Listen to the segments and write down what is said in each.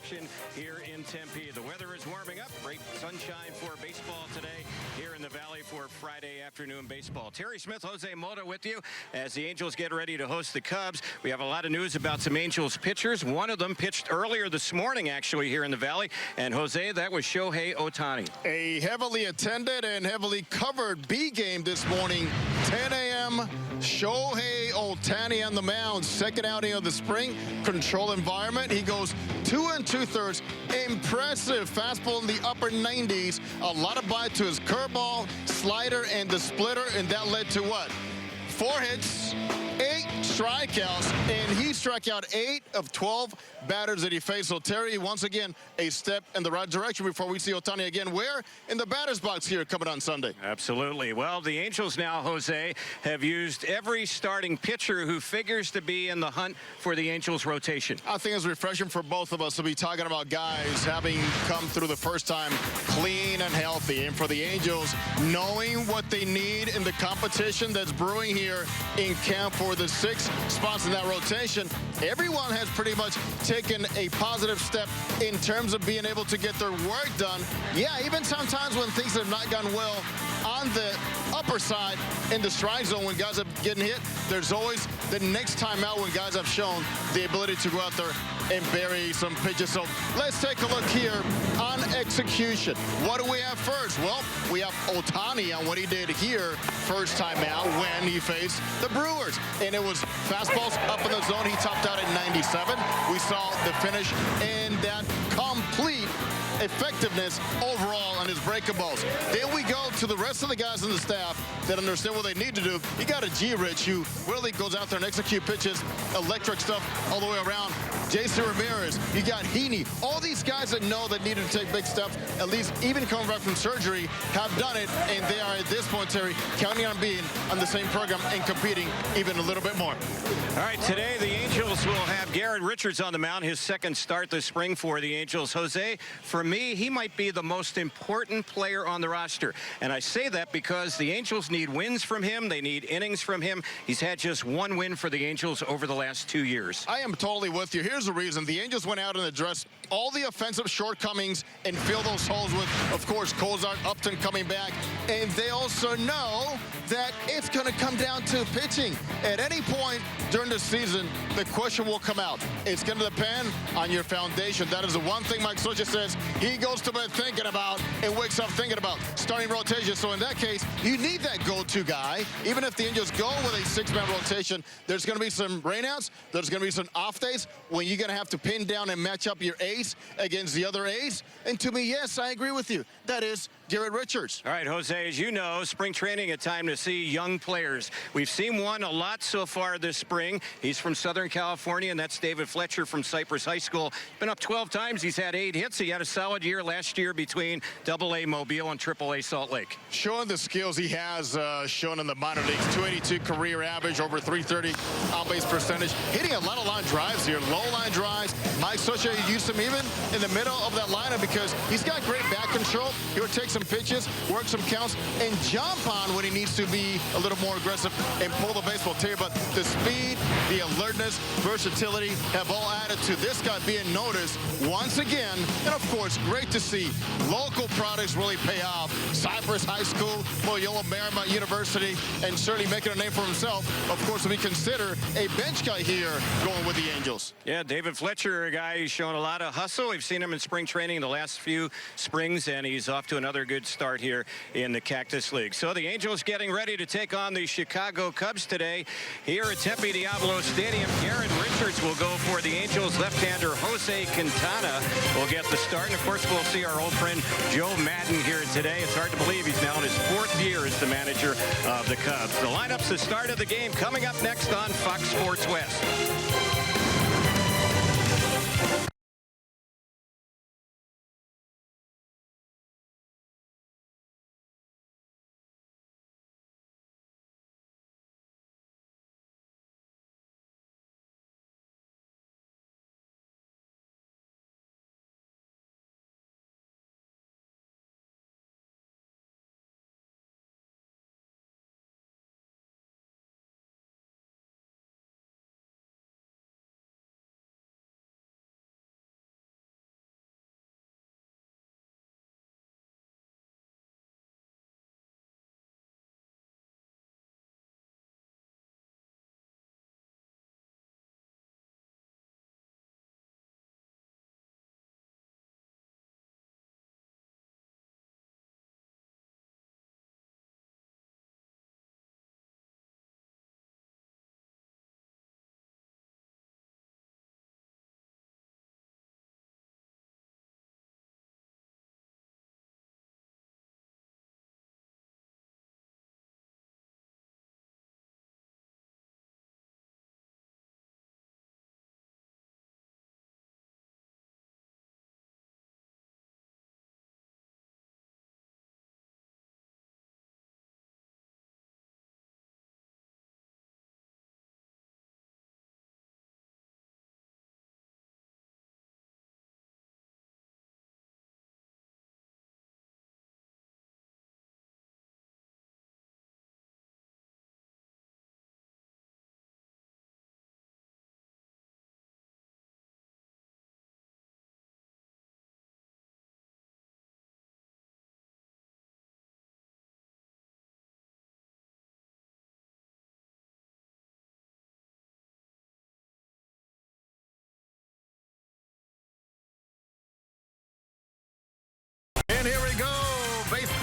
action here in Tempe. The weather is warming up. Great sunshine for baseball today here in the Valley for Friday afternoon baseball. Terry Smith, Jose Mota with you as the Angels get ready to host the Cubs. We have a lot of news about some Angels pitchers. One of them pitched earlier this morning, actually, here in the Valley. And, Jose, that was Shohei Ohtani. A heavily attended and heavily covered B game this morning. 10 a.m. Shohei Ohtani on the mound. Second outing of the spring. Control environment. He goes 2 2/3. Impressive fastball in the upper 90s. A lot of bite to his curveball, slider, and the splitter. And that led to what? 4 hits, 8 strikeouts, and he struck out 8 of 12 batters that he faced. So Terry, once again, a step in the right direction before we see Ohtani again. Where? In the batter's box here coming on Sunday. Absolutely. Well, the Angels now, Jose, have used every starting pitcher who figures to be in the hunt for the Angels rotation. I think it's refreshing for both of us to be talking about guys having come through the first time clean and healthy. And for the Angels, knowing what they need in the competition that's brewing here in camp for the 6 spots in that rotation, everyone has pretty much taken a positive step in terms of being able to get their work done. Yeah, even sometimes when things have not gone well on the upper side in the strike zone when guys are getting hit, there's always the next time out when guys have shown the ability to go out there and bury some pitches. So let's take a look here on execution. What do we have first? Well, we have Ohtani on what he did here first time out when he faced the Brewers. And it was fastballs up in the zone. He topped out at 97. We saw the finish and that complete effectiveness overall on his breaking balls. Then we go to the rest of the guys in the staff that understand what they need to do. You got a G-Rich who really goes out there and execute pitches, electric stuff all the way around. Jason Ramirez, you got Heaney. All these guys that know that needed to take big steps, at least even coming back from surgery, have done it, and they are at this point, Terry, counting on being on the same program and competing even a little bit more. All right, today the Angels will have Garrett Richards on the mound, his second start this spring for the Angels. Jose, for me, he might be the most important player on the roster. And I say that because the Angels need wins from him. They need innings from him. He's had just 1 win for the Angels over the last 2 years. I am totally with you. Here's the reason. The Angels went out and addressed all the offensive shortcomings and fill those holes with, of course, Cozart, Upton coming back. And they also know that it's going to come down to pitching. At any point during the season, the question will come out. It's going to depend on your foundation. That is the one thing Mike Socha says he goes to bed thinking about and wakes up thinking about starting rotation. So in that case, you need that go-to guy. Even if the Angels go with a 6-man rotation, there's going to be some rainouts. There's going to be some off days when you're going to have to pin down and match up your ace against the other ace. And to me, yes, I agree with you. That is Garrett Richards. All right, Jose, as you know, spring training, a time to see young players. We've seen one a lot so far this spring. He's from Southern California, and that's David Fletcher from Cypress High School. Been up 12 times. He's had 8 hits. He had a solid year last year between AA Mobile and AAA Salt Lake. Showing the skills he has shown in the minor leagues. 282 career average, over 330 on-base percentage. Hitting a lot of line drives here, low line drives. Mike Socha used him even in the middle of that lineup because he's got great back control. He would take some pitches, work some counts, and jump on when he needs to be a little more aggressive and pull the baseball. Tell you, but the speed, the alertness, versatility have all added to this guy being noticed once again. And of course, great to see local products really pay off. Cypress High School, Loyola Marymount University, and certainly making a name for himself. Of course, we consider a bench guy here going with the Angels. Yeah, David Fletcher, a guy who's shown a lot of hustle. We've seen him in spring training the last few springs, and he's off to another good start here in the Cactus League. So the Angels getting ready to take on the Chicago Cubs today here at Tempe Diablo Stadium. Garrett Richards will go for the Angels. Left-hander Jose Quintana will get the start. And, of course, we'll see our old friend Joe Madden here today. It's hard to believe he's now in his 4th year as the manager of the Cubs. The lineup's the start of the game coming up next on Fox Sports West.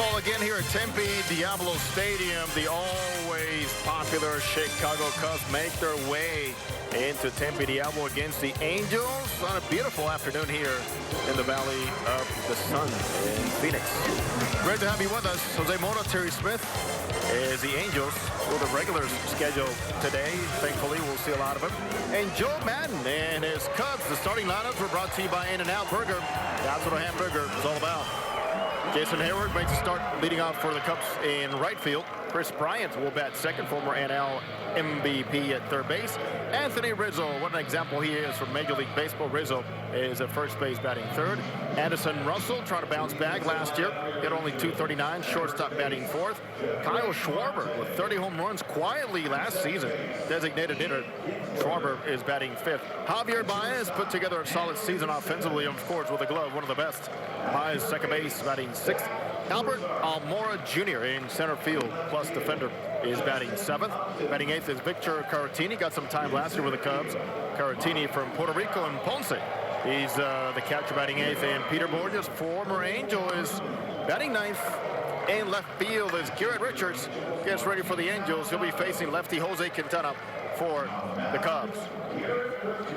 baseball again here at Tempe Diablo Stadium. The always popular Chicago Cubs make their way into Tempe Diablo against the Angels on a beautiful afternoon here in the Valley of the Sun in Phoenix. Great to have you with us. Jose Mota, Terry Smith, as the Angels with a regular schedule today. Thankfully, we'll see a lot of them. And Joe Madden and his Cubs. The starting lineups were brought to you by In-N-Out Burger. That's what a hamburger is all about. Jason Hayward makes a start leading off for the Cubs in right field. Chris Bryant will bat second, former NL MVP at third base. Anthony Rizzo, what an example he is from Major League Baseball. Rizzo is at first base batting third. Anderson Russell trying to bounce back last year. Hit only .239, shortstop batting fourth. Kyle Schwarber with 30 home runs quietly last season. Designated hitter. Schwarber is batting fifth. Javier Baez put together a solid season offensively, of course, with a glove, one of the best. Baez, second base, batting sixth. Albert Almora Jr. in center field, plus defender, is batting seventh. Batting eighth is Victor Caratini. Got some time last year with the Cubs. Caratini from Puerto Rico and Ponce. He's the catcher batting eighth. And Peter Borges, former Angel, is batting ninth. In left field is Garrett Richards. Gets ready for the Angels. He'll be facing lefty Jose Quintana for the Cubs.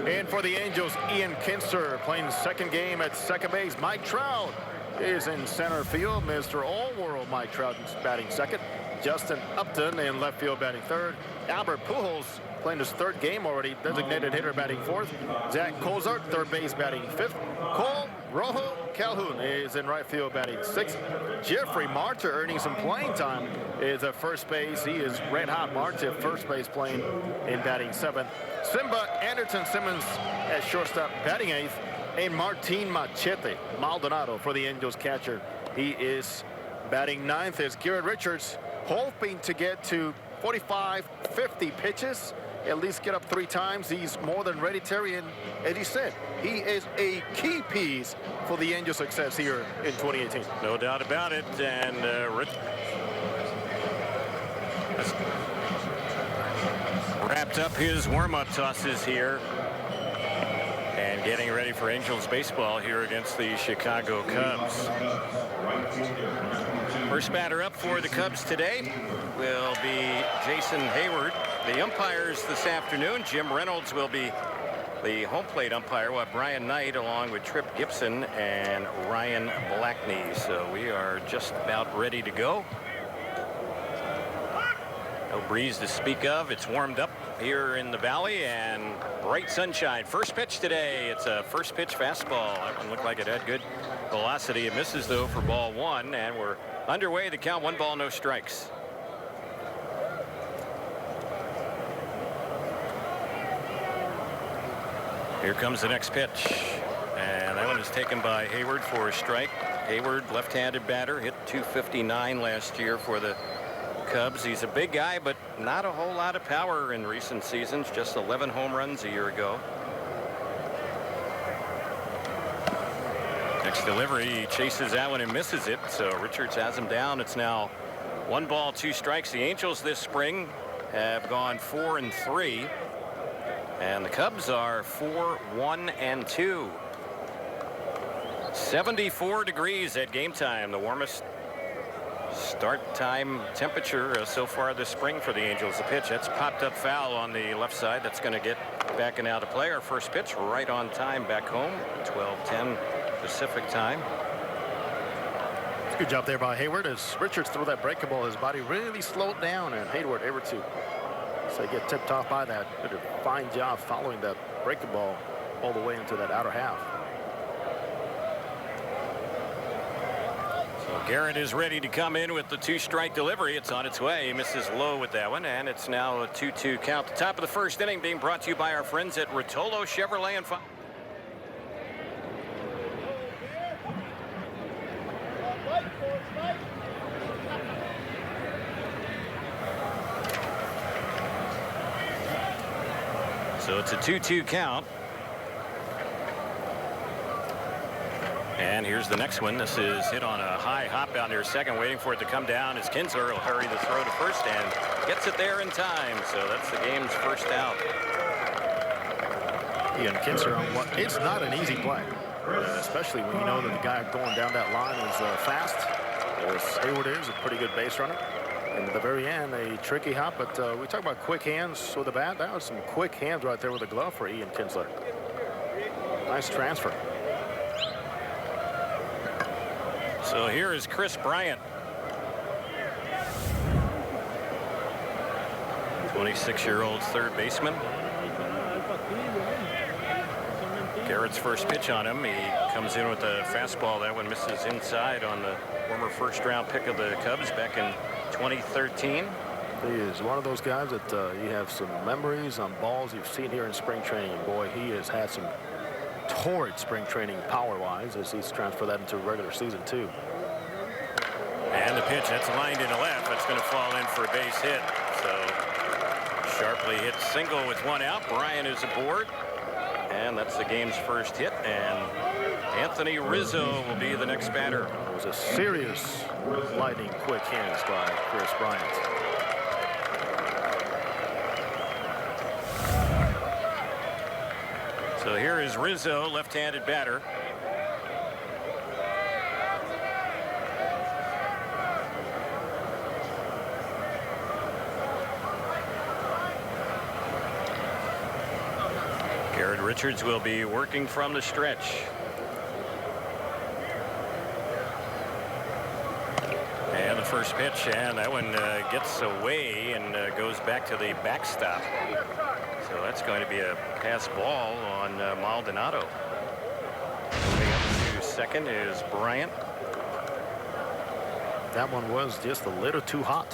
And for the Angels, Ian Kinsler playing second game at second base. Mike Trout is in center field. Mr. All-World Mike Trout is batting second. Justin Upton in left field batting third. Albert Pujols playing his third game already. Designated hitter batting fourth. Zach Cozart, third base batting fifth. Cole Rojo Calhoun is in right field batting sixth. Jeffrey Marte earning some playing time is at first base. He is red hot. Marte at first base playing in batting seventh. Simba Anderson Simmons at shortstop batting eighth. And Martin Machete Maldonado for the Angels catcher. He is batting ninth as Garrett Richards, hoping to get to 45, 50 pitches, at least get up 3 times. He's more than ready, Terry, and as you said, he is a key piece for the Angels' success here in 2018. No doubt about it. And Rich wrapped up his warm-up tosses here. And getting ready for Angels baseball here against the Chicago Cubs. First batter up for the Cubs today will be Jason Hayward. The umpires this afternoon, Jim Reynolds will be the home plate umpire, while Brian Knight along with Trip Gibson and Ryan Blackney. So we are just about ready to go. No breeze to speak of. It's warmed up here in the valley and bright sunshine. First pitch today. It's a first pitch fastball. That one looked like it had good velocity. It misses though for ball one, and we're underway. The count 1 ball, no strikes. Here comes the next pitch, and that one is taken by Hayward for a strike. Hayward, left-handed batter, hit .259 last year for the Cubs. He's a big guy, but not a whole lot of power in recent seasons. Just 11 home runs a year ago. Next delivery, he chases that one and misses it. So Richards has him down. It's now 1 ball, 2 strikes. The Angels this spring have gone 4-3, and the Cubs are 4-1-2. 74 degrees at game time, the warmest start time temperature so far this spring for the Angels. The pitch, that's popped up foul on the left side. That's going to get back and out of play. Our first pitch right on time back home, 12:10 Pacific time. It's a good job there by Hayward as Richards threw that breaking ball. His body really slowed down, and Hayward able to get tipped off by that. Did a fine job following that breaking ball all the way into that outer half. Garrett is ready to come in with the 2-strike delivery. It's on its way. He misses low with that one, and it's now a 2-2 count. The top of the first inning being brought to you by our friends at Rotolo Chevrolet and Fun. So it's a 2-2 count. And here's the next one. This is hit on a high hop out near second, waiting for it to come down as Kinsler will hurry the throw to first and gets it there in time. So that's the game's first out. Ian Kinsler on what? It's not an easy play, especially when you know that the guy going down that line is fast. As Hayward is a pretty good base runner. And at the very end, a tricky hop, but we talk about quick hands with the bat. That was some quick hands right there with the glove for Ian Kinsler. Nice transfer. So here is Chris Bryant. 26-year-old third baseman. Garrett's first pitch on him. He comes in with a fastball. That one misses inside on the former first-round pick of the Cubs back in 2013. He is one of those guys that you have some memories on balls you've seen here in spring training. And boy, he has had some torrid spring training power-wise as he's transferred that into regular season too. And the pitch, that's lined in the left. That's going to fall in for a base hit. So sharply hit single with one out. Bryant is aboard. And that's the game's first hit. And Anthony Rizzo will be the next batter. It was a serious lightning quick hands by Chris Bryant. So here is Rizzo, left-handed batter. Garrett Richards will be working from the stretch. And the first pitch, and that one gets away and goes back to the backstop. So that's going to be a pass ball on Maldonado. Moving up to second is Bryant. That one was just a little too hot.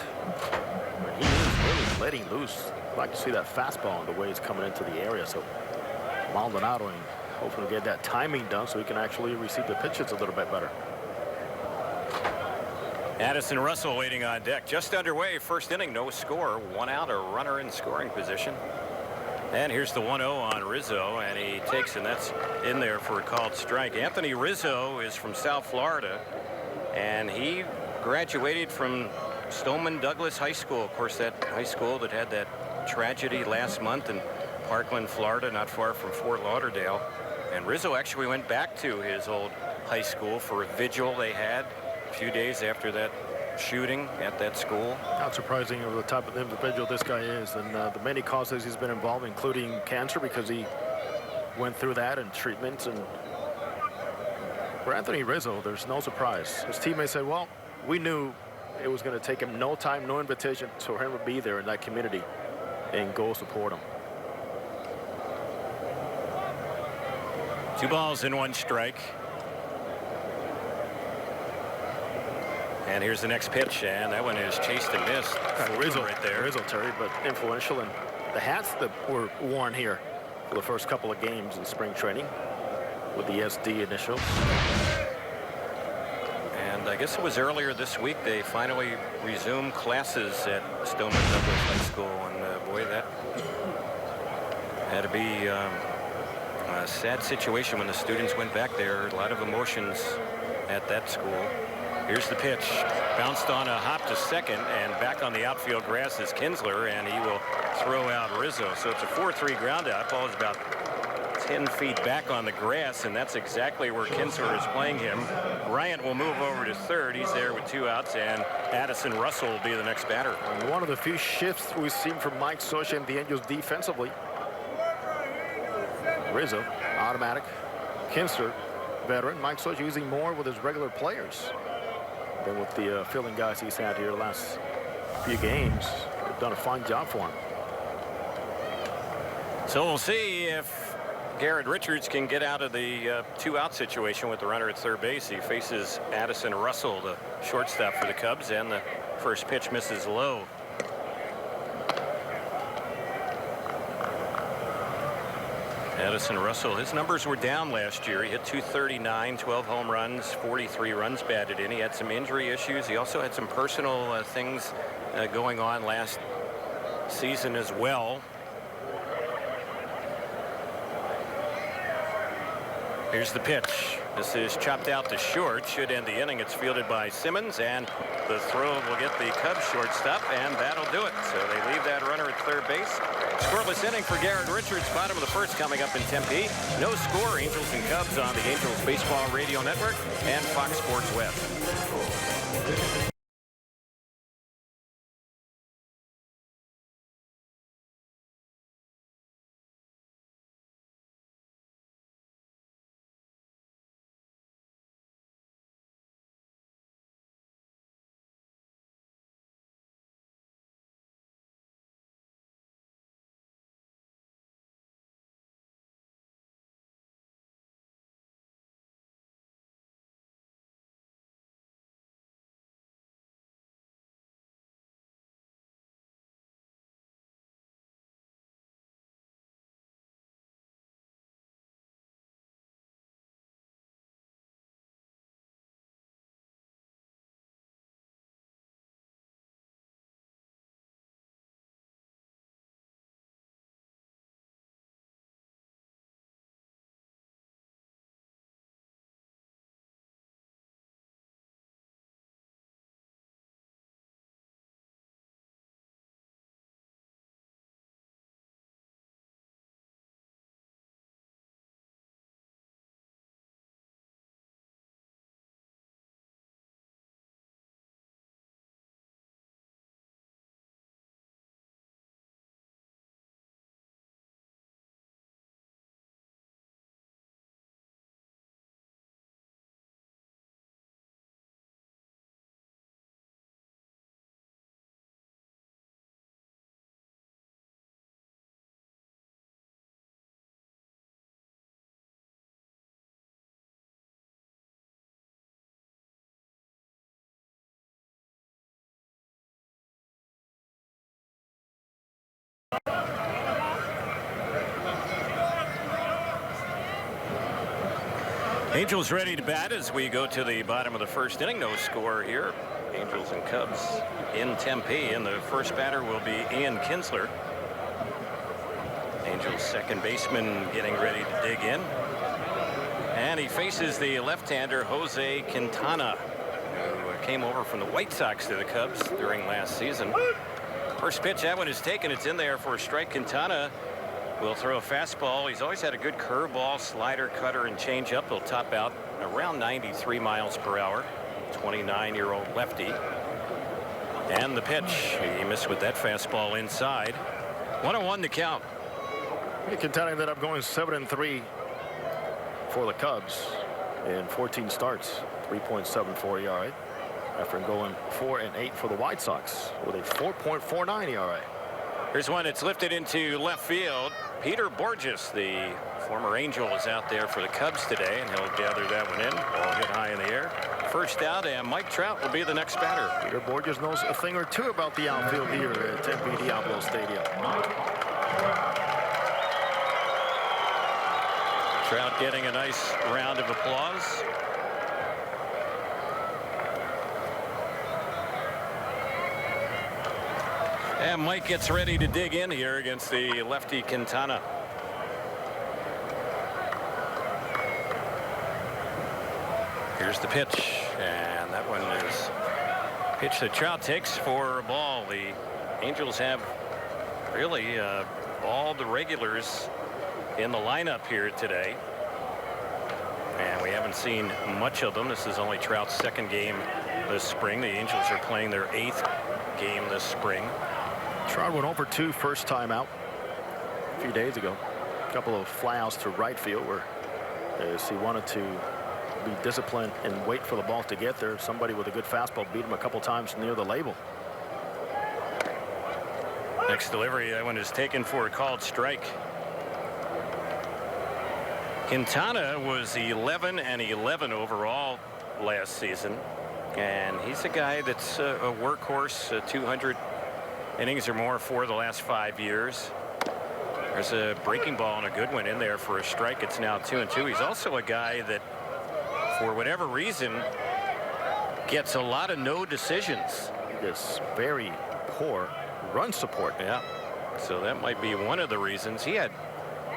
He is really letting loose. I'd like to see that fastball and the way it's coming into the area. So Maldonado and hoping to get that timing done so he can actually receive the pitches a little bit better. Addison Russell waiting on deck. Just underway. First inning, no score. One out, a runner in scoring position. And here's the 1-0 on Rizzo, and he takes, and that's in there for a called strike. Anthony Rizzo is from South Florida, and he graduated from Stoneman Douglas High School. Of course, that high school that had that tragedy last month in Parkland, Florida, not far from Fort Lauderdale. And Rizzo actually went back to his old high school for a vigil they had a few days after that shooting at that school. Not surprising of the type of individual this guy is, and the many causes he's been involved, including cancer, because he went through that and treatments. And for Anthony Rizzo, there's no surprise. His teammates said, well, we knew it was going to take him no time, no invitation for him to be there in that community and go support him. 2 balls and 1 strike. And here's the next pitch, and that one is chased and missed. Rizzo right there. Rizzo, Terry, but influential in the hats that were worn here for the first couple of games in spring training with the SD initials. And I guess it was earlier this week they finally resumed classes at Stoneman Douglas High School, and boy, that had to be a sad situation when the students went back there. A lot of emotions at that school. Here's the pitch. Bounced on a hop to second, and back on the outfield grass is Kinsler, and he will throw out Rizzo. So it's a 4-3 ground out. Ball is about 10 feet back on the grass, and that's exactly where Kinsler is playing him. Bryant will move over to third. He's there with 2 outs, and Addison Russell will be the next batter. And one of the few shifts we've seen from Mike Scioscia and the Angels defensively. Rizzo, automatic. Kinsler, veteran. Mike Scioscia using more with his regular players than with the filling guys he's had here the last few games. They've done a fine job for him. So we'll see if Garrett Richards can get out of the 2-out situation with the runner at third base. He faces Addison Russell, the shortstop for the Cubs, and the first pitch misses low. Addison Russell, his numbers were down last year. He hit .239, 12 home runs, 43 runs batted in. He had some injury issues. He also had some personal things going on last season as well. Here's the pitch. This is chopped out to short. Should end the inning. It's fielded by Simmons, and the throw will get the Cubs shortstop, and that'll do it. So they leave that runner at third base. Scoreless inning for Garrett Richards. Bottom of the first coming up in Tempe. No score. Angels and Cubs on the Angels Baseball Radio Network and Fox Sports Web. Angels ready to bat as we go to the bottom of the first inning. No score here. Angels and Cubs in Tempe, and the first batter will be Ian Kinsler. Angels second baseman getting ready to dig in. And he faces the left-hander Jose Quintana, who came over from the White Sox to the Cubs during last season. First pitch, that one is taken. It's in there for a strike. Quintana will throw a fastball. He's always had a good curveball, slider, cutter, and changeup. He'll top out around 93 miles per hour. 29-year-old lefty. And the pitch. He missed with that fastball inside. 1-1 to count. Quintana ended up going 7-3 for the Cubs in 14 starts. 3.74 ERA. After going 4-8 for the White Sox with a 4.49 ERA. Here's one that's lifted into left field. Peter Borges, the former Angel, is out there for the Cubs today, and he'll gather that one in. Ball hit high in the air. First out, and Mike Trout will be the next batter. Peter Borges knows a thing or two about the outfield here at Tempe Diablo Stadium. Trout getting a nice round of applause. And Mike gets ready to dig in here against the lefty Quintana. Here's the pitch, and that one is pitch that Trout takes for a ball. The Angels have really all the regulars in the lineup here today, and we haven't seen much of them. This is only Trout's second game this spring. The Angels are playing their 8th game this spring. Trout went over 2 first time out a few days ago. A couple of flyouts to right field where as he wanted to be disciplined and wait for the ball to get there. Somebody with a good fastball beat him a couple times near the label. Next delivery, that one is taken for a called strike. Quintana was 11-11 overall last season, and he's a guy that's a workhorse, 200 innings or more for the last 5 years. There's a breaking ball and a good one in there for a strike. It's now 2-2. He's also a guy that, for whatever reason, gets a lot of no decisions. This very poor run support. Yeah, so that might be one of the reasons. He had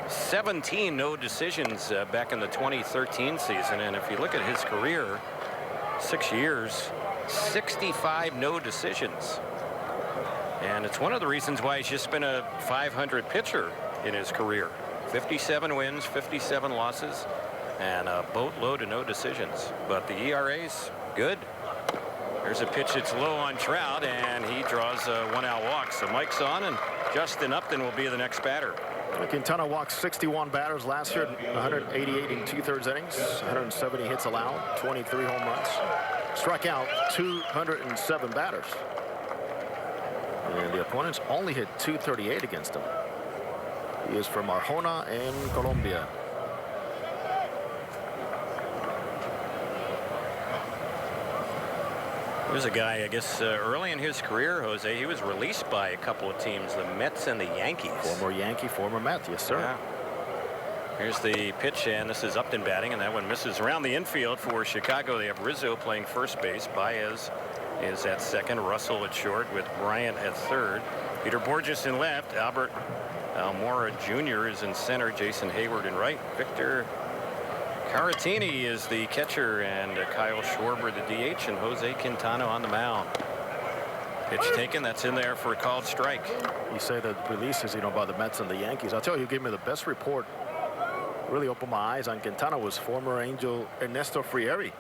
17 no decisions back in the 2013 season, and if you look at his career, 6 years, 65 no decisions. And it's one of the reasons why he's just been a .500 pitcher in his career. 57 wins, 57 losses, and a boatload of no decisions. But the ERA's good. There's a pitch that's low on Trout, and he draws a 1-out walk. So Mike's on, and Justin Upton will be the next batter. Quintana walked 61 batters last year, 188 in 2/3 innings, 170 hits allowed, 23 home runs. Struck out 207 batters. And the opponents only hit 238 against him. He is from Arjona in Colombia. There's a guy, I guess, early in his career, Jose, he was released by a couple of teams, the Mets and the Yankees. Former Yankee, former Met, yes, sir. Yeah. Here's the pitch, and this is Upton batting, and that one misses around the infield for Chicago. They have Rizzo playing first base. Baez is at second. Russell at short with Bryant at third. Peter Borges in left. Albert Almora Jr. is in center. Jason Hayward in right. Victor Caratini is the catcher, and Kyle Schwarber the DH, and Jose Quintana on the mound. Pitch taken. That's in there for a called strike. You say that releases, by the Mets and the Yankees. I'll tell you, who gave me the best report, really opened my eyes on Quintana, was former Angel Ernesto Frieri,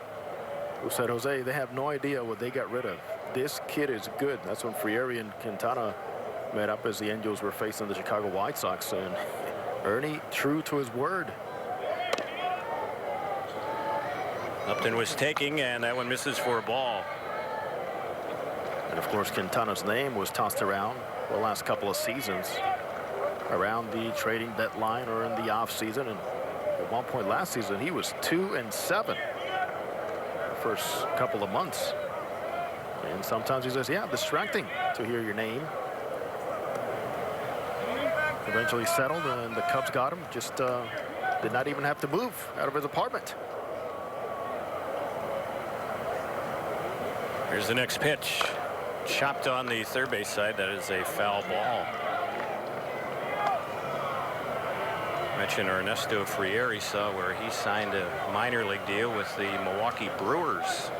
who said, Jose, they have no idea what they got rid of. This kid is good. That's when Frieri and Quintana met up as the Angels were facing the Chicago White Sox, and Ernie true to his word. Upton was taking, and that one misses for a ball. And of course, Quintana's name was tossed around the last couple of seasons around the trading deadline or in the off season, and at one point last season he was 2-7 the first couple of months. And sometimes he says, yeah, distracting to hear your name. Eventually settled, and the Cubs got him. Just did not even have to move out of his apartment. Here's the next pitch. Chopped on the third base side. That is a foul ball. Mentioned Ernesto Frieri, saw where he signed a minor league deal with the Milwaukee Brewers.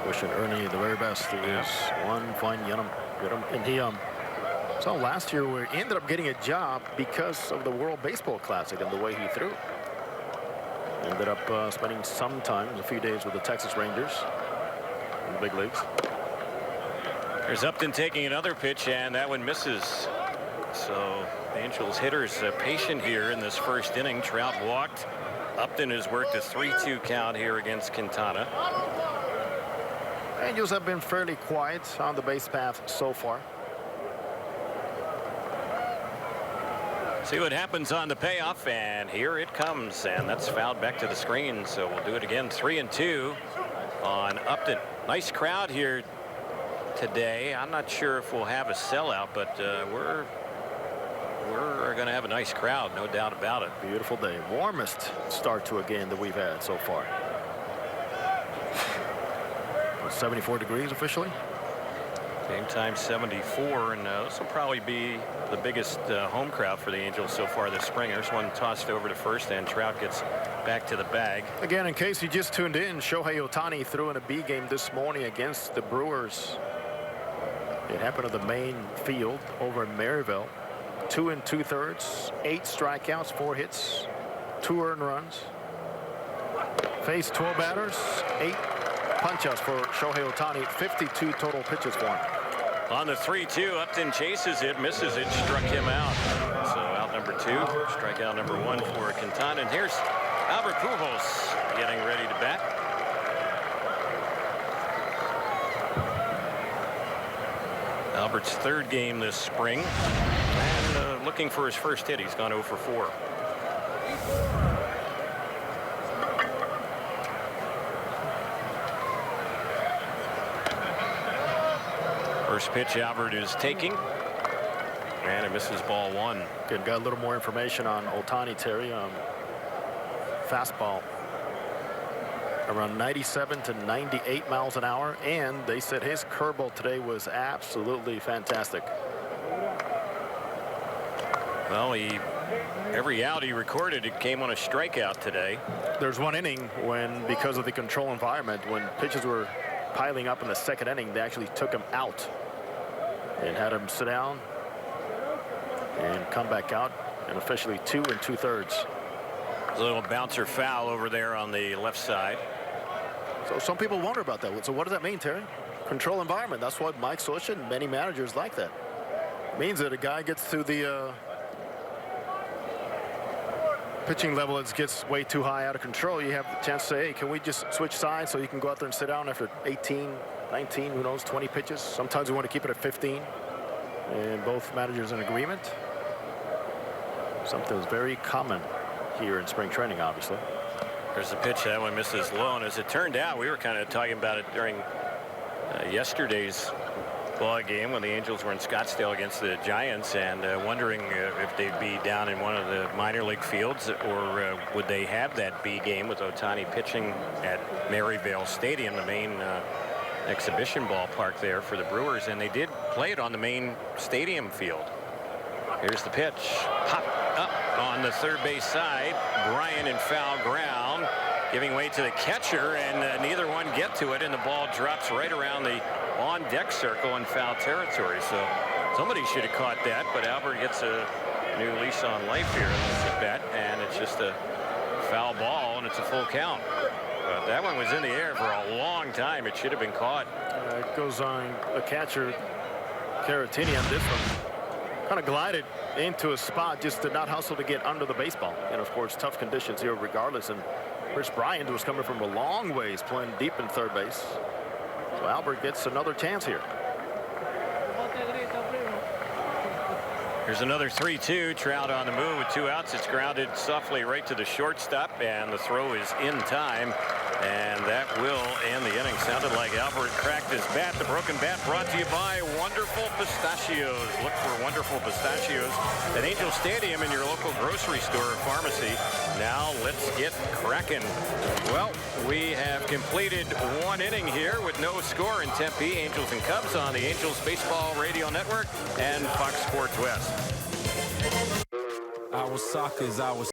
Wishing Ernie the very best. He was one fine get him. And he so last year we ended up getting a job because of the World Baseball Classic and the way he threw. Ended up spending some time, a few days, with the Texas Rangers in the big leagues. There's Upton taking another pitch, and that one misses. So Angels hitters patient here in this first inning. Trout walked. Upton has worked a 3-2 count here against Quintana. Angels have been fairly quiet on the base path so far. See what happens on the payoff, and here it comes, and that's fouled back to the screen. So we'll do it again. 3-2 on Upton. Nice crowd here today. I'm not sure if we'll have a sellout, but we're going to have a nice crowd, no doubt about it. Beautiful day. Warmest start to a game that we've had so far. 74 degrees officially. Game time 74, and this will probably be the biggest home crowd for the Angels so far this spring. There's one tossed over to first, and Trout gets back to the bag. Again, in case you just tuned in, Shohei Ohtani threw in a B game this morning against the Brewers. It happened at the main field over in Maryville. 2 2/3, 8 strikeouts, 4 hits, 2 earned runs. Faced 12 batters, 8 punch-outs for Shohei Ohtani, 52 total pitches for him. On the 3-2, Upton chases it, misses it, struck him out. So out number 2, strikeout number 1 for Quintana. And here's Albert Pujols getting ready to bat. Albert's third game this spring, and looking for his first hit. He's gone 0 for 4. First pitch Albert is taking, and it misses ball 1. Good. Got a little more information on Ohtani, Terry. Fastball around 97 to 98 miles an hour, and they said his curveball today was absolutely fantastic. Well, every out he recorded, it came on a strikeout today. There's one inning when, because of the control environment, when pitches were piling up in the second inning, they actually took him out and had him sit down and come back out, and officially 2 2/3. A little bouncer foul over there on the left side. So some people wonder about that. So what does that mean, Terry? Control environment. That's what Mike Scioscia and many managers like that. It means that a guy gets to the pitching level, it gets way too high, out of control. You have the chance to say, hey, can we just switch sides so you can go out there and sit down after 18, 19, who knows, 20 pitches. Sometimes we want to keep it at 15. And both managers in agreement. Something that's very common here in spring training, obviously. There's a pitch. That one misses low. And as it turned out, we were kind of talking about it during yesterday's ball game when the Angels were in Scottsdale against the Giants, and wondering if they'd be down in one of the minor league fields, or would they have that B game with Ohtani pitching at Maryvale Stadium, the main exhibition ballpark there for the Brewers, and they did play it on the main stadium field. Here's the pitch. Pop up on the third base side. Bryant in foul ground, giving way to the catcher, and neither one get to it, and the ball drops right around the on-deck circle in foul territory. So somebody should have caught that, but Albert gets a new lease on life here in this at bat, and it's just a foul ball, and it's a full count. But that one was in the air for a long time. It should have been caught. It goes on the catcher, Caratini, on this one. Kind of glided into a spot, just did not hustle to get under the baseball. And of course, tough conditions here regardless. And Chris Bryant was coming from a long ways, playing deep in third base. So Albert gets another chance here. Here's another 3-2. Trout on the move with 2 outs. It's grounded softly right to the shortstop, and the throw is in time, and that will end the inning. Sounded like Albert cracked his bat. The broken bat brought to you by Wonderful Pistachios. Look for Wonderful Pistachios at Angel Stadium in your local grocery store or pharmacy. Now let's get cracking. Well, we have completed 1 inning here with no score in Tempe. Angels and Cubs on the Angels Baseball Radio Network and Fox Sports West. Our soccer's our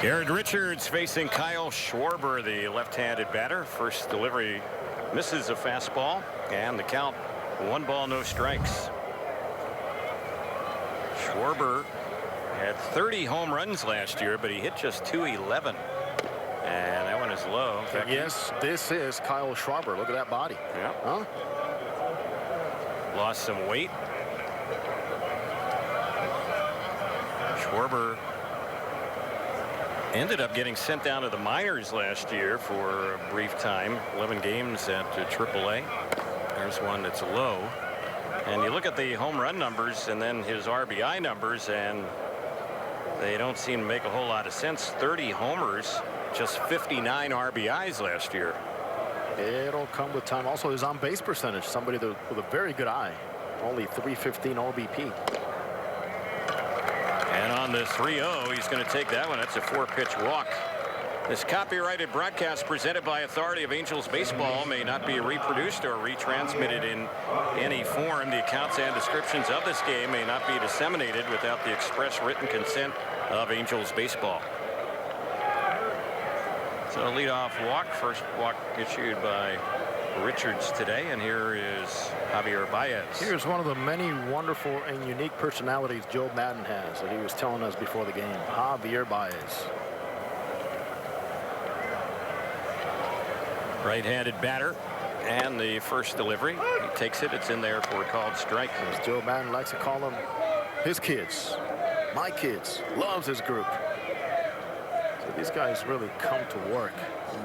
Garrett Richards facing Kyle Schwarber, the left-handed batter. First delivery misses a fastball, and the count 1 ball, no strikes. Schwarber had 30 home runs last year, but he hit just .211. And that one is low. Yes, this is Kyle Schwarber. Look at that body. Yeah. Huh? Lost some weight. Schwarber ended up getting sent down to the minors last year for a brief time. 11 games at AAA. There's one that's low. And you look at the home run numbers and then his RBI numbers, and they don't seem to make a whole lot of sense. 30 homers, just 59 RBIs last year. It'll come with time. Also, his on-base percentage, somebody with a very good eye. Only .315 OBP. And on the 3-0, he's going to take that one. That's a 4-pitch walk. This copyrighted broadcast presented by authority of Angels baseball may not be reproduced or retransmitted in any form. The accounts and descriptions of this game may not be disseminated without the express written consent of Angels baseball. So a leadoff walk, first walk issued by Richards today, and here is Javier Baez. Here's one of the many wonderful and unique personalities Joe Maddon has that he was telling us before the game. Javier Baez. Right-handed batter, and the first delivery. He takes it. It's in there for a called strike. As Joe Maddon likes to call them his kids. My kids. Loves his group. So these guys really come to work.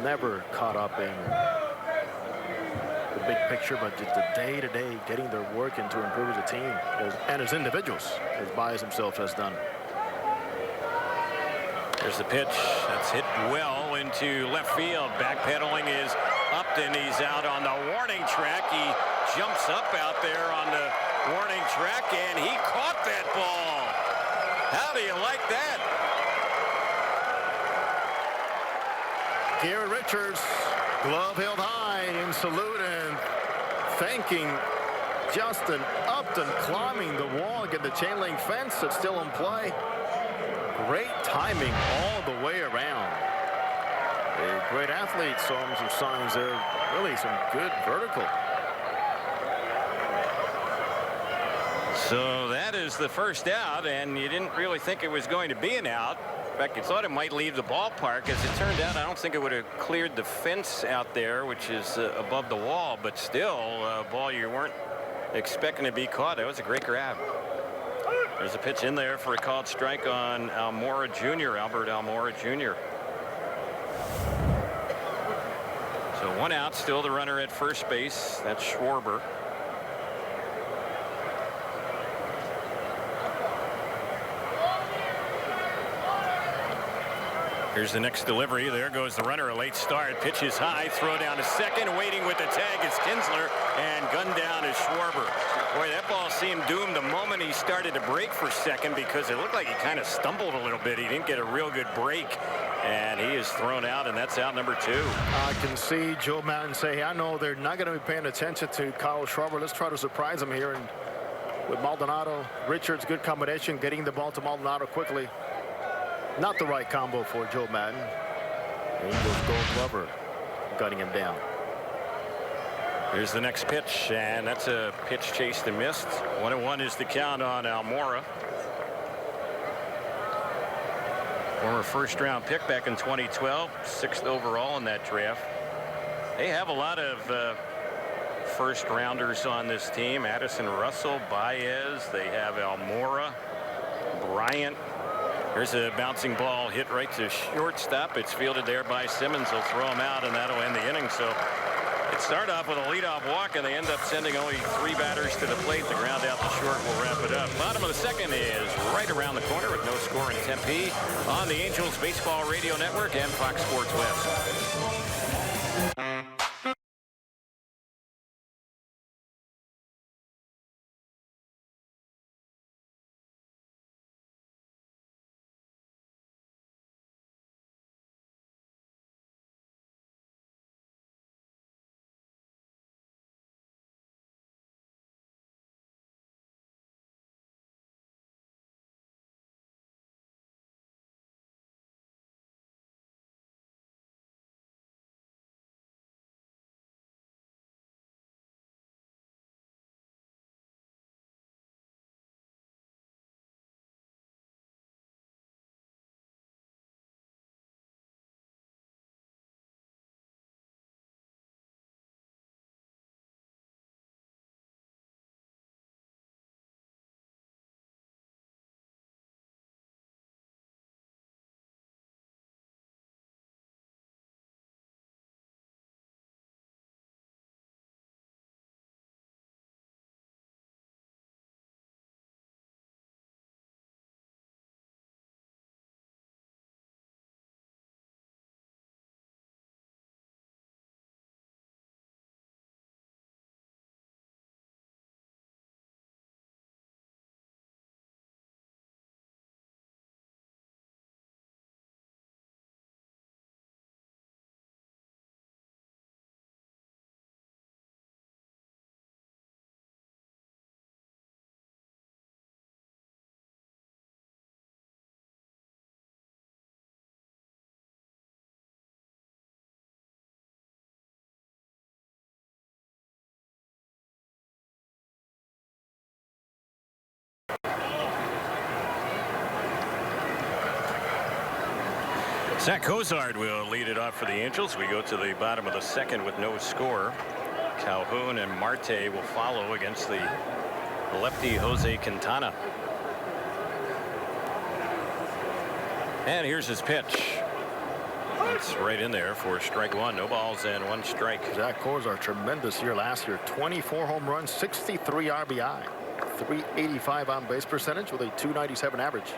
Never caught up in the big picture, but just the day-to-day getting their work in to improve as a team and as individuals, as Baez himself has done. There's the pitch. That's hit well into left field. Backpedaling is Upton. He's out on the warning track. He jumps up out there on the warning track, and he caught that ball. How do you like that? Garrett Richards, glove held high in salute and thanking Justin Upton, climbing the wall, get the chain link fence that's still in play. Great timing all the way around. A great athlete, saw some signs there. Really some good vertical. So that is the first out, and you didn't really think it was going to be an out. In fact, you thought it might leave the ballpark. As it turned out, I don't think it would have cleared the fence out there, which is above the wall, but still a ball you weren't expecting to be caught. That was a great grab. There's a pitch in there for a called strike on Almora Jr., Albert Almora Jr. So one out, still the runner at first base. That's Schwarber. Here's the next delivery. There goes the runner. A late start. Pitches high. Throw down to second. Waiting with the tag is Kinsler. And gunned down is Schwarber. Boy, that ball seemed doomed the moment he started to break for second, because it looked like he kind of stumbled a little bit. He didn't get a real good break. And he is thrown out, and that's out number 2. I can see Joe Maddon say, I know they're not going to be paying attention to Kyle Schwarber. Let's try to surprise him here. And with Maldonado, Richards, good combination, getting the ball to Maldonado quickly. Not the right combo for Joe Maddon. Angels Gold Glover gunning him down. Here's the next pitch, and that's a pitch chased and missed. 1-1 is the count on Almora. Former first-round pick back in 2012, 6th overall in that draft. They have a lot of first-rounders on this team. Addison Russell, Baez. They have Almora, Bryant. Here's a bouncing ball hit right to shortstop. It's fielded there by Simmons. He'll throw him out, and that'll end the inning. So it started off with a leadoff walk, and they end up sending only 3 batters to the plate. The ground out to short will wrap it up. Bottom of the second is right around the corner with no score in Tempe on the Angels Baseball Radio Network and Fox Sports West. Zach Cozart will lead it off for the Angels. We go to the bottom of the second with no score. Calhoun and Marte will follow against the lefty Jose Quintana. And here's his pitch. It's right in there for strike one. No balls and one strike. Zach Cozart, tremendous year last year. 24 home runs, 63 RBI, 385 on base percentage with a 297 average.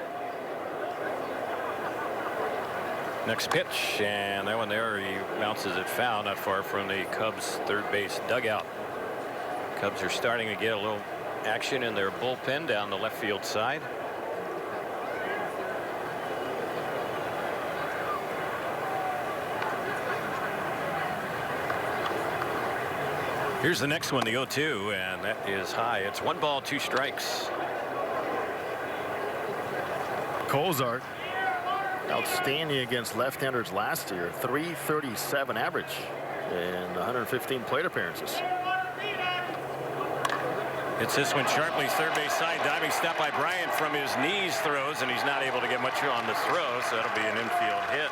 Next pitch, and that one there, he bounces it foul, not far from the Cubs third base dugout. Cubs are starting to get a little action in their bullpen down the left field side. Here's the next one, the 0-2, and that is high. It's 1 ball, 2 strikes. Cozart, outstanding against left-handers last year. 337 average and 115 plate appearances. It's this one sharply, third base side. Diving stop by Bryant from his knees throws, and he's not able to get much on the throw, so that'll be an infield hit.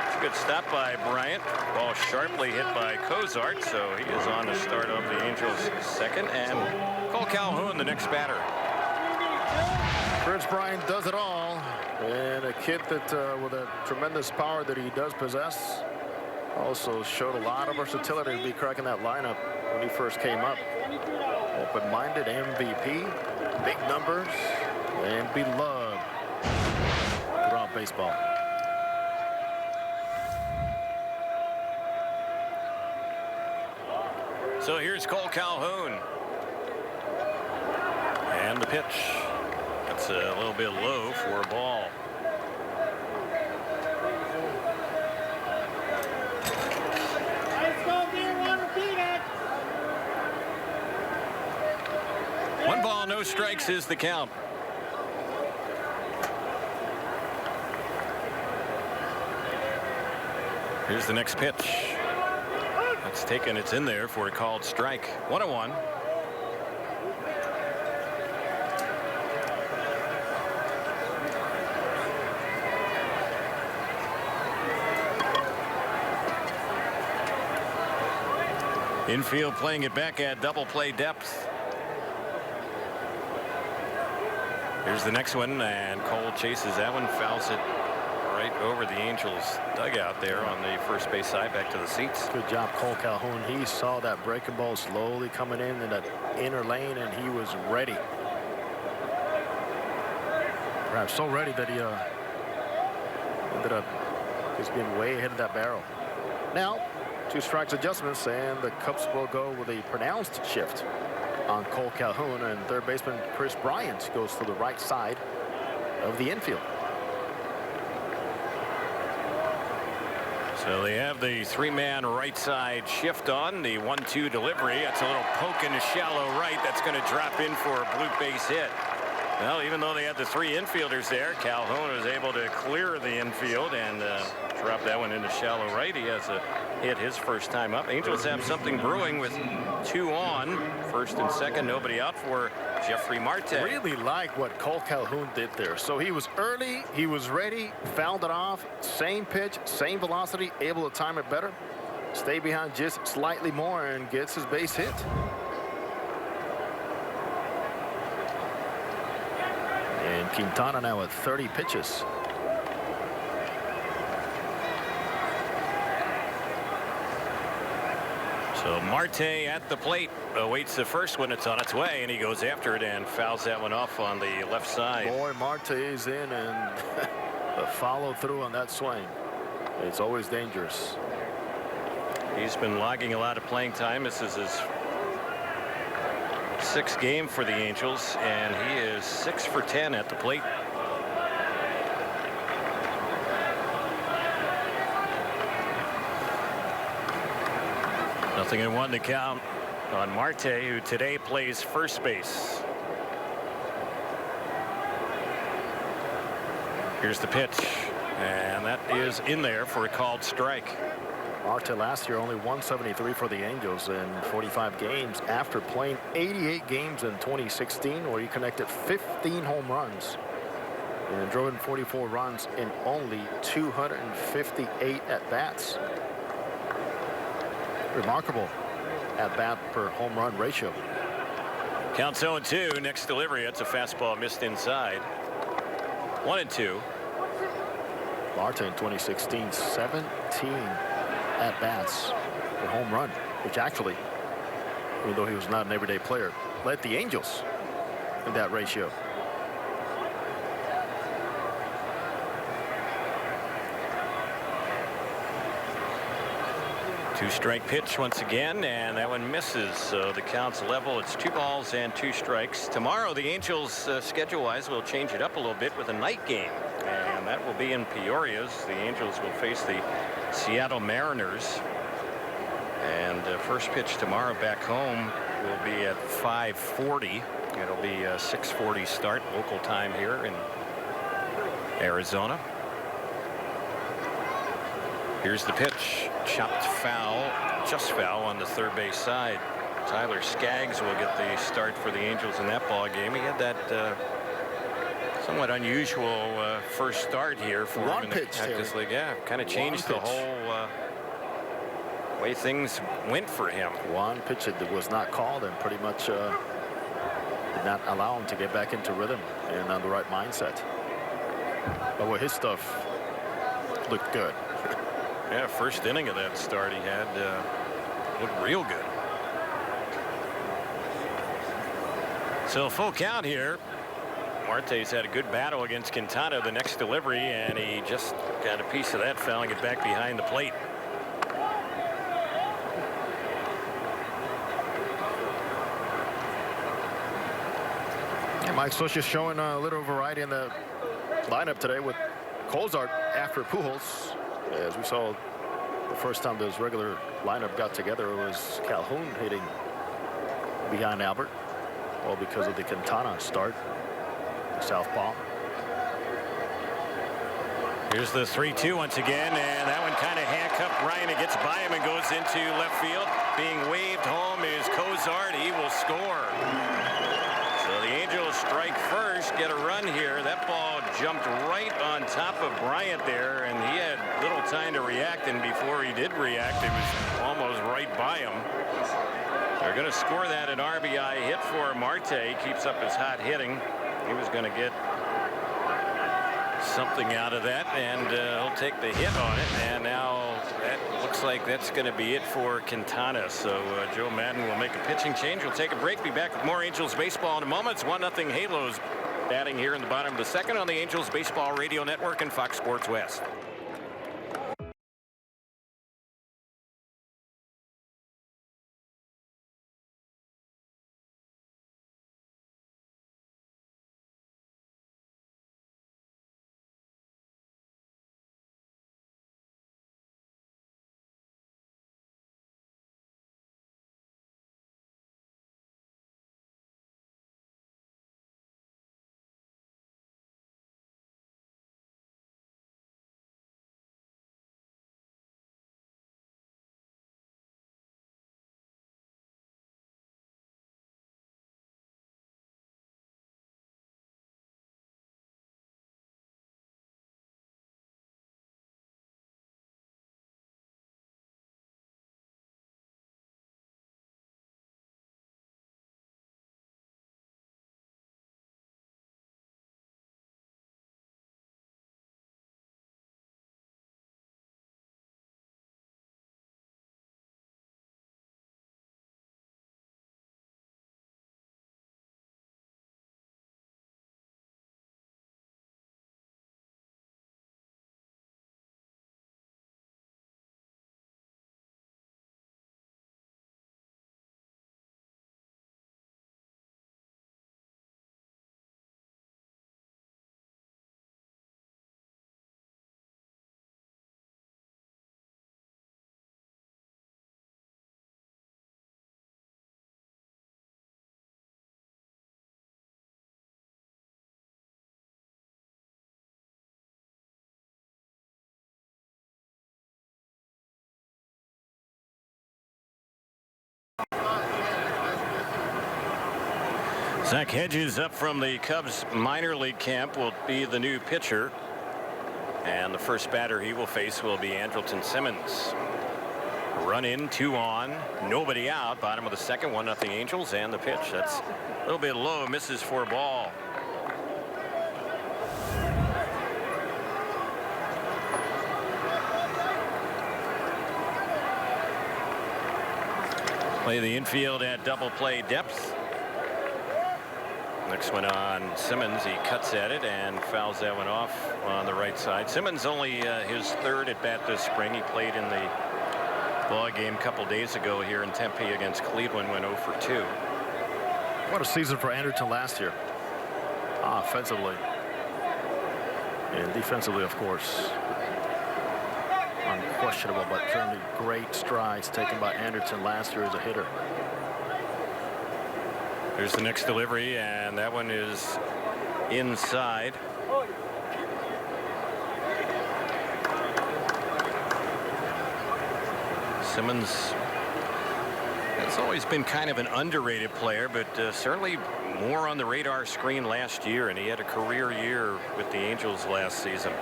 It's a good stop by Bryant. Ball sharply hit by Cozart, so he is on the start of the Angels' second. And Cole Calhoun, the next batter. Chris Bryant does it all, and a kid that with a tremendous power that he does possess, also showed a lot of versatility to be cracking that lineup when he first came up. Open-minded, MVP, big numbers, and beloved throughout baseball. So here's Cole Calhoun. And the pitch. That's a little bit low for a ball. One ball, no strikes is the count. Here's the next pitch. It's taken, it's in there for a called strike. 1-1. Infield playing it back at double play depth. Here's the next one, and Cole chases that one, fouls it right over the Angels dugout there on the first base side, back to the seats. Good job, Cole Calhoun. He saw that breaking ball slowly coming in that inner lane, and he was ready. Perhaps so ready that he ended up just being way ahead of that barrel. Now, 2 strikes adjustments, and the Cubs will go with a pronounced shift on Cole Calhoun, and third baseman Chris Bryant goes to the right side of the infield. So they have the 3-man right side shift on. The 1-2 delivery. That's a little poke in the shallow right. That's going to drop in for a blue base hit. Well, even though they had the 3 infielders there, Calhoun was able to clear the infield and drop that one into shallow right. He has a hit his first time up. Angels have something brewing with 2 on. First and second, nobody out for Jeffrey Marte. Really like what Cole Calhoun did there. So he was early, he was ready, fouled it off, same pitch, same velocity, able to time it better, stay behind just slightly more, and gets his base hit. And Quintana now at 30 pitches. So Marte at the plate awaits the first one. It's on its way, and he goes after it and fouls that one off on the left side. Boy, Marte is in, and the follow through on that swing. It's always dangerous. He's been logging a lot of playing time. This is his 6th game for the Angels, and he is 6 for 10 at the plate. Nothing in 1 to count on Marte, who today plays first base. Here's the pitch, and that is in there for a called strike. Marte last year only 173 for the Angels in 45 games after playing 88 games in 2016, where he connected 15 home runs. and drove in 44 runs in only 258 at-bats. Remarkable at-bat per home run ratio. Counts 0-2. Next delivery. That's a fastball missed inside. 1-2. Marte in 2016, 17 at-bats for home run, which actually, even though he was not an everyday player, led the Angels in that ratio. Two-strike pitch once again, and that one misses. So the count's level. It's 2 balls and 2 strikes. Tomorrow, the Angels, schedule-wise, will change it up a little bit with a night game, and that will be in Peoria. The Angels will face the Seattle Mariners. And first pitch tomorrow back home will be at 5:40. It'll be a 6:40 start local time here in Arizona. Here's the pitch. Chopped foul, just foul on the third base side. Tyler Skaggs will get the start for the Angels in that ball game. He had that somewhat unusual first start here for him in the Cactus League. Yeah, kind of changed the whole way things went for him. One pitch that was not called and pretty much did not allow him to get back into rhythm and on the right mindset. But with his stuff looked good. Yeah, first inning of that start he had looked real good. So full count here. Marte's had a good battle against Quintana the next delivery, and he just got a piece of that, fouling it back behind the plate. Yeah, Mike Scioscia showing a little variety in the lineup today with Cozart after Pujols. As we saw the first time this regular lineup got together, it was Calhoun hitting behind Albert, all because of the Quintana start, southpaw. Here's the 3-2 once again, and that one kind of handcuffed Ryan. It gets by him and goes into left field. Being waved home is Cozart. He will score. So the Angels strike first, get a run here. That ball jumped right on top of Bryant there, and he had little time to react, and before he did react, it was almost right by him. They're going to score that an RBI hit for Marte. He keeps up his hot hitting. He was going to get something out of that, and he'll take the hit on it, and now that looks like that's going to be it for Quintana. So Joe Madden will make a pitching change. We'll take a break, be back with more Angels baseball in a moment. It's 1-0 Halos batting here in the bottom of the second on the Angels Baseball Radio Network and Fox Sports West. Zach Hedges up from the Cubs minor league camp will be the new pitcher. And the first batter he will face will be Andrelton Simmons. Run in, 2 on, nobody out. Bottom of the second, 1-0 Angels, and the pitch. That's a little bit low, misses for a ball. Play the infield at double play depth. Next one on Simmons. He cuts at it and fouls that one off on the right side. Simmons only his 3rd at bat this spring. He played in the ball game a couple days ago here in Tempe against Cleveland, went 0 for 2. What a season for Anderton last year. Offensively and defensively, of course. Unquestionable, but certainly great strides taken by Anderton last year as a hitter. Here's the next delivery, and that one is inside. Simmons has always been kind of an underrated player, but certainly more on the radar screen last year, and he had a career year with the Angels last season.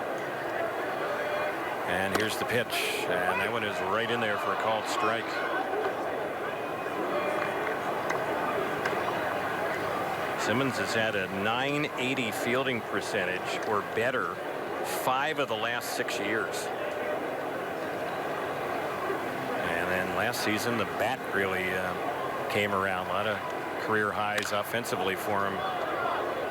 And here's the pitch, and that one is right in there for a called strike. Simmons has had a .980 fielding percentage or better 5 of the last 6 years. And then last season the bat really came around. A lot of career highs offensively for him.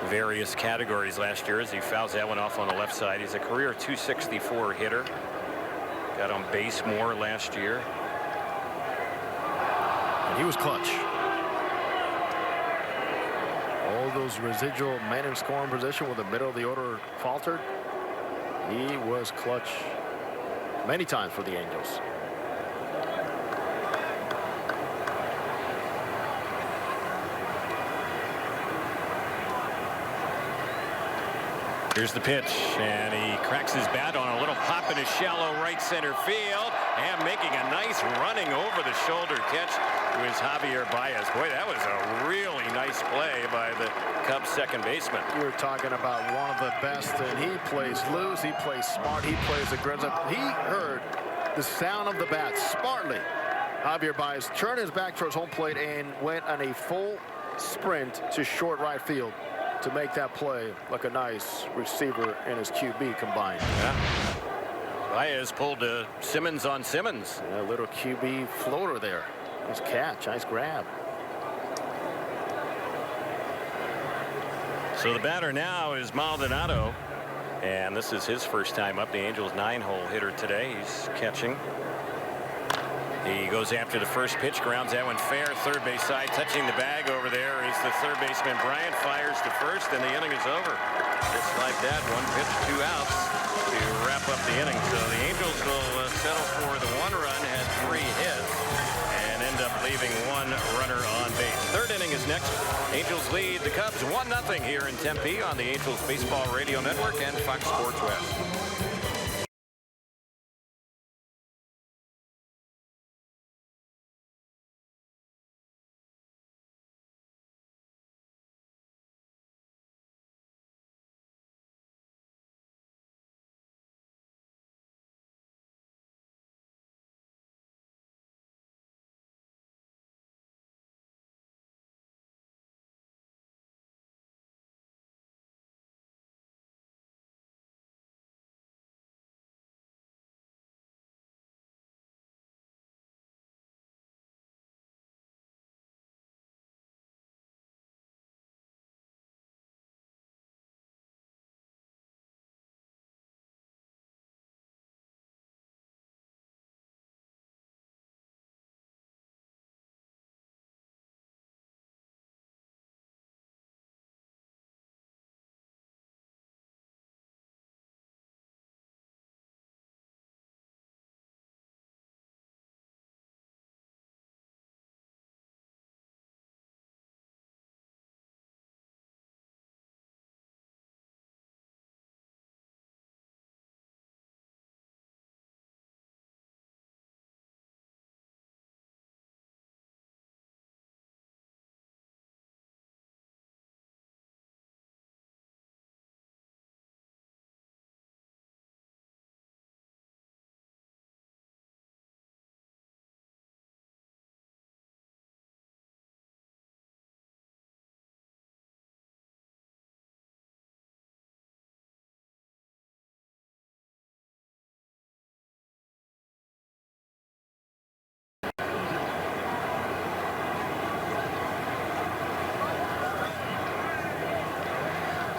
Various categories last year as he fouls that one off on the left side. He's a career .264 hitter. Got on base more last year. And he was clutch. All those residual men in scoring position with the middle of the order faltered. He was clutch many times for the Angels. Here's the pitch, and he cracks his bat on a little pop in his shallow right center field, and making a nice running over the shoulder catch was Javier Baez. Boy, that was a really nice play by the Cubs second baseman. You're talking about one of the best, and he plays loose, he plays smart, he plays aggressive. He heard the sound of the bat smartly. Javier Baez turned his back towards home plate and went on a full sprint to short right field to make that play like a nice receiver and his QB combined. Yeah. Baez pulled Simmons on Simmons. A little QB floater there. Nice catch, nice grab. So the batter now is Maldonado, and this is his first time up. The Angels 9-hole hitter today. He's catching. He goes after the first pitch, grounds that one fair, third base side. Touching the bag over there is the third baseman Bryant. Fires the first, and the inning is over. Just like that, 1 pitch, 2 outs to wrap up the inning. So the Angels will settle for the 1 run, had 3 hits, and end up leaving 1 runner on base. Third inning is next. Angels lead the Cubs 1-0 here in Tempe on the Angels Baseball Radio Network and Fox Sports West.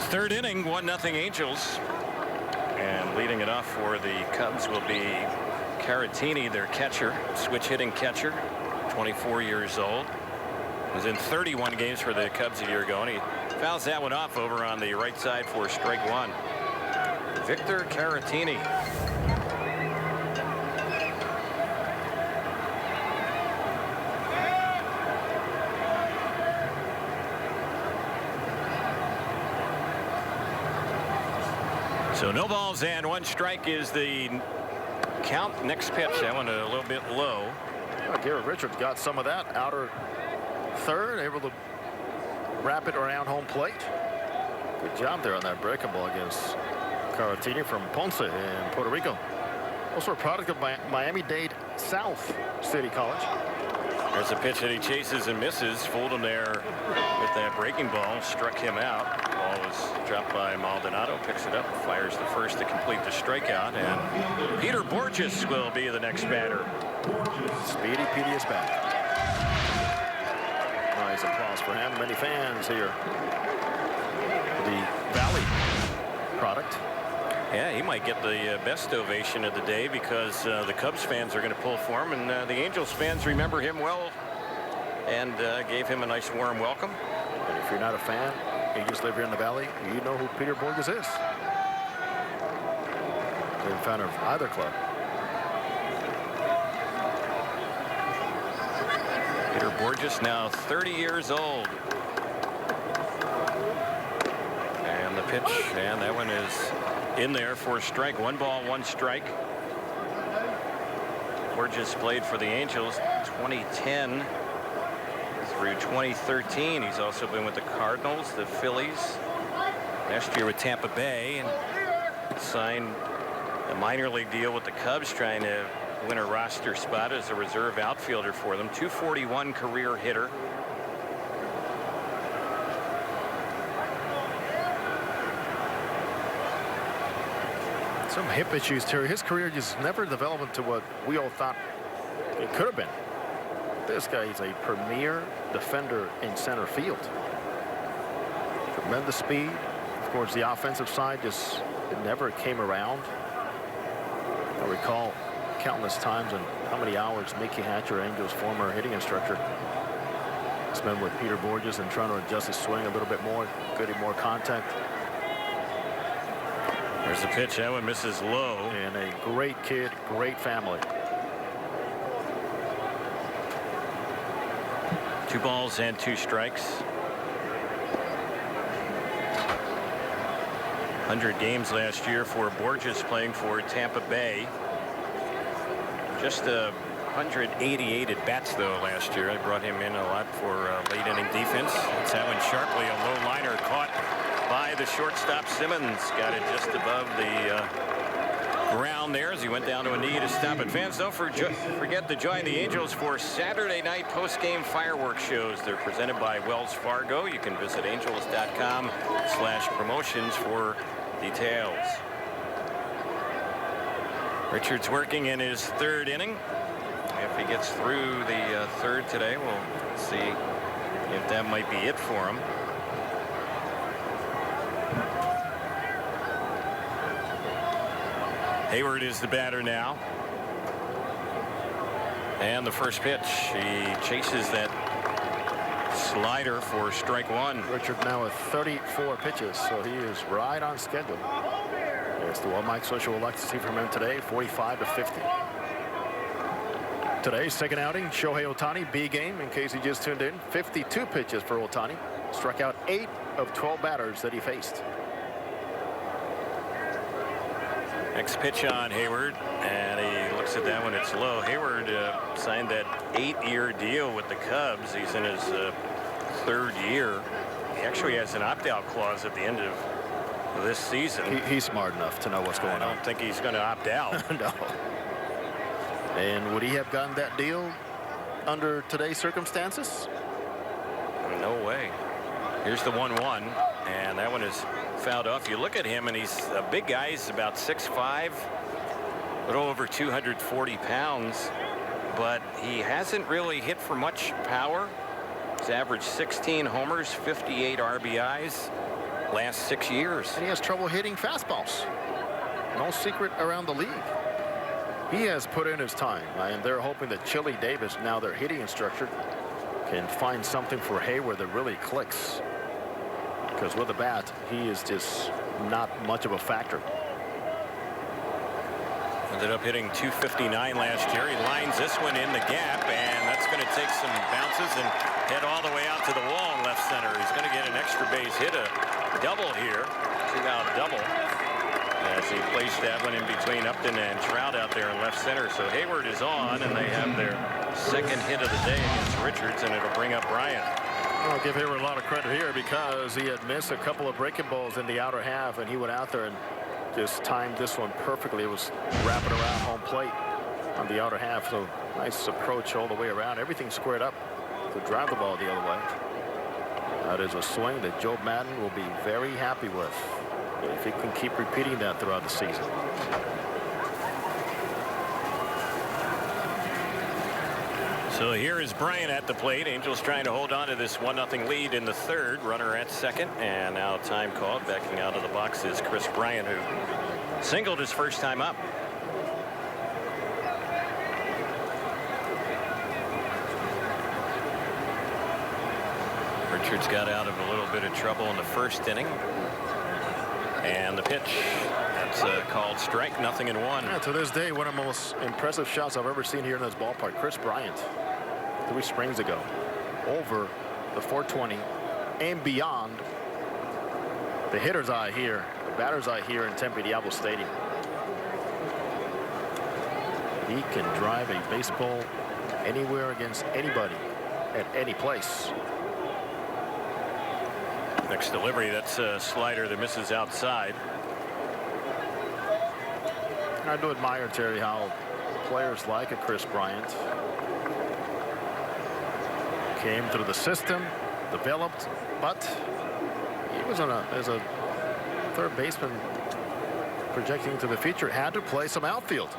Third inning, 1-0 Angels. And leading it off for the Cubs will be Caratini, their catcher, switch hitting catcher, 24 years old. Was in 31 games for the Cubs a year ago, and he fouls that one off over on the right side for strike one. Victor Caratini. So no balls and 1 strike is the count. Next pitch, that one a little bit low. Garrett Richards got some of that outer third, able to wrap it around home plate. Good job there on that breaking ball against Caratini from Ponce in Puerto Rico. Also a product of Miami-Dade South City College. There's a pitch that he chases and misses. Fooled him there with that breaking ball. Struck him out. Ball was dropped by Maldonado. Picks it up. Fires the first to complete the strikeout. And Peter Borges will be the next batter. Speedy Petey is back. Nice applause for him. Many fans here. The Valley product. Yeah, he might get the best ovation of the day because the Cubs fans are going to pull for him, and the Angels fans remember him well and gave him a nice warm welcome. And if you're not a fan, you just live here in the Valley, you know who Peter Borges is. You're a fan of either club. Peter Borges, now 30 years old. And the pitch, and that one is in there for a strike. 1 ball, 1 strike. Borges played for the Angels 2010 through 2013. He's also been with the Cardinals, the Phillies, last year with Tampa Bay, and signed a minor league deal with the Cubs, trying to win a roster spot as a reserve outfielder for them. .241 career hitter. Some hip issues, Terry. His career just never developed into what we all thought it could have been. This guy is a premier defender in center field. Tremendous speed. Of course, the offensive side just never came around. I recall countless times and how many hours Mickey Hatcher, Angels' former hitting instructor, spent with Peter Borges and trying to adjust his swing a little bit more, getting more contact. There's a pitch. That one misses low. And a great kid, great family. 2 balls and 2 strikes. 100 games last year for Borges, playing for Tampa Bay. Just 188 at bats though last year. I brought him in a lot for late inning defense. It's that one sharply, a low liner caught by the shortstop. Simmons got it just above the ground there as he went down to a knee to stop it. Fans, don't forget to join the Angels for Saturday night post-game fireworks shows. They're presented by Wells Fargo. You can visit angels.com/promotions for details. Richards working in his 3rd inning. If he gets through the 3rd today, we'll see if that might be it for him. Hayward is the batter now. And the first pitch, he chases that slider for strike 1. Richard now with 34 pitches, so he is right on schedule. It's the one Mike Swisher would like to see from him today, 45 to 50. Today's second outing, Shohei Ohtani, B game, in case he just tuned in. 52 pitches for Ohtani. Struck out 8 of 12 batters that he faced. Next pitch on Hayward, and he looks at that one. It's low. Hayward signed that 8-year deal with the Cubs. He's in his 3rd year. He actually has an opt-out clause at the end of this season. He's smart enough to know what's going on. I don't think he's going to opt out. No. And would he have gotten that deal under today's circumstances? No way. Here's the 1-1, and that one is fouled off. You look at him, and he's a big guy. He's about 6'5", a little over 240 pounds, but he hasn't really hit for much power. He's averaged 16 homers, 58 RBIs last 6 years. And he has trouble hitting fastballs. No secret around the league. He has put in his time, and they're hoping that Chili Davis, now their hitting instructor, can find something for Hayward that really clicks. Because with the bat, he is just not much of a factor. Ended up hitting .259 last year. He lines this one in the gap, and that's going to take some bounces and head all the way out to the wall in left center. He's going to get an extra base hit, a double here, 2-out double, as he placed that one in between Upton and Trout out there in left center. So Hayward is on, and they have their second hit of the day against Richards, and it'll bring up Bryant. I'll give Hayward a lot of credit here because he had missed a couple of breaking balls in the outer half, and he went out there and just timed this one perfectly. It was wrapping around home plate on the outer half. So nice approach all the way around. Everything squared up to drive the ball the other way. That is a swing that Joe Madden will be very happy with if he can keep repeating that throughout the season. So here is Bryant at the plate. Angels trying to hold on to this 1-0 lead in the third. Runner at second, and now time called. Backing out of the box is Chris Bryant, who singled his first time up. Richards got out of a little bit of trouble in the first inning. And the pitch, that's called strike, 0-1. Yeah, to this day, one of the most impressive shots I've ever seen here in this ballpark. Chris Bryant, 3 springs ago, over the 420 and beyond the hitter's eye here, the batter's eye here in Tempe Diablo Stadium. He can drive a baseball anywhere against anybody at any place. Next delivery, that's a slider that misses outside. I do admire, Terry, how players like a Chris Bryant came through the system, developed, but he was as a third baseman projecting into the future, had to play some outfield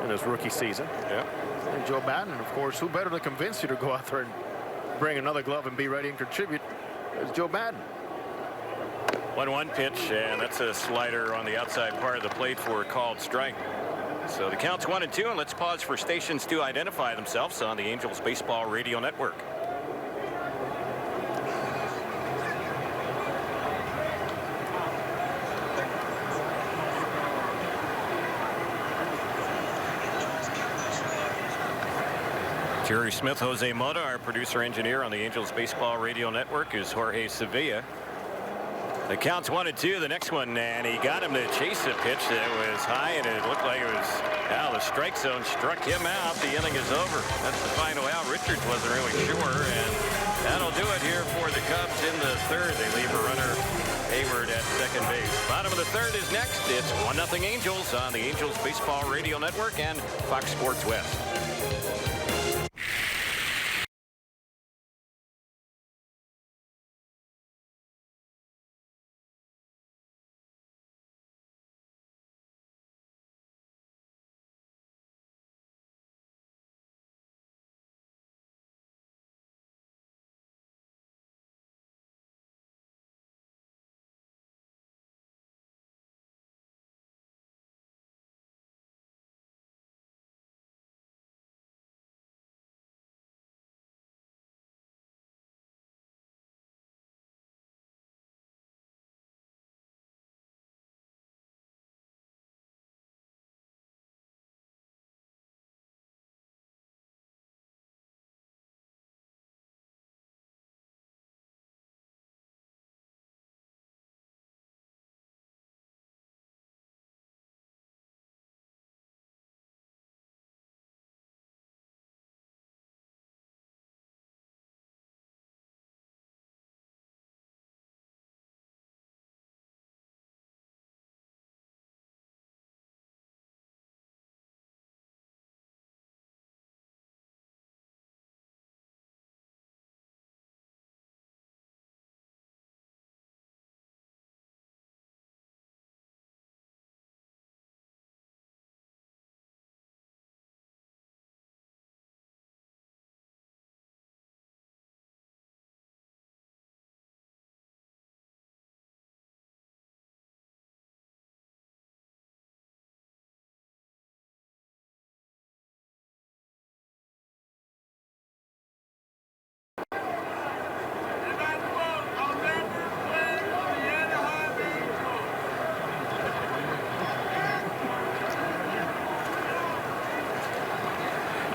in his rookie season. Yeah. And Joe Madden, of course, who better to convince you to go out there and bring another glove and be ready and contribute as Joe Madden. 1-1 pitch, and that's a slider on the outside part of the plate for a called strike. So the count's 1-2, and let's pause for stations to identify themselves on the Angels Baseball Radio Network. Jerry Smith, Jose Mota, our producer engineer on the Angels Baseball Radio Network, is Jorge Sevilla. The count's 1-2. The next one, and he got him to chase a pitch that was high, and it looked like it was out of the strike zone. Struck him out. The inning is over. That's the final out. Richards wasn't really sure, and that'll do it here for the Cubs in the third. They leave a runner, Hayward, at second base. Bottom of the third is next. It's 1-0 Angels on the Angels Baseball Radio Network and Fox Sports West.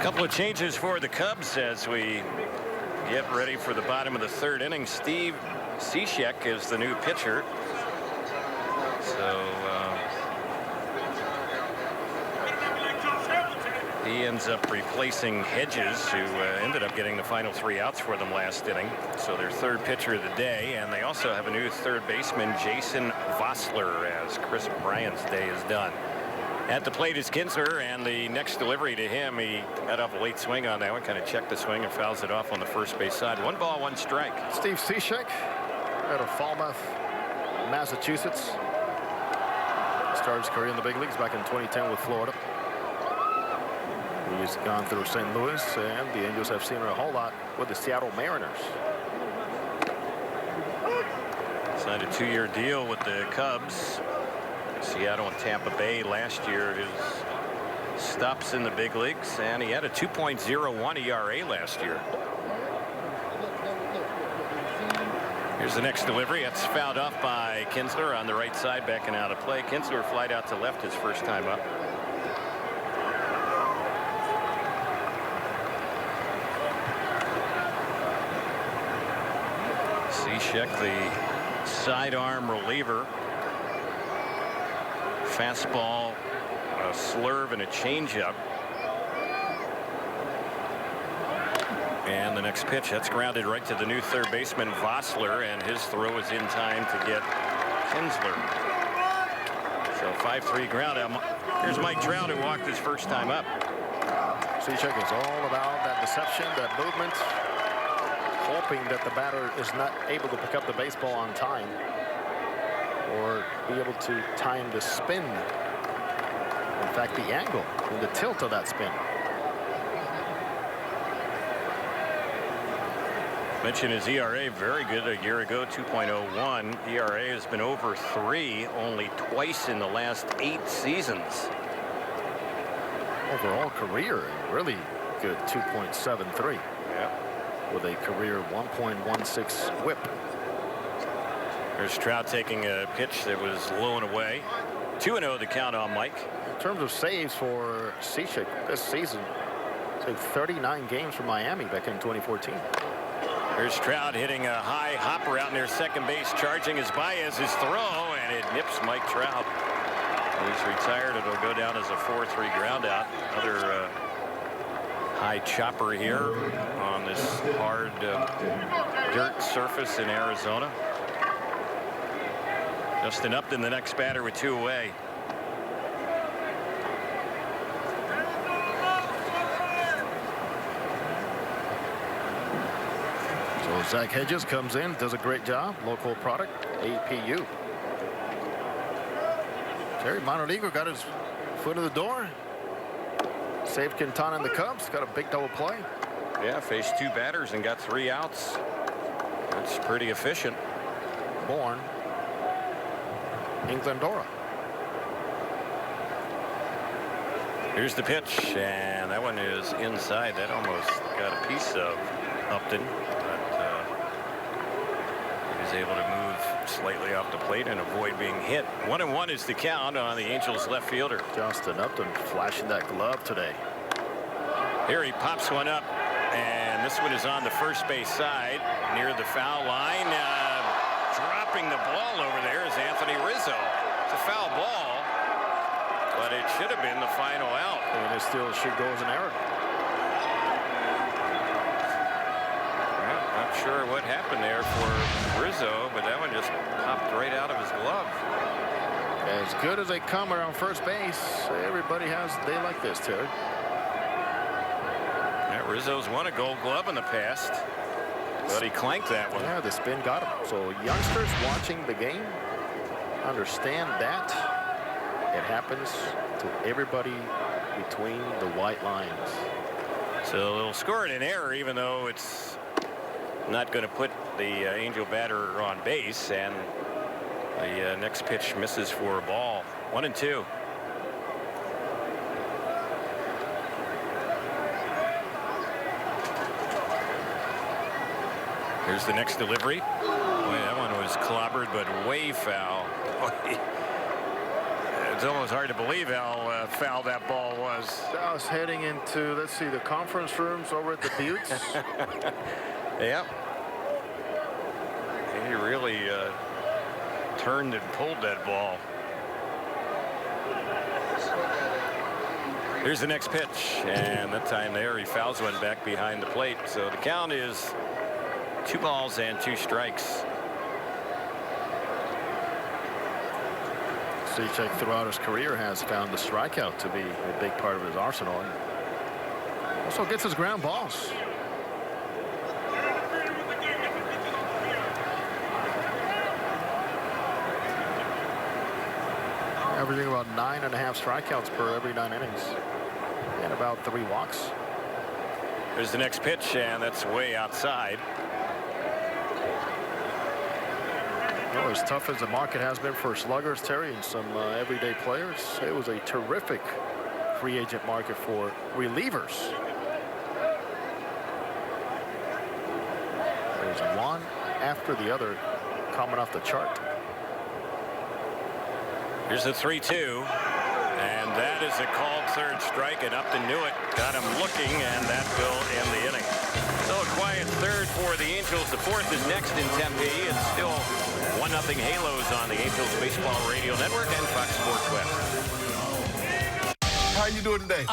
Couple of changes for the Cubs as we get ready for the bottom of the third inning. Steve Cishek is the new pitcher. So he ends up replacing Hedges, who ended up getting the final 3 outs for them last inning. So their third pitcher of the day, and they also have a new third baseman, Jason Vossler, as Chris Bryant's day is done. At the plate is Kinsler, and the next delivery to him, he got off a late swing on that one, kind of checked the swing and fouls it off on the first base side. 1 ball, 1 strike. Steve Cishek out of Falmouth, Massachusetts. Started his career in the big leagues back in 2010 with Florida. He's gone through St. Louis, and the Angels have seen her a whole lot with the Seattle Mariners. Signed a 2-year deal with the Cubs. Seattle and Tampa Bay last year. His stops in the big leagues, and he had a 2.01 ERA last year. Here's the next delivery. It's fouled off by Kinsler on the right side, backing out of play. Kinsler flied out to left his first time up. Cishek, the sidearm reliever. Fastball, a slurve, and a changeup. And the next pitch, that's grounded right to the new third baseman, Vossler, and his throw is in time to get Kinsler. So 5-3 ground out. Here's Mike Trout, who walked his first time up. Cishek is all about that deception, that movement, hoping that the batter is not able to pick up the baseball on time or be able to time the spin. In fact, the angle and the tilt of that spin. Mentioned his ERA, very good a year ago, 2.01. ERA has been over 3 only twice in the last 8 seasons. Overall career, really good 2.73. Yeah. With a career 1.16 whip. There's Trout taking a pitch that was low and away. 2-0 the count on Mike. In terms of saves for Cishek this season, saved 39 games for Miami back in 2014. There's Trout hitting a high hopper out near second base, charging as Baez's throw, and it nips Mike Trout. He's retired. It'll go down as a 4-3 ground out. Another high chopper here on this hard dirt surface in Arizona. Justin Upton, the next batter, with 2 away. So Zach Hedges comes in, does a great job. Local product, APU. Terry Montenegro got his foot in the door. Saved Quintana and the Cubs. Got a big double play. Yeah, faced 2 batters and got 3 outs. That's pretty efficient. Born in Glendora. Here's the pitch, and that one is inside. That almost got a piece of Upton, but he was able to move slightly off the plate and avoid being hit. 1-1 is the count on the Angels left fielder. Justin Upton flashing that glove today. Here he pops one up, and this one is on the first base side near the foul line. Dropping the ball over there is Anthony Rizzo. It's a foul ball, but it should have been the final out. And it still should go as an error. Well, not sure what happened there for Rizzo, but that one just popped right out of his glove. As good as they come around first base, everybody has a day like this, Terry. Yeah, Rizzo's won a Gold Glove in the past, but he clanked that one. Yeah, the spin got him. So youngsters watching the game understand that it happens to everybody between the white lines. So they'll score it in error, even though it's not going to put the Angel batter on base, and the next pitch misses for a ball. 1-2. Here's the next delivery. Boy, that one was clobbered, but way foul. It's almost hard to believe how foul that ball was. I was heading into, let's see, the conference rooms over at the Buttes. Yep. He really turned and pulled that ball. Here's the next pitch, and that time there he fouls one back behind the plate. So the count is 2 balls and 2 strikes. Cechek throughout his career has found the strikeout to be a big part of his arsenal, and also gets his ground balls. Averaging about 9.5 strikeouts per every 9 innings, and about 3 walks. There's the next pitch, and that's way outside. Well, as tough as the market has been for sluggers, Terry, and some everyday players, it was a terrific free agent market for relievers. There's one after the other coming off the chart. Here's the 3-2, and that is a called third strike, and Upton knew it, got him looking, and that will end the inning. So a quiet third for the Angels. The fourth is next in Tempe. It's still 1-0 Halos on the Angels Baseball Radio Network and Fox Sports West. How you doing today?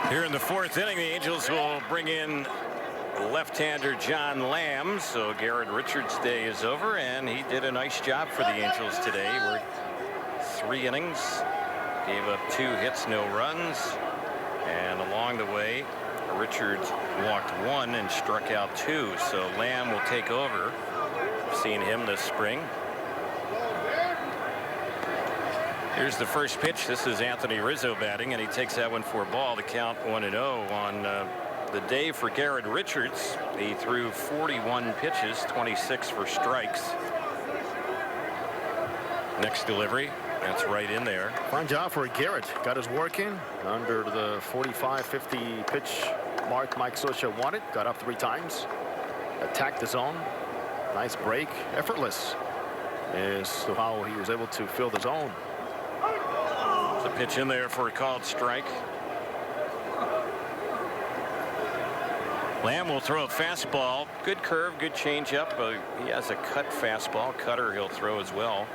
Here in the fourth inning, the Angels will bring in left-hander John Lamb. So Garrett Richards' day is over, and he did a nice job for the Angels today. We're 3 innings, gave up 2 hits, no runs, and along the way, Richards walked 1 and struck out 2. So Lamb will take over. Seen him this spring. Here's the first pitch. This is Anthony Rizzo batting, and he takes that one for a ball to count 1-0 on the day for Garrett Richards. He threw 41 pitches, 26 for strikes. Next delivery, that's right in there. Fine job for Garrett. Got his work in under the 45-50 pitch mark Mike Scioscia wanted. Got up 3 times. Attacked the zone. Nice break. Effortless is how he was able to fill the zone. The pitch in there for a called strike. Lamb will throw a fastball. Good curve, good changeup. He has a cut fastball. Cutter he'll throw as well.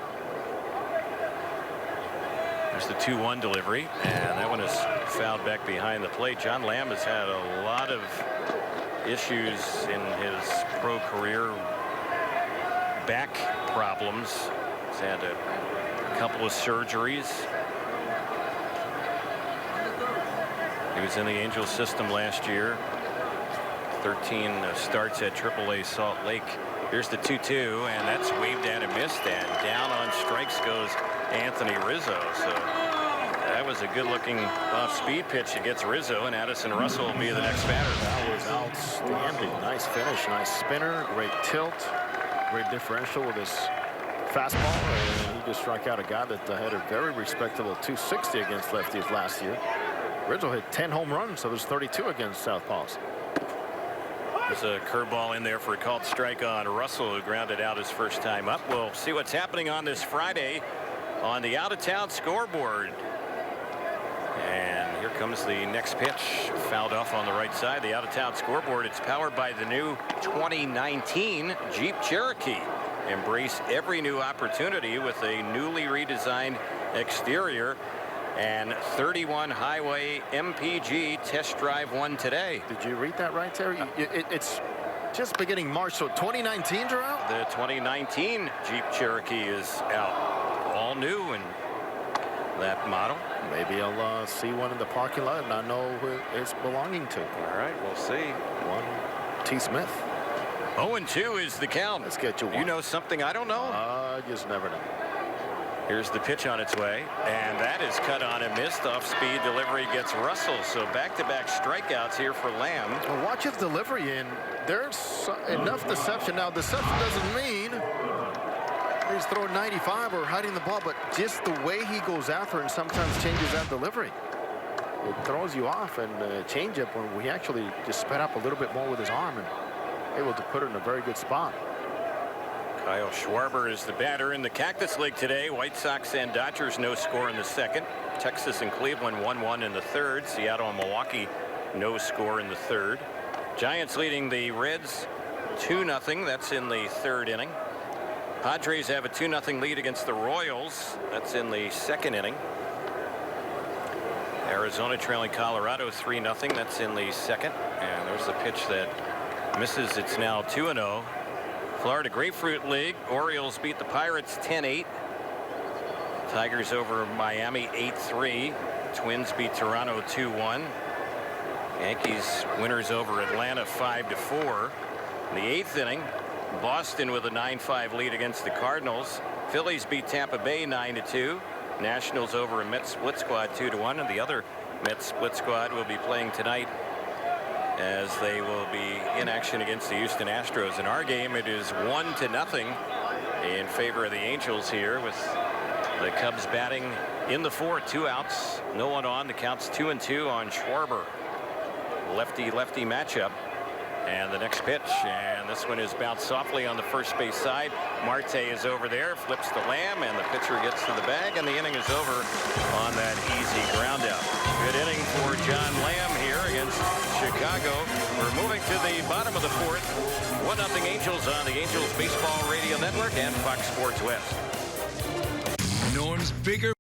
There's the 2-1 delivery, and that one is fouled back behind the plate. John Lamb has had a lot of issues in his pro career. Back problems. He's had a couple of surgeries. He was in the Angels system last year. 13 starts at AAA Salt Lake. Here's the 2-2, and that's waved at and missed, and down on strikes goes Anthony Rizzo. So that was a good-looking off-speed pitch against Rizzo, and Addison Russell will be the next batter. That was outstanding. Nice finish, nice spinner, great tilt, great differential with his fastball, and he just struck out a guy that had a very respectable 260 against lefties last year. Rizzo hit 10 home runs, so there's 32 against southpaws. There's a curveball in there for a called strike on Russell, who grounded out his first time up. We'll see what's happening on this Friday on the out-of-town scoreboard. And here comes the next pitch, fouled off on the right side. The out-of-town scoreboard, it's powered by the new 2019 Jeep Cherokee. Embrace every new opportunity with a newly redesigned exterior. And 31 Highway MPG test drive one today. Did you read that right, Terry? It's just beginning March, so 2019's are out? The 2019 Jeep Cherokee is out. All new in that model. Maybe I'll see one in the parking lot and I know who it's belonging to. All right, we'll see. One T. Smith. 0-2 is the count. Let's get you one. You know something I don't know? I just never know. Here's the pitch on its way, and that is cut on and missed. Off-speed delivery gets Russell, so back-to-back strikeouts here for Lamb. Well, watch his delivery, and there's enough deception. Now, deception doesn't mean he's throwing 95 or hiding the ball, but just the way he goes after and sometimes changes that delivery. It throws you off, and changeup when we actually just sped up a little bit more with his arm and able to put it in a very good spot. Kyle Schwarber is the batter in the Cactus League today. White Sox and Dodgers no score in the second. Texas and Cleveland 1-1 in the third. Seattle and Milwaukee no score in the third. Giants leading the Reds 2-0. That's in the third inning. Padres have a 2-0 lead against the Royals. That's in the second inning. Arizona trailing Colorado 3-0. That's in the second. And there's the pitch that misses. It's now 2-0. Florida Grapefruit League. Orioles beat the Pirates 10-8. Tigers over Miami 8-3. Twins beat Toronto 2-1. Yankees winners over Atlanta 5-4. In the eighth inning, Boston with a 9-5 lead against the Cardinals. Phillies beat Tampa Bay 9-2. Nationals over a Mets split squad 2-1. And the other Mets split squad will be playing tonight as they will be in action against the Houston Astros. In our game, it is 1-0 in favor of the Angels here, with the Cubs batting in the fourth. 2 outs, no one on. The count's 2-2 on Schwarber. Lefty-lefty matchup. And the next pitch, and this one is bounced softly on the first base side. Marte is over there, flips the Lamb, and the pitcher gets to the bag, and the inning is over on that easy ground out. Good inning for John Lamb here against Chicago. We're moving to the bottom of the fourth. 1-0 Angels on the Angels Baseball Radio Network and Fox Sports West. Norm's bigger.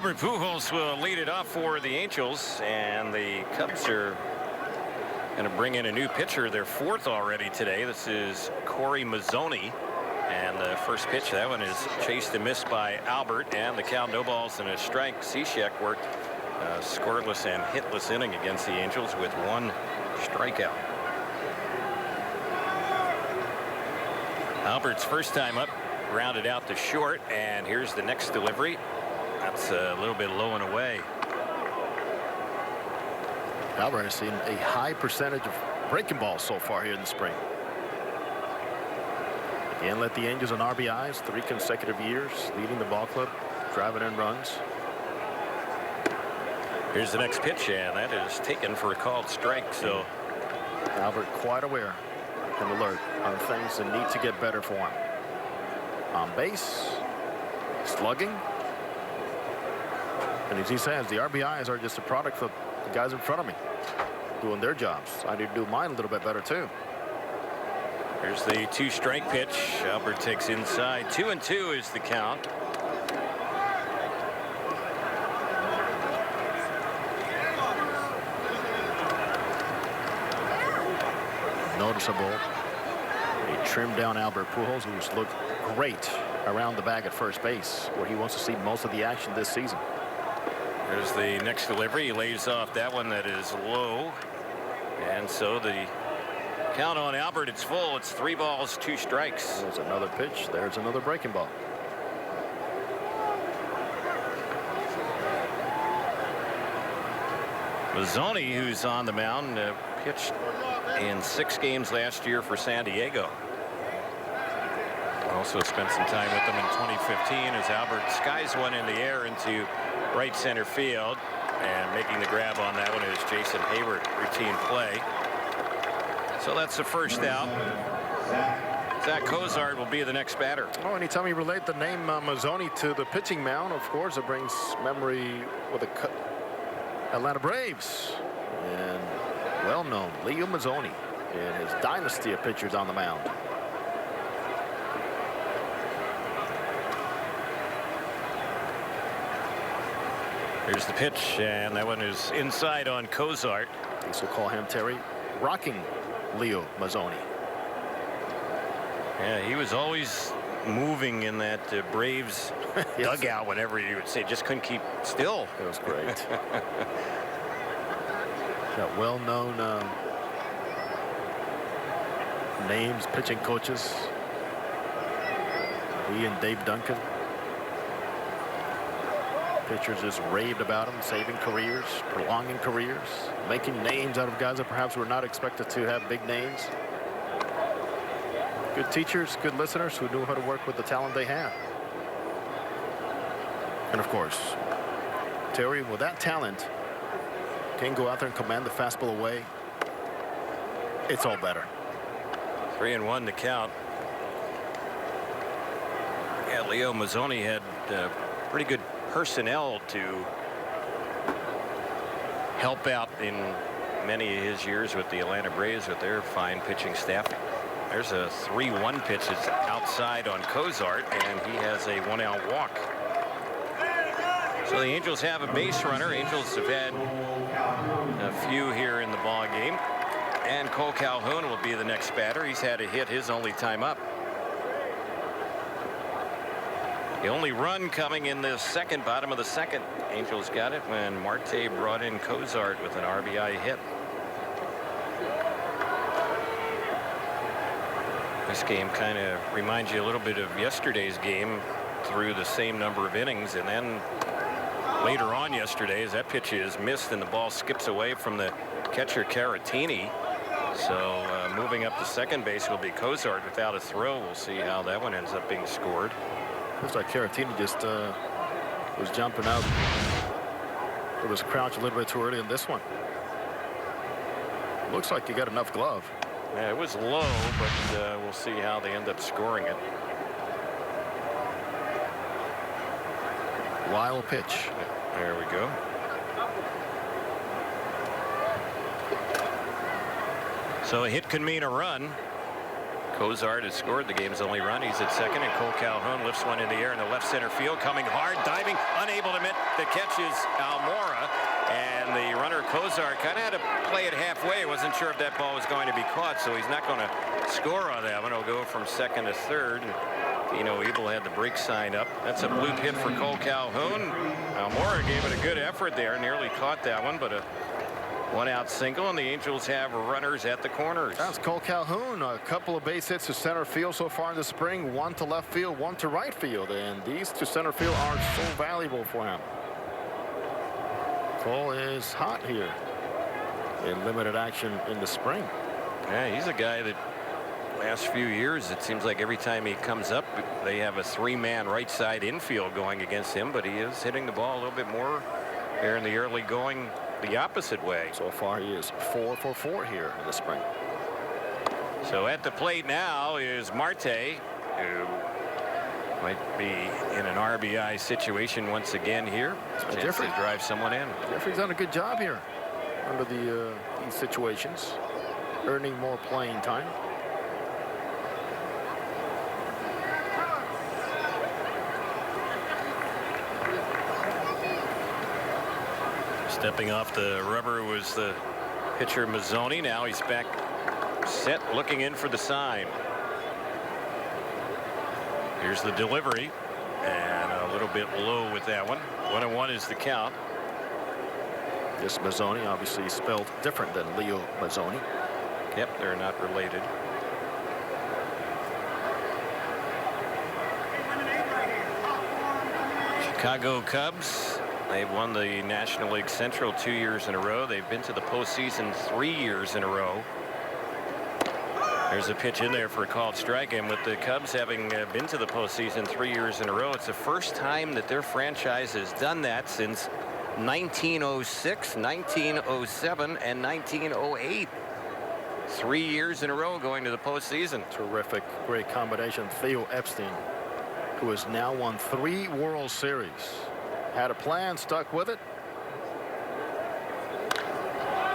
Albert Pujols will lead it off for the Angels, and the Cubs are going to bring in a new pitcher, their fourth already today. This is Corey Mazzoni, and the first pitch, that one is chased and missed by Albert, and the count, no balls and a strike. Cishek worked a scoreless and hitless inning against the Angels with one strikeout. Albert's first time up, grounded out to short, and here's the next delivery. That's a little bit low and away. Albert has seen a high percentage of breaking balls so far here in the spring. Again, led the Angels on RBIs 3 consecutive years, leading the ball club, driving in runs. Here's the next pitch, and that is taken for a called strike. So Albert quite aware and alert on things that need to get better for him. On base, slugging, and as he says, the RBIs are just a product of the guys in front of me doing their jobs. I need to do mine a little bit better too. here's the 2-strike pitch. Albert takes inside. 2-2 is the count. Noticeable. A trimmed down Albert Pujols, who's looked great around the bag at first base, where he wants to see most of the action this season. There's the next delivery. He lays off that one that is low. And so the count on Albert, it's full. It's 3 balls, 2 strikes. There's another pitch. There's another breaking ball. Mazzoni, who's on the mound, pitched in 6 games last year for San Diego. Also spent some time with them in 2015 as Albert skies one in the air into right center field, and making the grab on that one is Jason Hayward. Routine play. So that's the first out. Zach Cozart will be the next batter. Oh, anytime you relate the name Mazzoni to the pitching mound, of course, it brings memory with the Atlanta Braves and well-known Leo Mazzoni and his dynasty of pitchers on the mound. Here's the pitch, and that one is inside on Cozart. These will call him, Terry, rocking Leo Mazzoni. Yeah, he was always moving in that Braves Yes. dugout whenever he would say, just couldn't keep still. It was great. Got well-known names, pitching coaches. He and Dave Duncan. Pitchers just raved about him, saving careers, prolonging careers, making names out of guys that perhaps were not expected to have big names. Good teachers, good listeners who knew how to work with the talent they had. And of course, Terry, with that talent, can go out there and command the fastball away. It's all better. 3-1 to count. Yeah, Leo Mazzoni had pretty good personnel to help out in many of his years with the Atlanta Braves with their fine pitching staff. There's a 3-1 pitch. It's outside on Cozart, and he has a 1-out walk. So the Angels have a base runner. Angels have had a few here in the ball game, and Cole Calhoun will be the next batter. He's had a hit his only time up. The only run coming in the second, bottom of the second. Angels got it when Marte brought in Cozart with an RBI hit. This game kind of reminds you a little bit of yesterday's game through the same number of innings, and then later on yesterday, as that pitch is missed and the ball skips away from the catcher Caratini. So moving up to second base will be Cozart without a throw. We'll see how that one ends up being scored. Looks like Caratini just was jumping out. It was crouched a little bit too early in this one. Looks like you got enough glove. Yeah, it was low, but we'll see how they end up scoring it. Wild pitch. There we go. So a hit can mean a run. Cozart has scored the game's only run. He's at second, and Cole Calhoun lifts one in the air in the left center field, coming hard, diving, unable to miss. The catch is Almora, and the runner Cozart kind of had to play it halfway. Wasn't sure if that ball was going to be caught, so he's not going to score on that one. He'll go from second to third. Dino Ebel had the brake sign up. That's a bloop hit for Cole Calhoun. Almora gave it a good effort there, nearly caught that one, but a one-out single, and the Angels have runners at the corners. That's Cole Calhoun. A couple of base hits to center field so far in the spring. One to left field, one to right field. And these to center field are so valuable for him. Cole is hot here in limited action in the spring. Yeah, he's a guy that last few years, it seems like every time he comes up, they have a three-man right side infield going against him, but he is hitting the ball a little bit more there in the early going the opposite way. So far, he is 4 for 4 here in the spring. So at the plate now is Marte, who might be in an RBI situation once again here. Chance to drive someone in. Jeffrey's done a good job here under these situations, earning more playing time. Stepping off the rubber was the pitcher Mazzoni. Now he's back set, looking in for the sign. Here's the delivery, and a little bit low with that one. 1-1 is the count. This Mazzoni obviously spelled different than Leo Mazzoni. Yep, they're not related. Chicago Cubs. They've won the National League Central 2 years in a row. They've been to the postseason 3 years in a row. There's a pitch in there for a called strike, and with the Cubs having been to the postseason 3 years in a row, it's the first time that their franchise has done that since 1906, 1907, and 1908. 3 years in a row going to the postseason. Terrific, great combination. Theo Epstein, who has now won 3 World Series. Had a plan, stuck with it.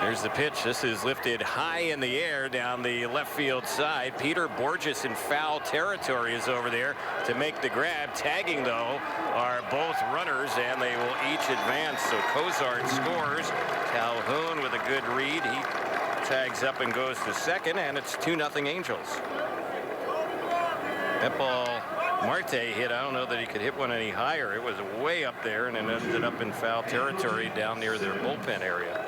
Here's the pitch. This is lifted high in the air down the left field side. Peter Borges in foul territory is over there to make the grab. Tagging, though, are both runners, and they will each advance. So Cozart scores. Calhoun with a good read. He tags up and goes to second, and it's 2-0 Angels. That ball Marte hit. I don't know that he could hit one any higher. It was way up there, and it ended up in foul territory down near their bullpen area.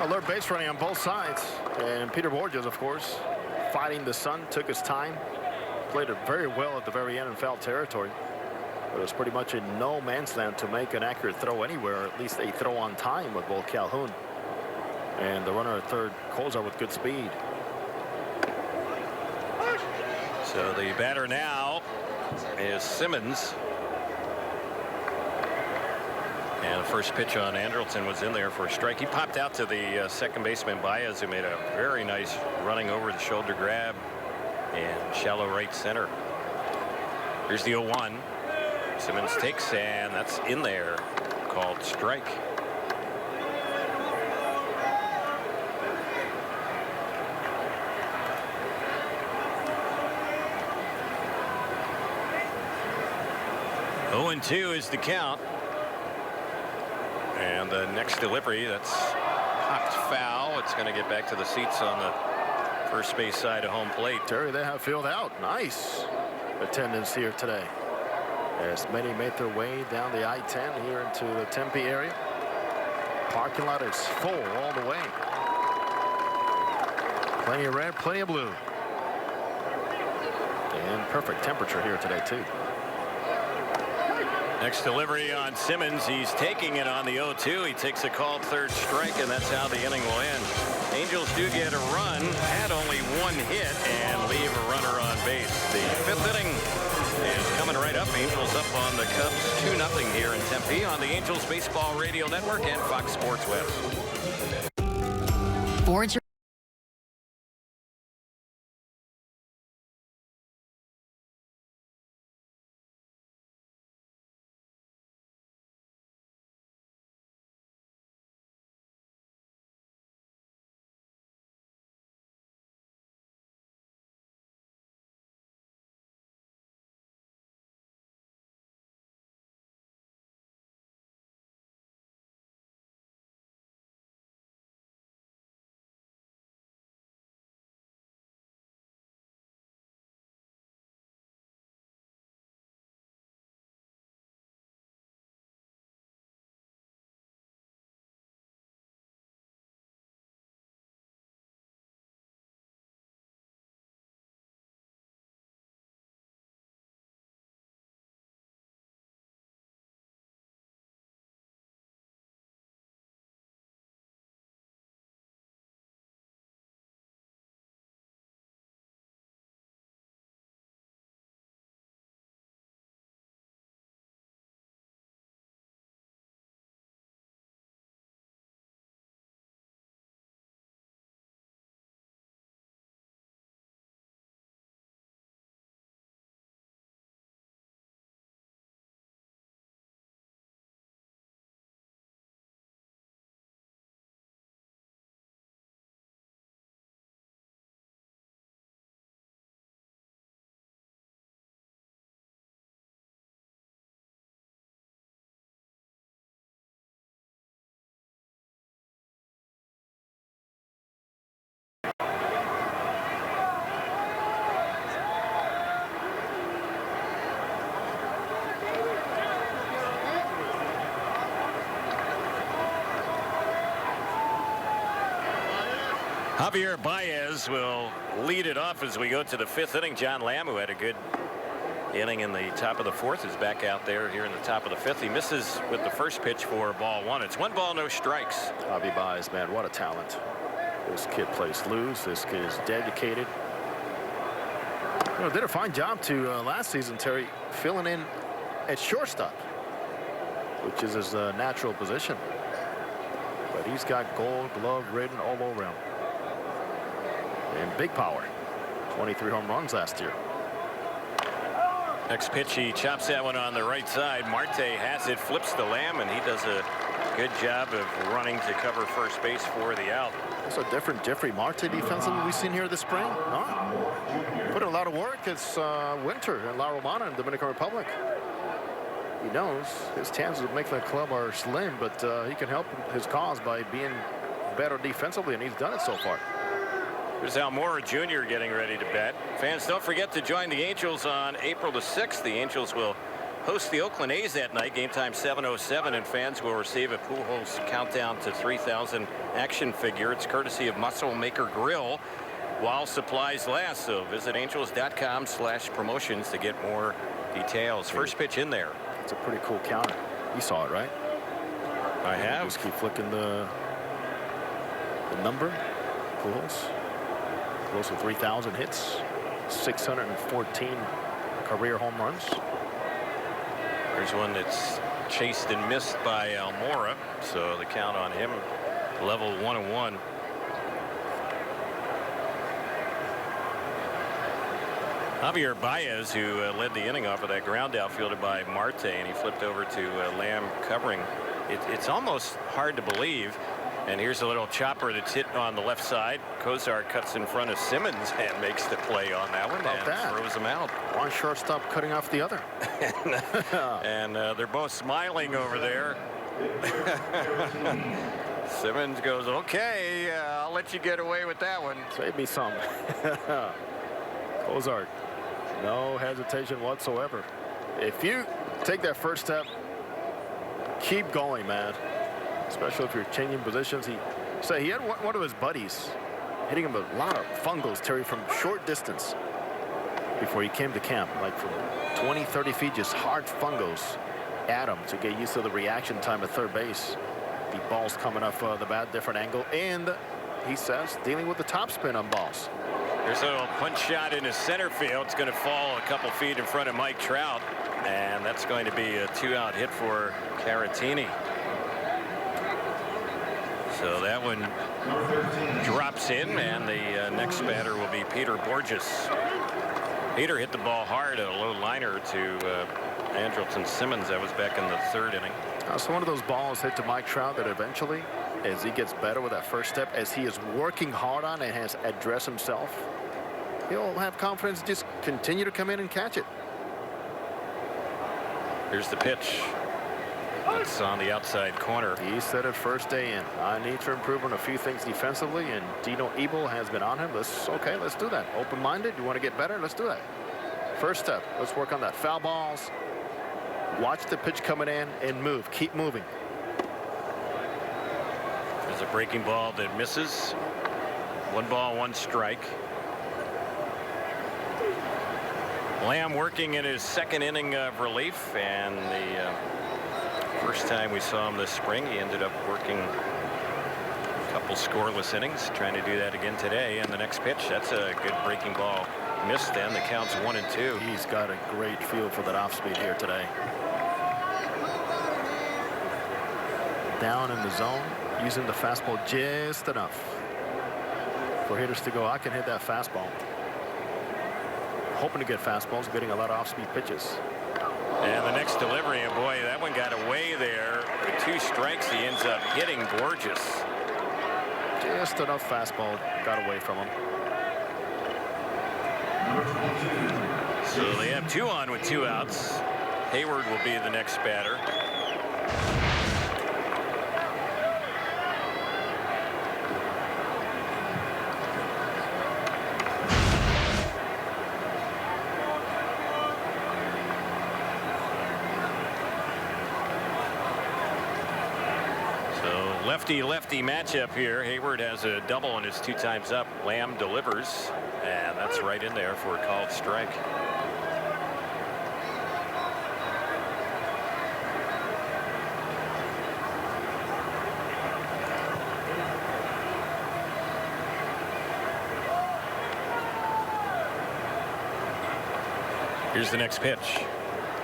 Alert base running on both sides, and Peter Borges, of course, fighting the sun, took his time, played it very well at the very end in foul territory. But it was pretty much in no man's land to make an accurate throw anywhere, or at least a throw on time with both Calhoun and the runner at third, Cozart, with good speed. So the batter now is Simmons. And the first pitch on Andrelton was in there for a strike. He popped out to the second baseman Baez, who made a very nice running over the shoulder grab and shallow right center. Here's the 0-1. Simmons takes, and that's in there, called strike. Oh, 0-2 is the count. And the next delivery, that's popped foul. It's going to get back to the seats on the first base side of home plate. Terry, they have field out. Nice attendance here today, as many made their way down the I-10 here into the Tempe area. Parking lot is full all the way. Plenty of red, plenty of blue. And perfect temperature here today, too. Next delivery on Simmons. He's taking it on the 0-2. He takes a called third strike, and that's how the inning will end. Angels do get a run, had only one hit, and leave a runner on base. The fifth inning is coming right up. Angels up on the Cubs 2-0 here in Tempe on the Angels Baseball Radio Network and Fox Sports West. Javier Baez will lead it off as we go to the 5th inning. John Lamb, who had a good inning in the top of the 4th, is back out there here in the top of the 5th. He misses with the first pitch for ball 1. It's 1 ball, no strikes. Javi Baez, man, what a talent. This kid plays loose. This kid is dedicated. You know, did a fine job to last season, Terry, filling in at shortstop, which is his natural position. But he's got Gold Glove written all over him. And big power. 23 home runs last year. Next pitch, he chops that one on the right side. Marte has it, flips to Lamb, and he does a good job of running to cover first base for the out. It's a different Jeffrey Marte defensively we've seen here this spring. Huh? Put in a lot of work. It's winter in La Romana in Dominican Republic. He knows his chances of making the club are slim, but he can help his cause by being better defensively, and he's done it so far. There's Almora Jr. getting ready to bat. Fans, don't forget to join the Angels on April the 6th. The Angels will host the Oakland A's that night. Game time 7:07, and fans will receive a Pujols countdown to 3,000 action figure. It's courtesy of Muscle Maker Grill while supplies last. So visit angels.com/promotions to get more details. First pitch in there. It's a pretty cool counter. You saw it, right? I have. Just keep flicking the number. Pujols. Close to 3,000 hits, 614 career home runs. There's one that's chased and missed by Almora, so the count on him level 1-1. Javier Baez, who led the inning off of that ground out fielded by Marte, and he flipped over to Lamb covering. It's almost hard to believe. And here's a little chopper that's hit on the left side. Cozart cuts in front of Simmons and makes the play on that one and throws him out. One shortstop cutting off the other. and they're both smiling over there. Simmons goes, okay, I'll let you get away with that one. Save me some. Cozart, no hesitation whatsoever. If you take that first step, keep going, man. Especially if you're changing positions. He had one of his buddies hitting him a lot of fungos, Terry, from short distance before he came to camp, like from 20, 30 feet, just hard fungos at him to get used to the reaction time at third base. The ball's coming off the bat, different angle, and he says dealing with the topspin on balls. There's a little punch shot into center field. It's going to fall a couple feet in front of Mike Trout, and that's going to be a 2-out hit for Caratini. So that one drops in, and the next batter will be Peter Borges. Peter hit the ball hard at a low liner to Andrelton Simmons. That was back in the 3rd inning. So one of those balls hit to Mike Trout that eventually, as he gets better with that first step, as he is working hard on and has addressed himself, he'll have confidence to just continue to come in and catch it. Here's the pitch. It's on the outside corner. He said it first day in. I need to improve on a few things defensively, and Dino Ebel has been on him. Let's do that. Open-minded. You want to get better? Let's do that. First step. Let's work on that. Foul balls. Watch the pitch coming in and move. Keep moving. There's a breaking ball that misses. 1 ball, 1 strike. Lamb working in his 2nd inning of relief, and the first time we saw him this spring, he ended up working a couple scoreless innings, trying to do that again today. And the next pitch, that's a good breaking ball. Missed then. The count's 1-2. He's got a great feel for that off speed here today. Down in the zone, using the fastball just enough for hitters to go, I can hit that fastball. Hoping to get fastballs, getting a lot of off-speed pitches. And the next delivery, and boy, that one got away there. With 2 strikes, he ends up hitting Borges. Just enough fastball got away from him. So they have 2 on with 2 outs. Hayward will be the next batter. Lefty-lefty matchup here. Hayward has a double and is 2 times up. Lamb delivers, and that's right in there for a called strike. Here's the next pitch.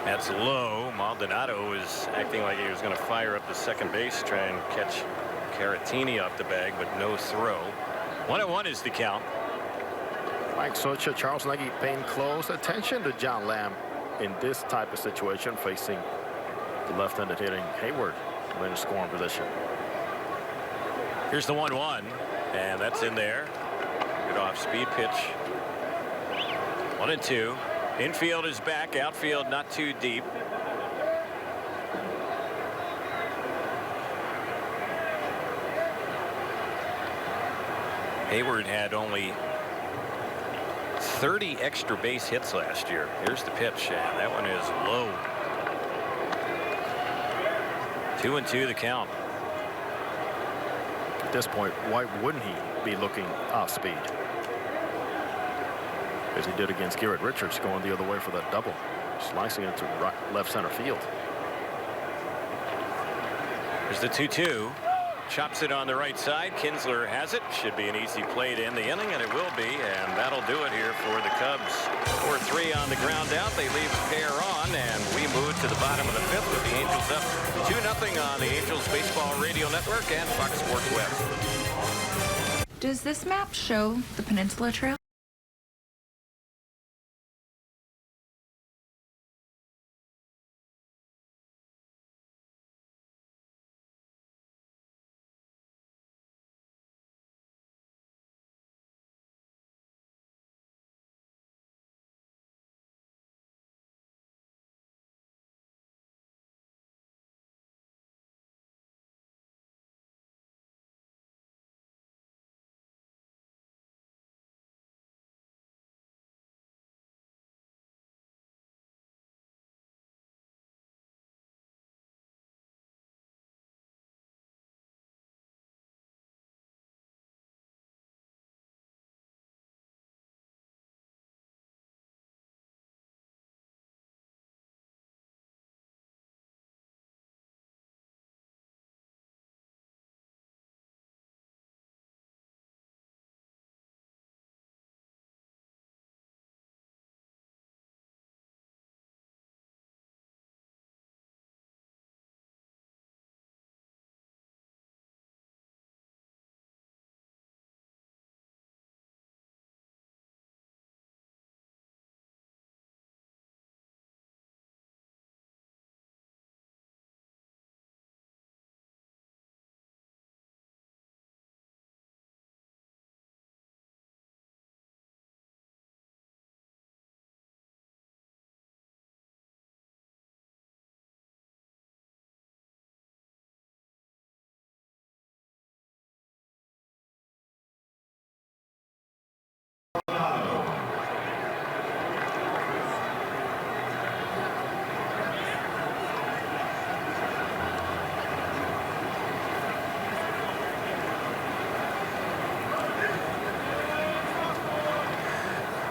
That's low. Maldonado is acting like he was going to fire up the second base, try and catch Caratini off the bag, but no throw. 1-1 is the count. Mike Socha, Charles Nagy paying close attention to John Lamb in this type of situation, facing the left-handed hitting Hayward in scoring position. Here's the 1-1, and that's in there. Good off-speed pitch. 1-2. Infield is back. Outfield not too deep. Hayward had only 30 extra base hits last year. Here's the pitch, and that one is low. 2-2 the count. At this point, why wouldn't he be looking off speed? As he did against Garrett Richards, going the other way for that double, slicing into left center field. There's the 2-2. Chops it on the right side. Kinsler has it. Should be an easy play to end the inning, and it will be, and that'll do it here for the Cubs. 4-3 on the ground out. They leave the pair on, and we move to the bottom of the 5th with the Angels up 2-0 on the Angels Baseball Radio Network and Fox Sports West. Does this map show the Peninsula Trail?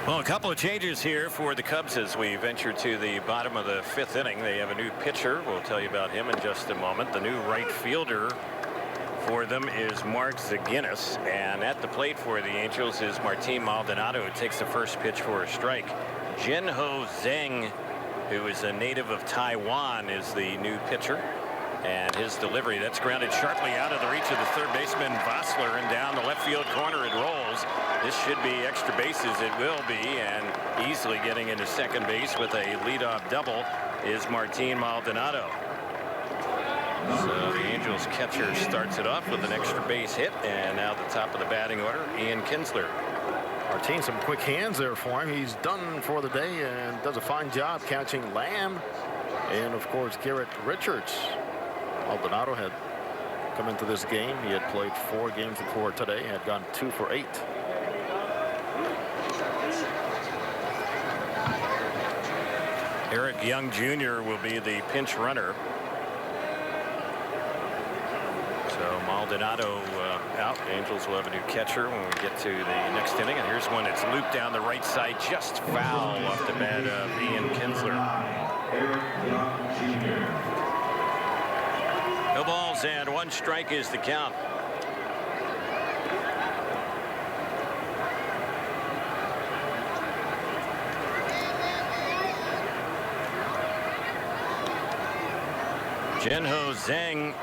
Well, a couple of changes here for the Cubs as we venture to the bottom of the 5th inning. They have a new pitcher. We'll tell you about him in just a moment. The new right fielder for them is Mark Zaginis, and at the plate for the Angels is Martin Maldonado, who takes the first pitch for a strike. Jinho Zhang, who is a native of Taiwan, is the new pitcher. And his delivery, that's grounded sharply out of the reach of the third baseman Vossler, and down the left field corner it rolls. This should be extra bases. It will be, and easily getting into second base with a leadoff double is Martin Maldonado. So the Angels catcher starts it off with an extra base hit, and now the top of the batting order, Ian Kinsler. Martin, some quick hands there for him. He's done for the day and does a fine job catching Lamb and, of course, Garrett Richards. Maldonado had come into this game. He had played 4 games before today, had gone 2 for 8. Eric Young Jr. will be the pinch runner. So Maldonado out. Angels will have a new catcher when we get to the next inning. And here's one that's looped down the right side, just foul off the bat of Ian Kinsler. No balls and 1 strike is the count. Jinho Zhang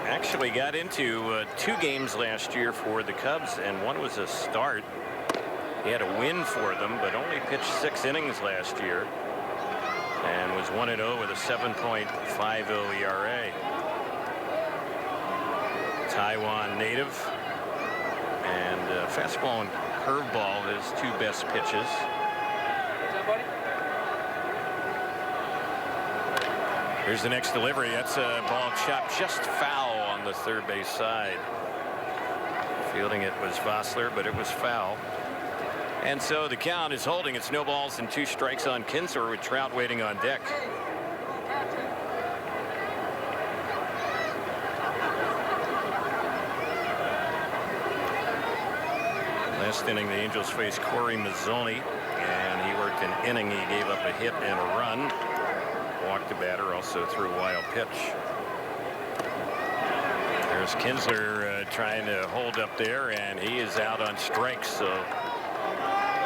actually got into 2 games last year for the Cubs, and one was a start. He had a win for them, but only pitched 6 innings last year and was 1-0 with a 7.50 ERA. Taiwan native, and fastball and curveball his 2 best pitches. Here's the next delivery. That's a ball chopped just foul on the third base side. Fielding it was Vossler, but it was foul. And so the count is holding. It's no balls and 2 strikes on Kinsler with Trout waiting on deck. Last inning, the Angels faced Corey Mazzoni, and he worked an inning. He gave up a hit and a run. Walked the batter, also threw a wild pitch. There's Kinsler trying to hold up there, and he is out on strikes. So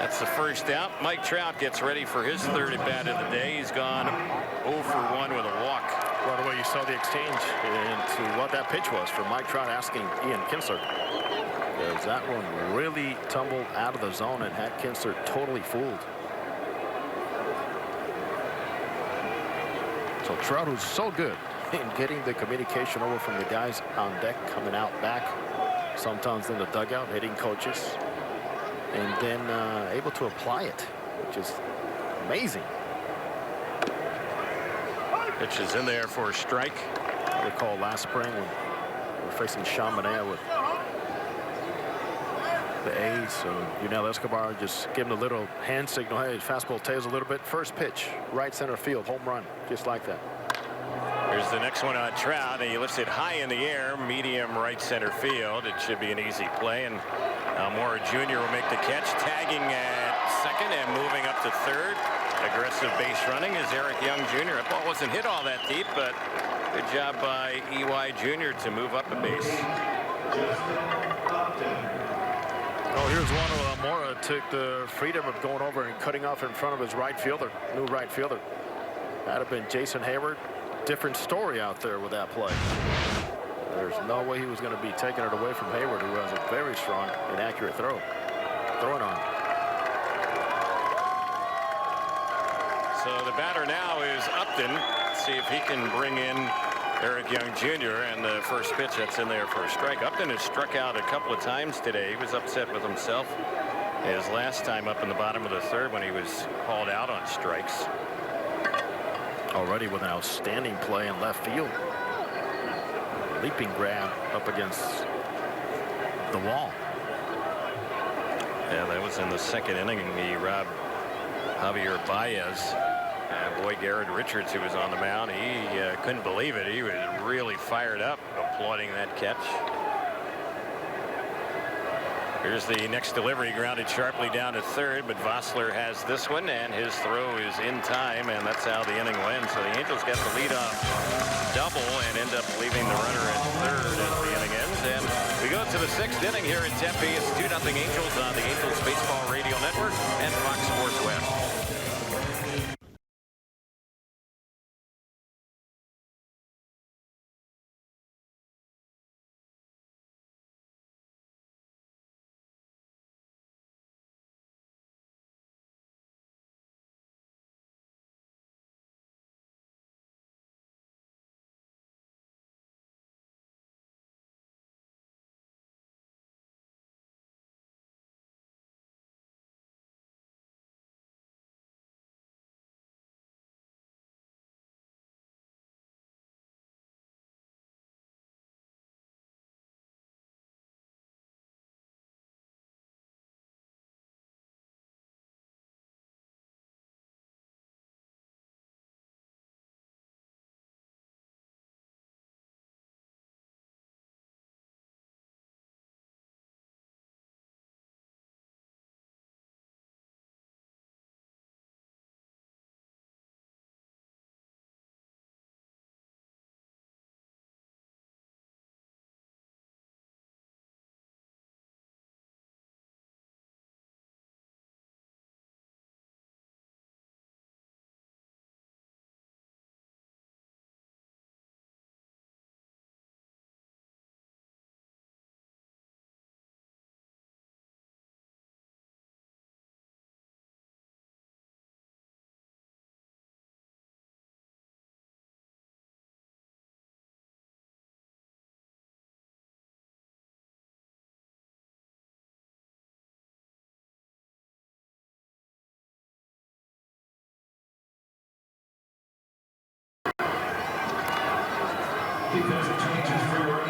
that's the first out. Mike Trout gets ready for his 3rd at bat of the day. He's gone 0 for 1 with a walk. Right away, you saw the exchange into what that pitch was for Mike Trout asking Ian Kinsler. Because that one really tumbled out of the zone and had Kinsler totally fooled. So Trout was so good in getting the communication over from the guys on deck, coming out back, sometimes in the dugout, hitting coaches, and then able to apply it, which is amazing. Pitch is in there for a strike. I recall last spring when we were facing Chaminade with the A's, so Yunel Escobar just gave him a little hand signal. Hey, fastball tails a little bit. First pitch, right center field, home run, just like that. Here's the next one on Trout, and he lifts it high in the air, medium right center field. It should be an easy play, and Almora Jr. will make the catch, tagging at second and moving up to third. Aggressive base running is Eric Young Jr. That ball wasn't hit all that deep, but good job by EY Jr. to move up a base. Oh, here's one where Almora took the freedom of going over and cutting off in front of his right fielder, new right fielder. That'd have been Jason Hayward. Different story out there with that play. There's no way he was going to be taking it away from Hayward, who has a very strong and accurate throwing arm. So the batter now is Upton. See if he can bring in Eric Young Jr. and the first pitch that's in there for a strike. Upton has struck out a couple of times today. He was upset with himself his last time up in the bottom of the 3rd when he was hauled out on strikes. Already with an outstanding play in left field. Leaping grab up against the wall. Yeah, that was in the 2nd inning. He robbed Javier Baez. Boy, Garrett Richards, who was on the mound, he couldn't believe it. He was really fired up, applauding that catch. Here's the next delivery, grounded sharply down to third, but Vossler has this one, and his throw is in time, and that's how the inning will end. So the Angels get the leadoff double and end up leaving the runner at third as the inning ends. And we go to the 6th inning here in Tempe. It's 2-0 Angels on the Angels Baseball Radio Network and Fox Sports West.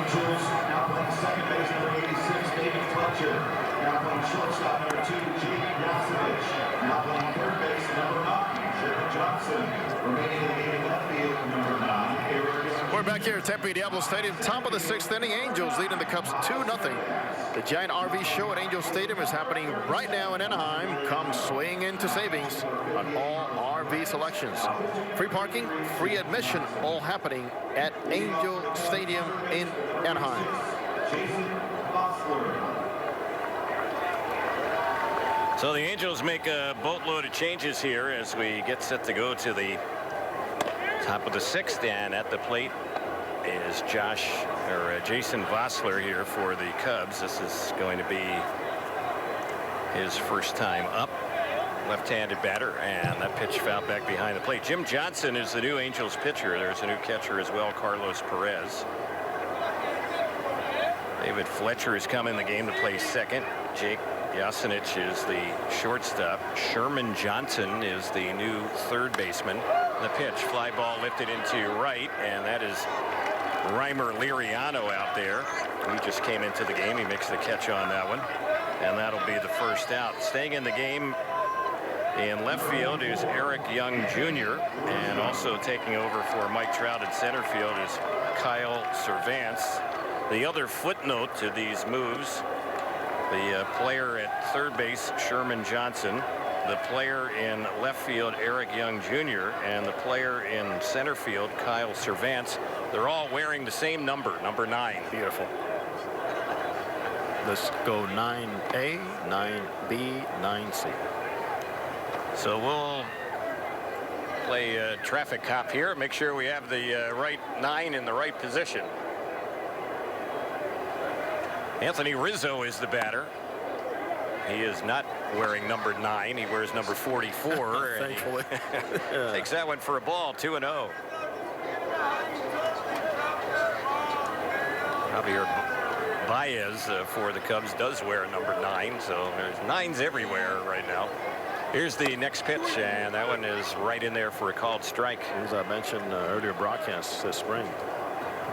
Angels now playing second base, number 86, David Fletcher. Now playing shortstop, number 2, Jake Yasovich. Now playing third base, number 9, Sherman Johnson. Remaining in the game in left field, number 9, Eric. We're back here at Tempe Diablo Stadium, top of the 6th inning. Angels leading the Cubs 2-0. The giant RV show at Angel Stadium is happening right now in Anaheim. Come swing into savings on all RV selections. Free parking, free admission, all happening at Angel Stadium in Anaheim. So the Angels make a boatload of changes here as we get set to go to the top of the 6th, and at the plate is Jason Vossler here for the Cubs. This is going to be his first time up. Left-handed batter, and that pitch fouled back behind the plate. Jim Johnson is the new Angels pitcher. There's a new catcher as well, Carlos Perez. David Fletcher has come in the game to play second. Jake Yasinich is the shortstop. Sherman Johnson is the new third baseman. The pitch, fly ball lifted into right, and that is Reimer Liriano out there. He just came into the game. He makes the catch on that one, and that'll be the first out. Staying in the game in left field is Eric Young Jr., and also taking over for Mike Trout at center field is Kyle Cervantz. The other footnote to these moves, the player at third base, Sherman Johnson, the player in left field, Eric Young Jr., and the player in center field, Kyle Cervantz, they're all wearing the same number, number 9. Beautiful. Let's go 9A, 9B, 9C. So we'll play a traffic cop here, make sure we have the right 9 in the right position. Anthony Rizzo is the batter. He is not wearing number 9. He wears number 44. Thankfully. Takes that one for a ball, 2-0. Javier Baez for the Cubs does wear number 9, so there's 9s everywhere right now. Here's the next pitch, and that one is right in there for a called strike. As I mentioned earlier broadcasts this spring,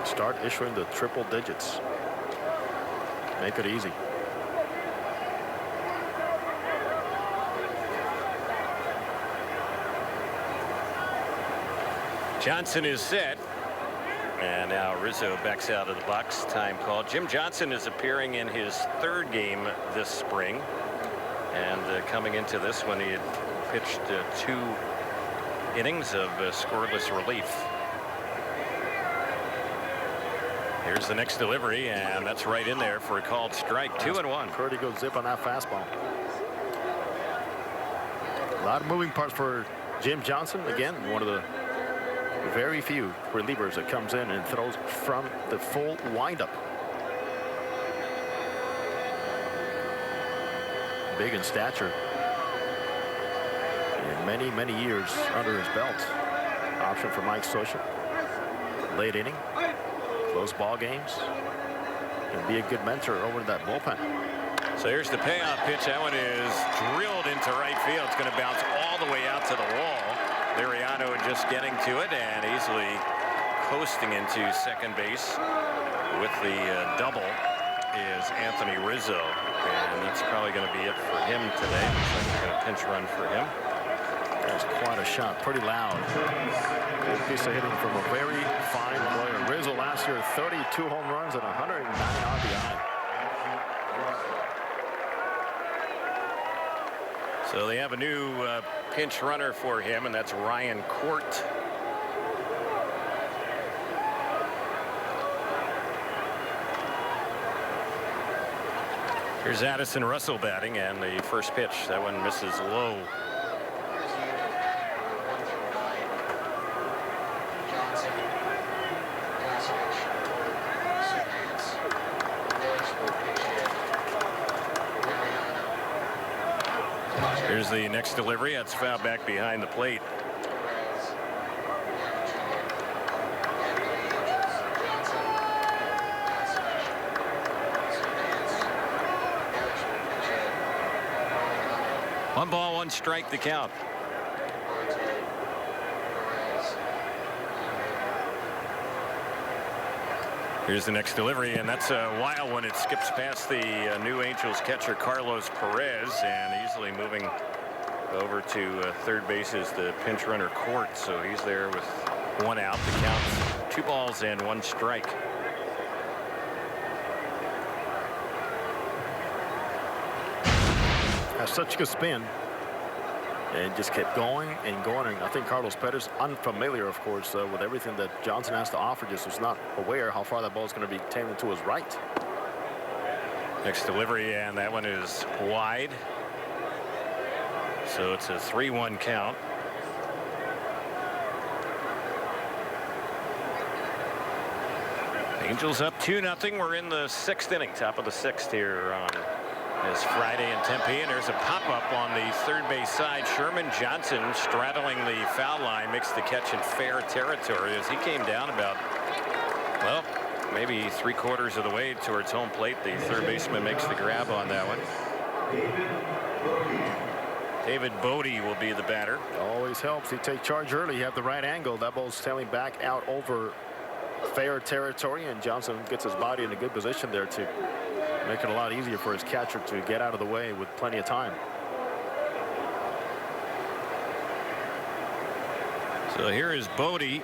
start issuing the triple digits. Make it easy. Johnson is set, and now Rizzo backs out of the box. Time called. Jim Johnson is appearing in his 3rd game this spring, and coming into this one, he had pitched 2 innings of scoreless relief. Here's the next delivery, and that's right in there for a called strike. 2-1. Pretty good zip on that fastball. A lot of moving parts for Jim Johnson. Again, one of the very few relievers that comes in and throws from the full windup. Big in stature. And many, many years under his belt. Option for Mike Scioscia. Late inning. Close ball games. And be a good mentor over that bullpen. So here's the payoff pitch. That one is drilled into right field. It's going to bounce all the way out to the wall. Liriano just getting to it and easily coasting into second base with the double is Anthony Rizzo. And that's probably going to be it for him today. Looks like they're going to pinch run for him. That's quite a shot. Pretty loud. Good piece of hitting from a very fine player. Rizzo last year, 32 home runs and 109 RBI. So they have a new pinch runner for him, and that's Ryan Court. Here's Addison Russell batting, and the first pitch, that one misses low. Here's the next delivery. That's fouled back behind the plate. One ball, one strike to count. Here's the next delivery, and that's a wild one. It skips past the new Angels catcher Carlos Perez, and easily moving over to third base is the pinch runner Court. So he's there with one out. The count's 2 balls and 1 strike. Has such good spin. And just kept going and going. And I think Carlos Perez, unfamiliar, of course, with everything that Johnson has to offer, just was not aware how far that ball is going to be taken to his right. Next delivery, and that one is wide. So it's a 3-1 count. Angels up 2-0. We're in the 6th inning, top of the 6th here on this Friday in Tempe, and there's a pop-up on the third base side. Sherman Johnson straddling the foul line makes the catch in fair territory as he came down about, well, maybe 3/4 of the way towards home plate. The third baseman makes the grab on that one. David Bodie will be the batter. Always helps. He take charge early. You have the right angle. That ball's sailing back out over fair territory, and Johnson gets his body in a good position there to make it a lot easier for his catcher to get out of the way with plenty of time. So here is Bodie.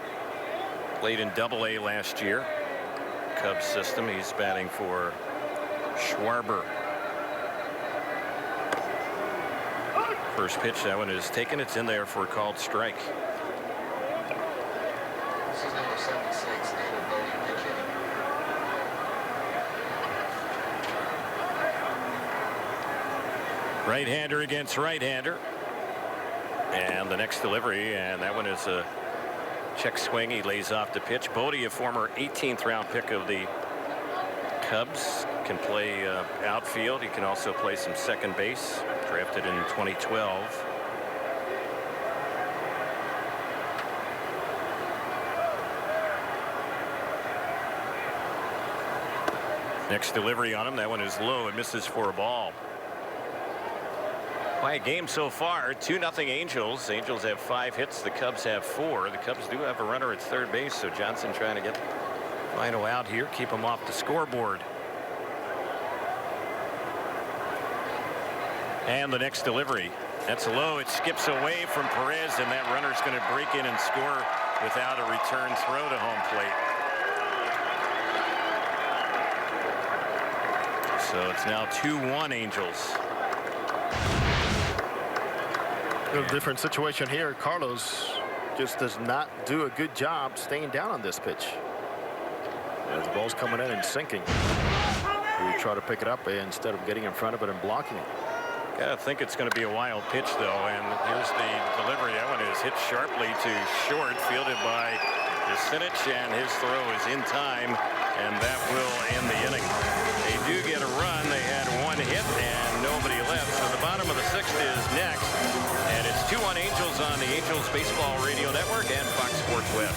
Played in Double-A last year. Cubs system. He's batting for Schwarber. First pitch, that one is taken. It's in there for a called strike. This is number 76, David Bodie pitching. Right-hander against right-hander. And the next delivery, and that one is a check swing. He lays off the pitch. Bodie, a former 18th round pick of the Cubs, can play outfield. He can also play some second base. Drafted in 2012. Next delivery on him. That one is low. It misses for a ball. Quiet game so far. 2-0 Angels. Angels have 5 hits. The Cubs have 4. The Cubs do have a runner at third base, so Johnson trying to get final out here, keep him off the scoreboard. And the next delivery. That's low. It skips away from Perez, and that runner's going to break in and score without a return throw to home plate. So it's now 2-1 Angels. A little different situation here. Carlos just does not do a good job staying down on this pitch. As the ball's coming in and sinking. We try to pick it up instead of getting in front of it and blocking it. I think it's going to be a wild pitch, though, and here's the delivery. That one is hit sharply to short, fielded by Cincinnati, and his throw is in time, and that will end the inning. They do get a run. They had 1 hit and nobody left. So the bottom of the 6th is next, and it's 2-1 Angels on the Angels Baseball Radio Network and Fox Sports Web.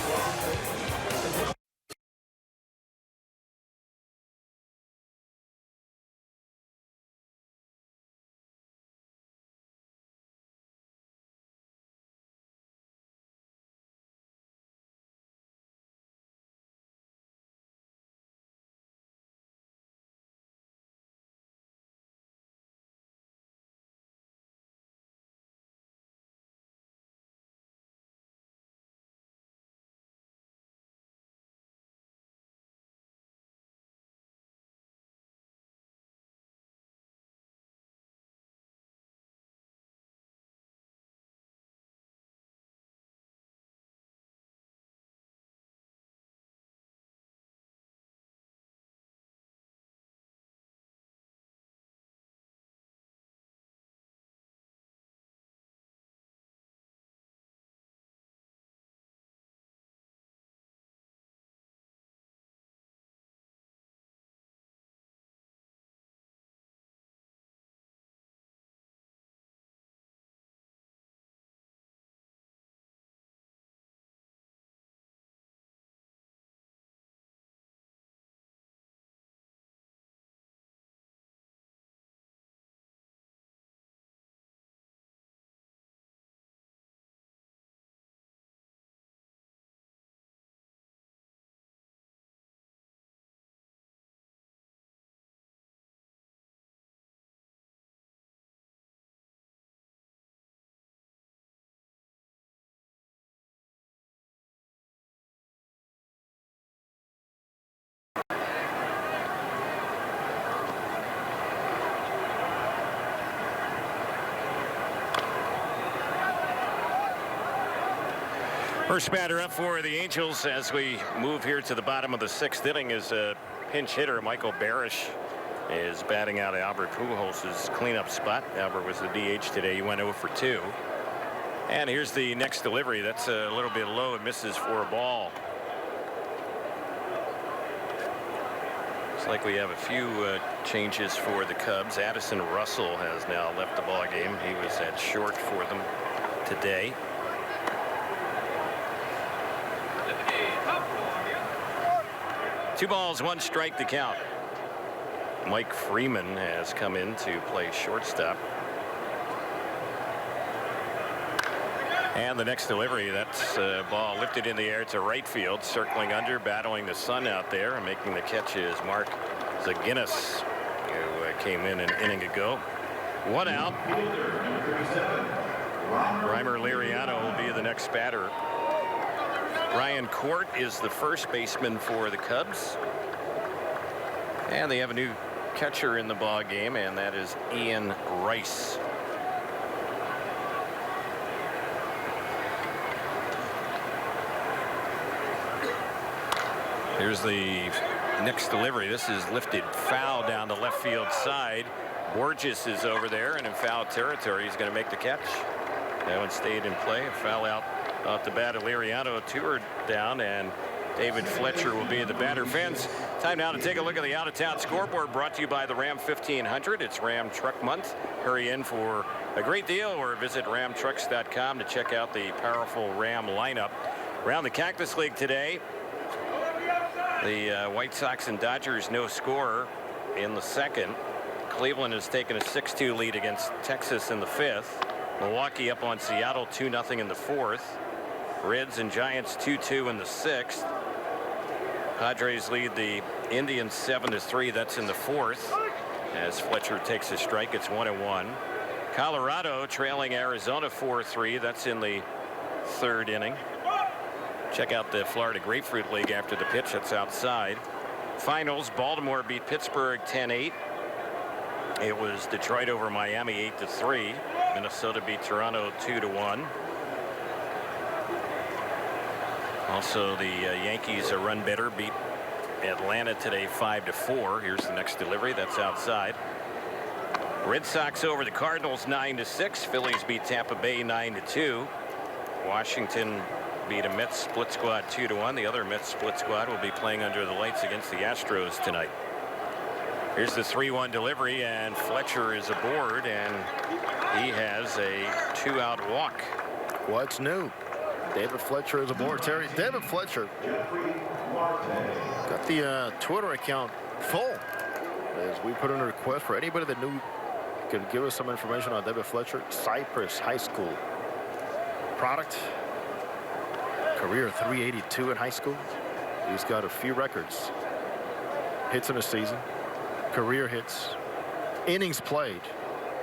First batter up for the Angels as we move here to the bottom of the 6th inning is a pinch hitter. Michael Barish is batting out of Albert Pujols' cleanup spot. Albert was the DH today. He went 0 for 2. And here's the next delivery. That's a little bit low. It misses for a ball. Looks like we have a few changes for the Cubs. Addison Russell has now left the ball game. He was at short for them today. Two balls, one strike to count. Mike Freeman has come in to play shortstop. And the next delivery, that's a ball lifted in the air to right field, circling under, battling the sun out there, and making the catch is Mark Zaginis, who came in an inning ago. One out. Reimer Liriano will be the next batter. Ryan Court is the first baseman for the Cubs. And they have a new catcher in the ball game, and that is Ian Rice. Here's the next delivery. This is lifted foul down the left field side. Borges is over there and in foul territory. He's going to make the catch. That one stayed in play. A foul out off the bat of Liriano. 2 are down, and David Fletcher will be the batter. Fans, time now to take a look at the out-of-town scoreboard, brought to you by the Ram 1500. It's Ram Truck Month. Hurry in for a great deal or visit ramtrucks.com to check out the powerful Ram lineup. Around the Cactus League today, the White Sox and Dodgers no score in the 2nd. Cleveland has taken a 6-2 lead against Texas in the 5th. Milwaukee up on Seattle 2-0 in the 4th. Reds and Giants 2-2 in the 6th. Padres lead the Indians 7-3. That's in the 4th. As Fletcher takes a strike, it's 1-1. Colorado trailing Arizona 4-3. That's in the 3rd inning. Check out the Florida Grapefruit League after the pitch. That's outside. Finals, Baltimore beat Pittsburgh 10-8. It was Detroit over Miami 8-3. Minnesota beat Toronto 2-1. Also, the Yankees, a run better, beat Atlanta today 5-4. Here's the next delivery. That's outside. Red Sox over the Cardinals 9-6. Phillies beat Tampa Bay 9-2. Washington beat a Mets split squad 2-1. The other Mets split squad will be playing under the lights against the Astros tonight. Here's the 3-1 delivery, and Fletcher is aboard, and he has a 2-out walk. What's new? David Fletcher is aboard. Terry, David Fletcher got the Twitter account full as we put in a request for anybody that knew could give us some information on David Fletcher. Cypress High School product. Career 382 in high school. He's got a few records. Hits in a season. Career hits. Innings played.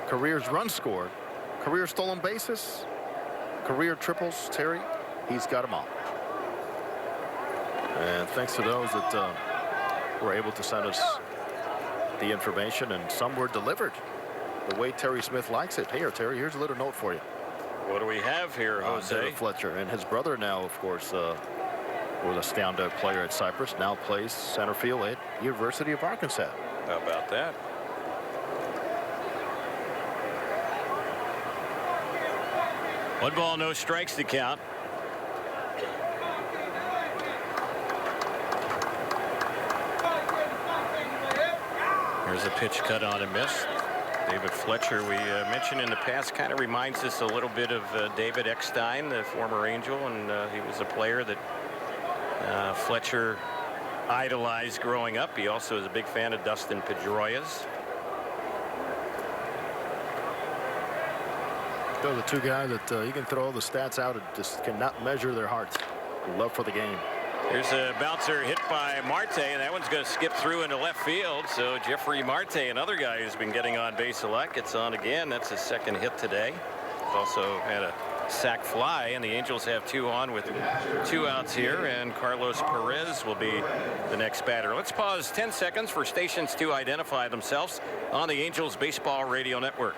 Careers run scored. Career stolen bases. Career triples. Terry, he's got them all. And thanks to those that were able to send us the information, and some were delivered the way Terry Smith likes it. Here, Terry, here's a little note for you. What do we have here, Jose? David Fletcher, and his brother now, of course, was a standout player at Cypress, now plays center field at University of Arkansas. How about that? One ball, no strikes to count. Here's a pitch cut on and missed. David Fletcher, we mentioned in the past, kind of reminds us a little bit of David Eckstein, the former Angel, and he was a player that Fletcher idolized growing up. He also is a big fan of Dustin Pedroia's. Those are two guys that you can throw all the stats out and just cannot measure their hearts. Love for the game. Here's a bouncer hit by Marte, and that one's going to skip through into left field. So Jeffrey Marte, another guy who's been getting on base a lot, gets on again. That's his 2nd hit today. He's also had a sac fly, and the Angels have 2 on with 2 outs here, and Carlos Perez will be the next batter. Let's pause 10 seconds for stations to identify themselves on the Angels Baseball Radio Network.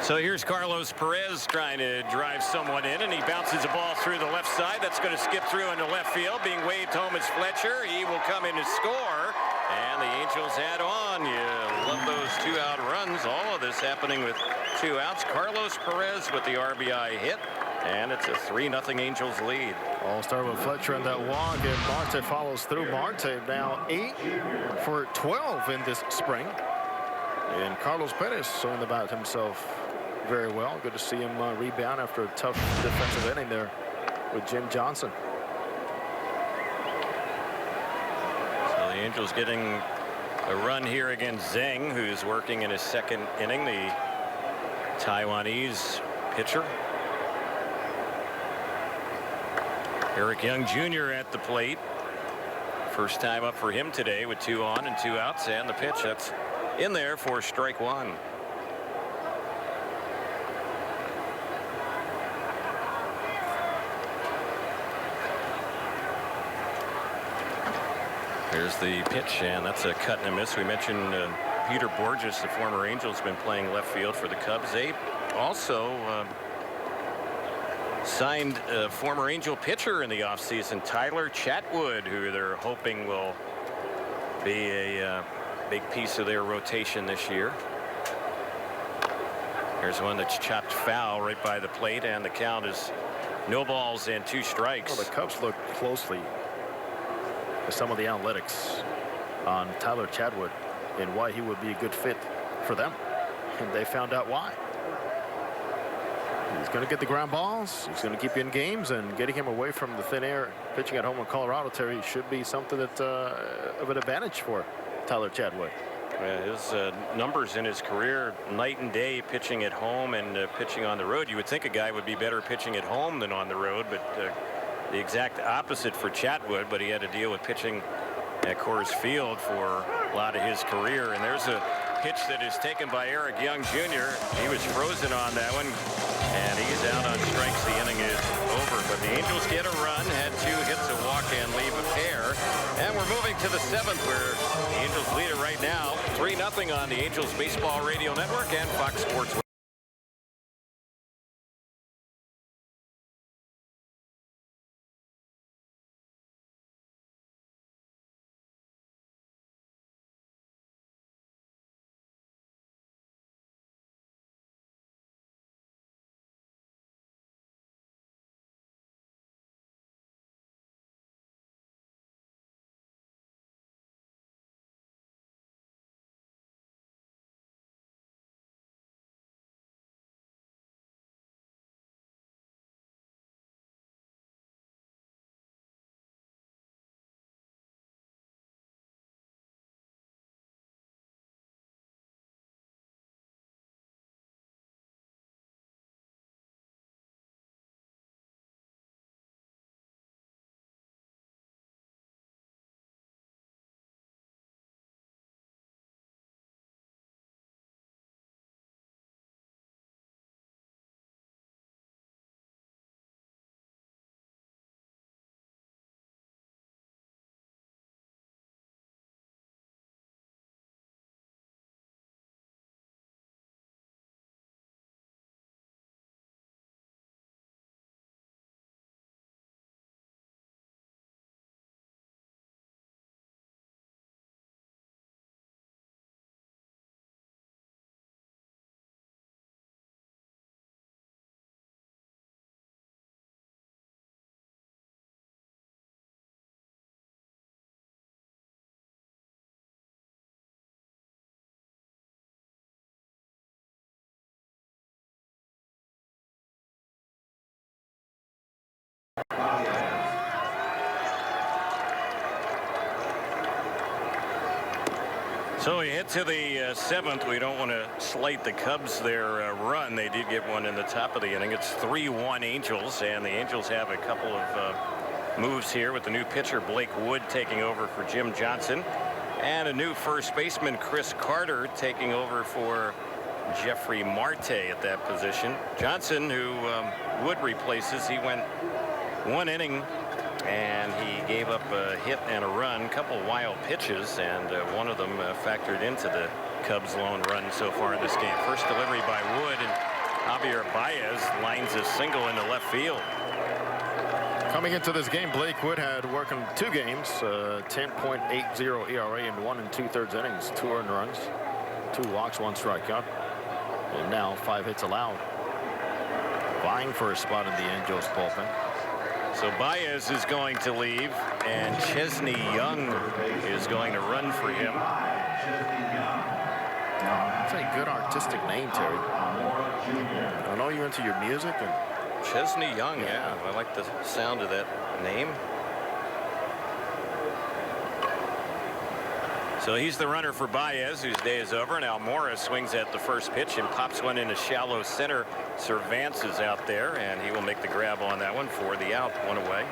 So here's Carlos Perez trying to drive someone in, and he bounces the ball through the left side. That's going to skip through into left field. Being waved home is Fletcher. He will come in to score, and the Angels add on. You love those 2-out runs. All of this happening with 2 outs. Carlos Perez with the RBI hit, and it's a 3-0 Angels lead. All start with Fletcher and that walk, and Marte follows through. Marte now 8 for 12 in this spring. And Carlos Perez showing about himself very well. Good to see him rebound after a tough defensive inning there with Jim Johnson. So the Angels getting a run here against Zhang, who's working in his 2nd inning, the Taiwanese pitcher. Eric Young Jr. at the plate. First time up for him today with 2 on and 2 outs, and the pitch that's in there for strike 1. Here's the pitch, and that's a cut and a miss. We mentioned Peter Borges, the former Angel, has been playing left field for the Cubs. They also signed a former Angel pitcher in the offseason, Tyler Chatwood, who they're hoping will be a big piece of their rotation this year. Here's one that's chopped foul right by the plate, and the count is no balls and 2 strikes. Well, the Cubs look closely at some of the analytics on Tyler Chatwood and why he would be a good fit for them, and they found out why. He's going to get the ground balls. He's going to keep you in games, and getting him away from the thin air pitching at home in Colorado, Terry, should be something that of an advantage for Tyler Chatwood. His numbers in his career, night and day, pitching at home and pitching on the road. You would think a guy would be better pitching at home than on the road, but the exact opposite for Chatwood. But he had to deal with pitching at Coors Field for a lot of his career. And there's a pitch that is taken by Eric Young Jr. He was frozen on that one, and he's out on strikes. The inning is over, but the Angels get a run, had 2 hits, a walk, and leave a pair. And we're moving to the 7th, where the Angels lead it right now 3-0 on the Angels Baseball Radio Network and Fox Sports. So we head to the 7th. We don't want to slight the Cubs their run. They did get one in the top of the inning. It's 3-1 Angels, and the Angels have a couple of moves here with the new pitcher Blake Wood taking over for Jim Johnson, and a new first baseman Chris Carter taking over for Jeffrey Marte at that position. Johnson, who Wood replaces, he went 1 inning and he gave up a hit and a run, a couple wild pitches, and one of them factored into the Cubs' lone run so far in this game. First delivery by Wood, and Javier Baez lines a single into left field. Coming into this game, Blake Wood had worked in 2 games, 10.80 ERA in 1 2/3 innings, 2 earned runs, 2 walks, 1 strikeout, and now 5 hits allowed. Vying for a spot in the Angels bullpen. So Baez is going to leave, and Chesney Young is going to run for him. That's a good artistic name, Terry. I know you're into your music. And Chesney Young, yeah. I like the sound of that name. So he's the runner for Baez, whose day is over. Now Almora swings at the first pitch and pops one into shallow center. Cervantes is out there, and he will make the grab on that one for the out. 1 away.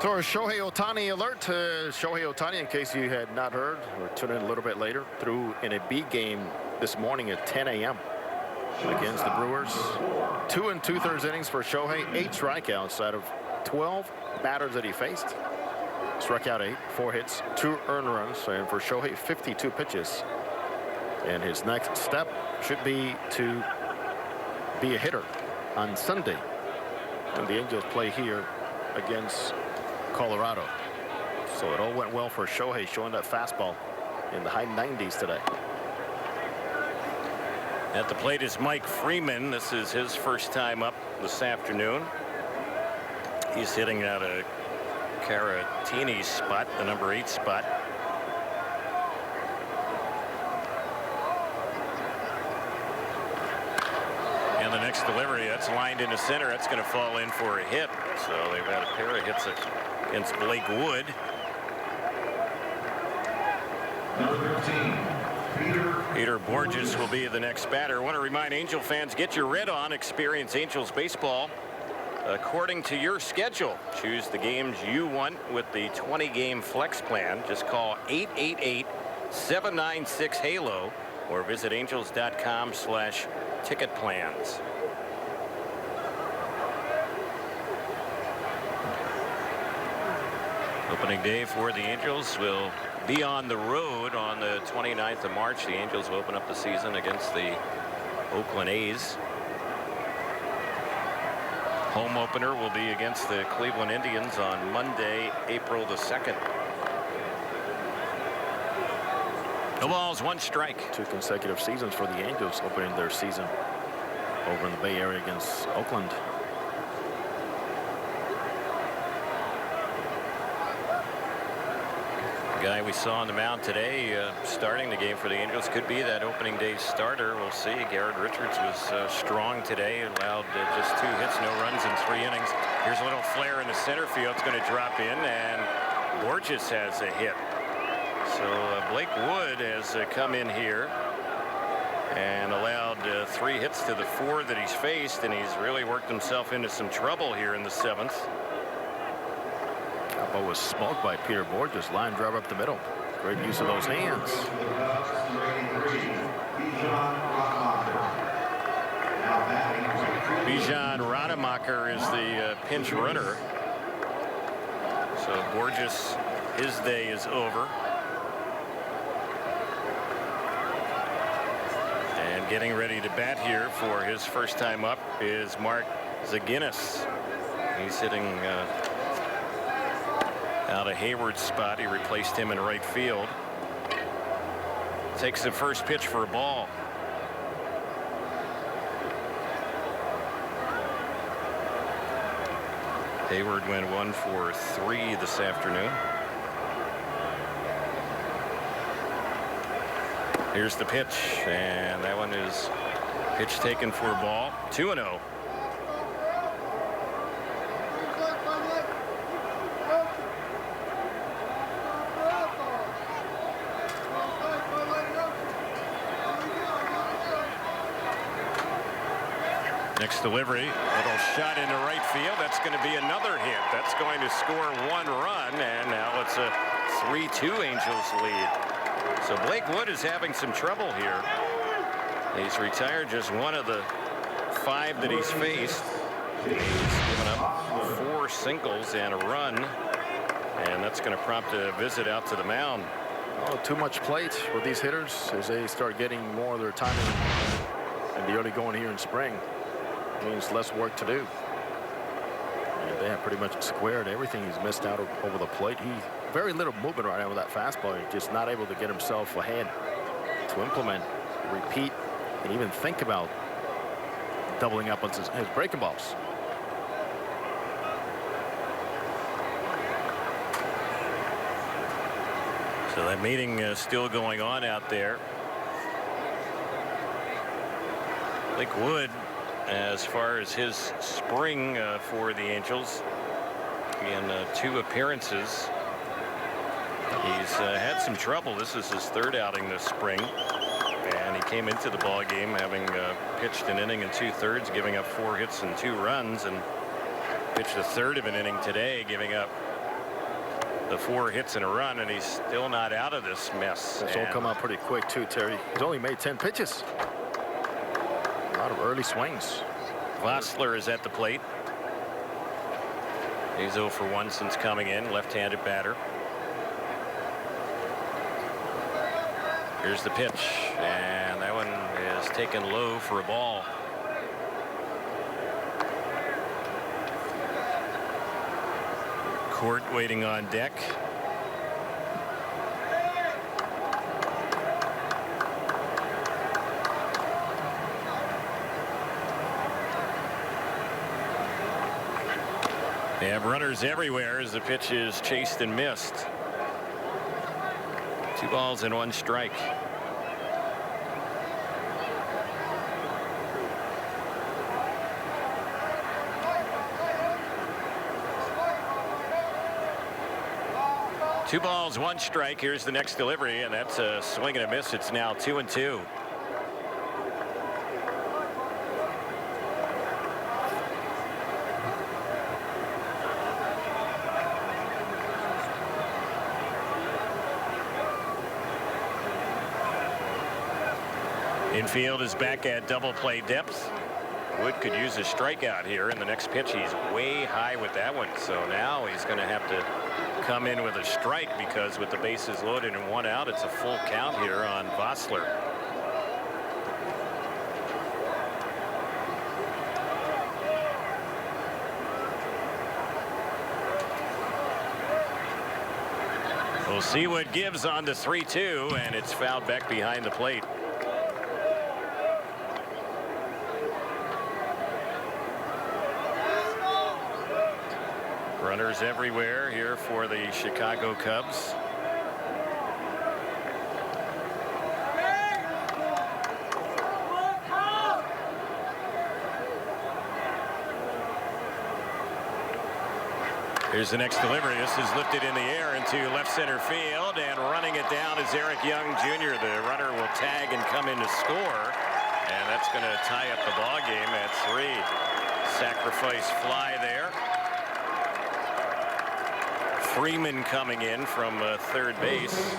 So our Shohei Ohtani alert. Shohei Ohtani, in case you had not heard or tuned in a little bit later, threw in a B game this morning at 10 a.m. against the Brewers. 2 2/3 innings for Shohei. 8 strikeouts out of 12 batters that he faced. Struck out 8, 4 hits, 2 earned runs, and for Shohei, 52 pitches. And his next step should be to be a hitter on Sunday when the Angels play here against Colorado. So it all went well for Shohei, showing that fastball in the high 90s today. At the plate is Mike Freeman. This is his first time up this afternoon. He's hitting out a Caratini's spot, the number 8 spot. And the next delivery, that's lined into center. That's going to fall in for a hit. So they've had a pair of hits against Blake Wood. Number 13, Peter Borges will be the next batter. I want to remind Angel fans, get your red on. Experience Angels baseball according to your schedule. Choose the games you want with the 20-game flex plan. Just call 888-796-HALO or visit angels.com/ticket plans. Opening day for the Angels will be on the road on the 29th of March. The Angels will open up the season against the Oakland A's. Home opener will be against the Cleveland Indians on Monday, April the 2nd. No balls, 1 strike. 2 consecutive seasons for the Angels opening their season over in the Bay Area against Oakland. The guy we saw on the mound today starting the game for the Angels could be that opening day starter. We'll see. Garrett Richards was strong today, allowed just 2 hits, no runs in 3 innings. Here's a little flare in the center field. It's going to drop in, and Borges has a hit. So Blake Wood has come in here and allowed 3 hits to the 4 that he's faced, and he's really worked himself into some trouble here in the 7th. That ball was smoked by Peter Borges. Line drive up the middle. Great use of those hands. Bijan Rademacher is the pinch runner. So Borges, his day is over. And getting ready to bat here for his first time up is Mark Zaginis. He's hitting out of Hayward's spot. He replaced him in right field. Takes the first pitch for a ball. Hayward went 1 for 3 this afternoon. Here's the pitch, and that one is pitch taken for a ball. 2-0. Next delivery, little shot into right field. That's going to be another hit. That's going to score 1 run, and now it's a 3-2 Angels lead. So Blake Wood is having some trouble here. He's retired just 1 of the 5 that he's faced. He's given up 4 singles and a run, and that's going to prompt a visit out to the mound. Oh, too much plate with these hitters as they start getting more of their time in the early going here in spring means less work to do. And they have pretty much squared everything he's missed out over the plate. Very little movement right now with that fastball. He's just not able to get himself ahead to implement, repeat, and even think about doubling up on his breaking balls. So that meeting is still going on out there. Blake Wood, as far as his spring for the Angels, in 2 appearances, he's had some trouble. This is his 3rd outing this spring, and he came into the ball game having pitched an inning and 2/3, giving up 4 hits and 2 runs, and pitched a 1/3 of an inning today, giving up the 4 hits and a run, and he's still not out of this mess. It's all come out pretty quick too, Terry. He's only made 10 pitches. A lot of early swings. Vosler is at the plate. He's 0 for 1 since coming in, left-handed batter. Here's the pitch, and that one is taken low for a ball. Court waiting on deck. They have runners everywhere as the pitch is chased and missed. 2 balls and 1 strike. Two balls, 1 strike. Here's the next delivery, and that's a swing and a miss. It's now 2-2. Infield is back at double play depth. Wood could use a strikeout here in the next pitch. He's way high with that one, so now he's going to have to come in with a strike, because with the bases loaded and 1 out, it's a full count here on Vosler. We'll see what gives on the 3-2, and it's fouled back behind the plate. Runners everywhere here for the Chicago Cubs. Here's the next delivery. This is lifted in the air into left center field, and running it down is Eric Young Jr. The runner will tag and come in to score, and that's going to tie up the ball game at 3. Sacrifice fly there. Freeman coming in from third base.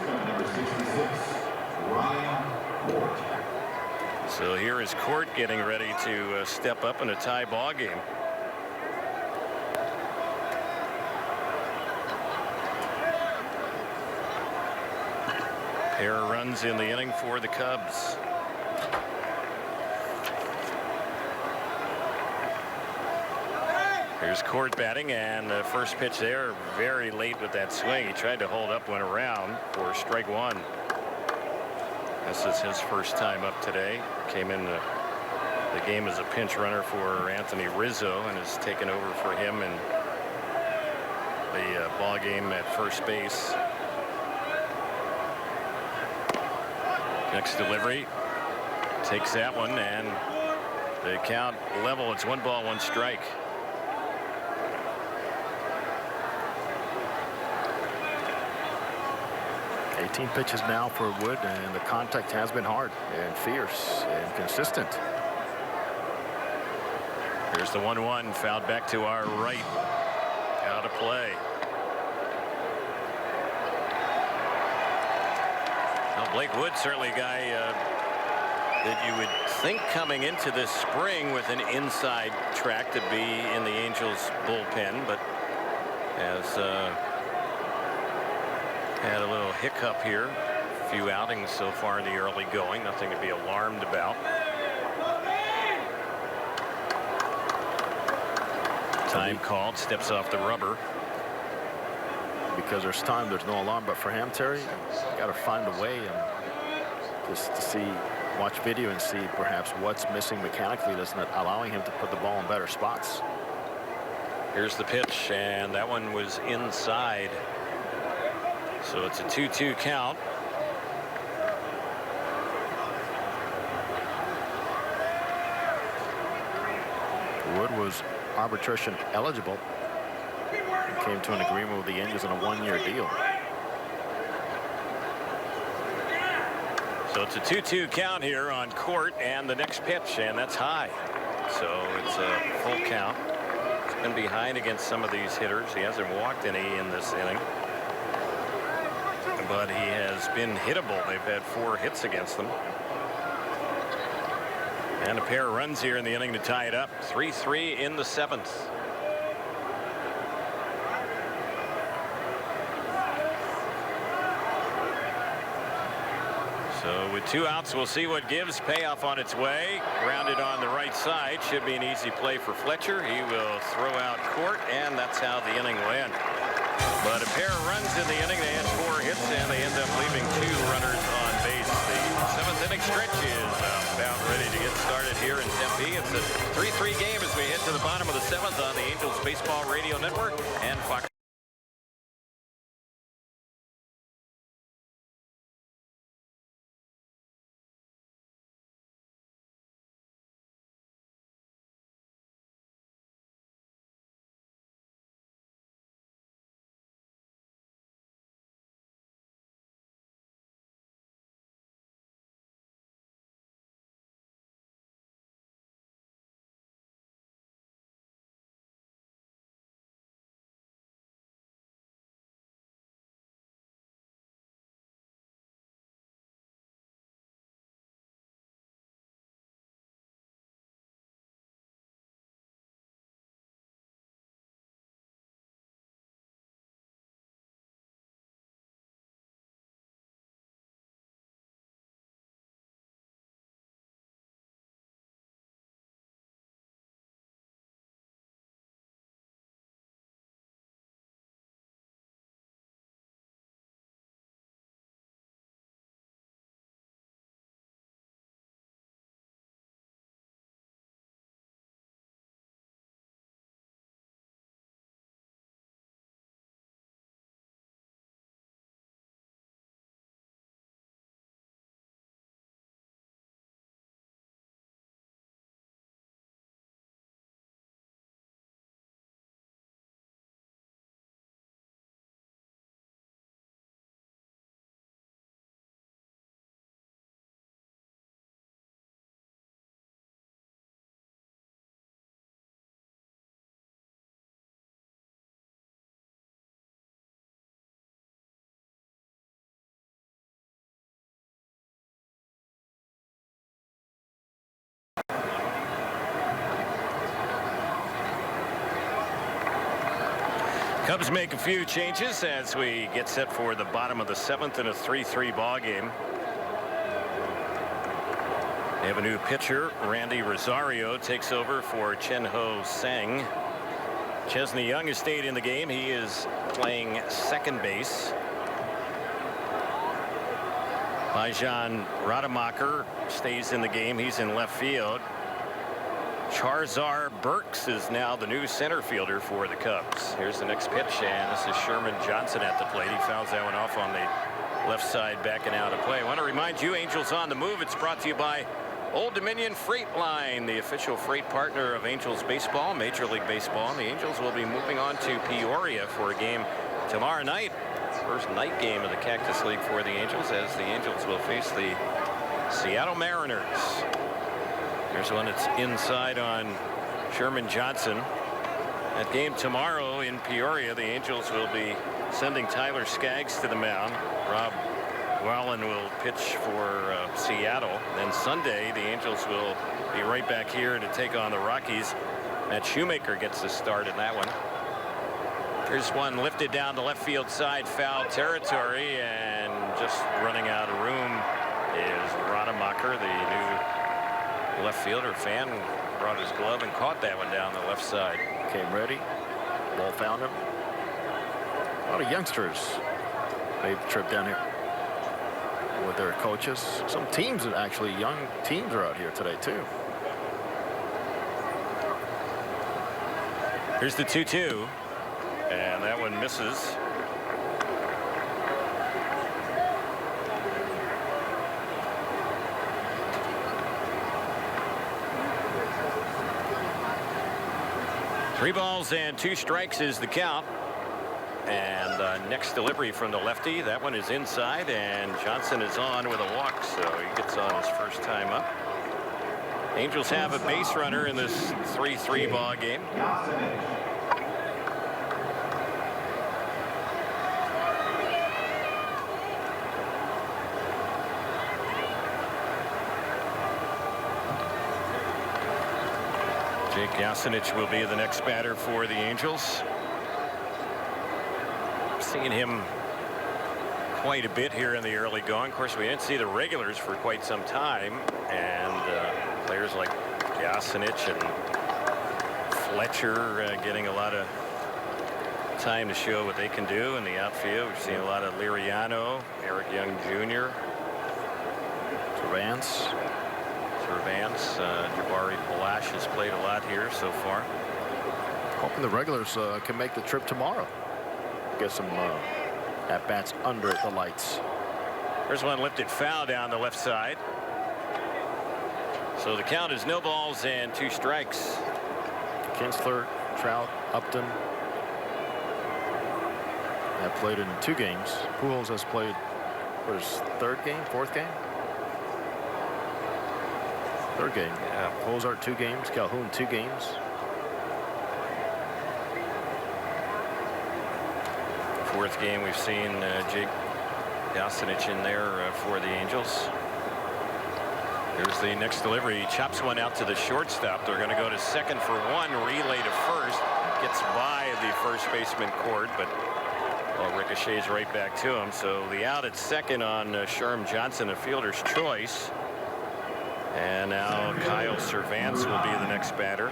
So here is Court getting ready to step up in a tie ball game. Pair of runs in the inning for the Cubs. Here's Court batting, and the first pitch there very late with that swing. He tried to hold up, went around for strike 1. This is his first time up today. Came in the game as a pinch runner for Anthony Rizzo, and has taken over for him in the ball game at first base. Next delivery, takes that one, and the count level. It's 1 ball, 1 strike. 18 pitches now for Wood, and the contact has been hard and fierce and consistent. Here's the 1-1, fouled back to our right, out of play. Well, Blake Wood, certainly a guy that you would think coming into this spring with an inside track to be in the Angels bullpen, but has had a little hiccup here. A few outings so far in the early going. Nothing to be alarmed about. Time called, steps off the rubber. Because there's time, there's no alarm. But for him, Terry, you got to find a way and just to see, watch video and see perhaps what's missing mechanically that's not allowing him to put the ball in better spots. Here's the pitch, and that one was inside. So it's a 2-2 count. Wood was arbitration eligible and came to an agreement with the Angels on a 1-year deal. So it's a 2-2 count here on Court, and the next pitch, and that's high. So it's a full count. He's been behind against some of these hitters. He hasn't walked any in this inning, but he has been hittable. They've had 4 hits against them. And a pair of runs here in the inning to tie it up. 3-3 in the 7th. So with 2 outs, we'll see what gives. Payoff on its way. Grounded on the right side. Should be an easy play for Fletcher. He will throw out Court, and that's how the inning will end. But a pair of runs in the inning. They had 4 hits, and they end up leaving 2 runners on base. The 7th inning stretch is about ready to get started here in Tempe. It's a 3-3 game as we head to the bottom of the 7th on the Angels Baseball Radio Network and Fox. Cubs make a few changes as we get set for the bottom of the 7th in a 3-3 ball game. They have a new pitcher. Randy Rosario takes over for Chen-Ho Tseng. Chesney Young has stayed in the game. He is playing second base. Bijan Rademacher stays in the game. He's in left field. Charzar Burks is now the new center fielder for the Cubs. Here's the next pitch, and this is Sherman Johnson at the plate. He fouls that one off on the left side, backing out of play. I want to remind you, Angels on the Move. It's brought to you by Old Dominion Freight Line, the official freight partner of Angels baseball, Major League Baseball. And the Angels will be moving on to Peoria for a game tomorrow night. First night game of the Cactus League for the Angels, as the Angels will face the Seattle Mariners. Here's one that's inside on Sherman Johnson. That game tomorrow in Peoria, the Angels will be sending Tyler Skaggs to the mound. Rob Wallen will pitch for Seattle. Then Sunday, the Angels will be right back here to take on the Rockies. Matt Shoemaker gets the start in that one. Here's one lifted down the left field side, foul territory, and just running out of room is Rademacher, the new left fielder. Fan brought his glove and caught that one down the left side. Came ready. Ball found him. A lot of youngsters made the trip down here with their coaches. Some teams, actually young teams, are out here today too. Here's the 2-2, and that one misses. Three balls and 2 strikes is the count. And next delivery from the lefty. That one is inside, and Johnson is on with a walk, so he gets on his first time up. Angels have a base runner in this 3-3 ball game. Jake Yasinich will be the next batter for the Angels. Seeing him quite a bit here in the early going. Of course, we didn't see the regulars for quite some time, and players like Yasinich and Fletcher getting a lot of time to show what they can do in the outfield. We've seen a lot of Liriano, Eric Young Jr., Servance, Jabari Palash has played a lot here so far. Hoping the regulars can make the trip tomorrow. Get some at-bats under the lights. There's one lifted foul down the left side. So the count is no balls and 2 strikes. Kinsler, Trout, Upton have played in 2 games. Pujols has played for his 3rd game, 4th game? 3rd game. Yeah. Pujols 2 games. Calhoun 2 games. Fourth game we've seen Jake Yasinich in there for the Angels. Here's the next delivery. He chops one out to the shortstop. They're going to go to second for 1. Relay to first. Gets by the first baseman Cord, but ricochets right back to him. So the out at second on Sherm Johnson, a fielder's choice. And now Kyle Servance will be the next batter.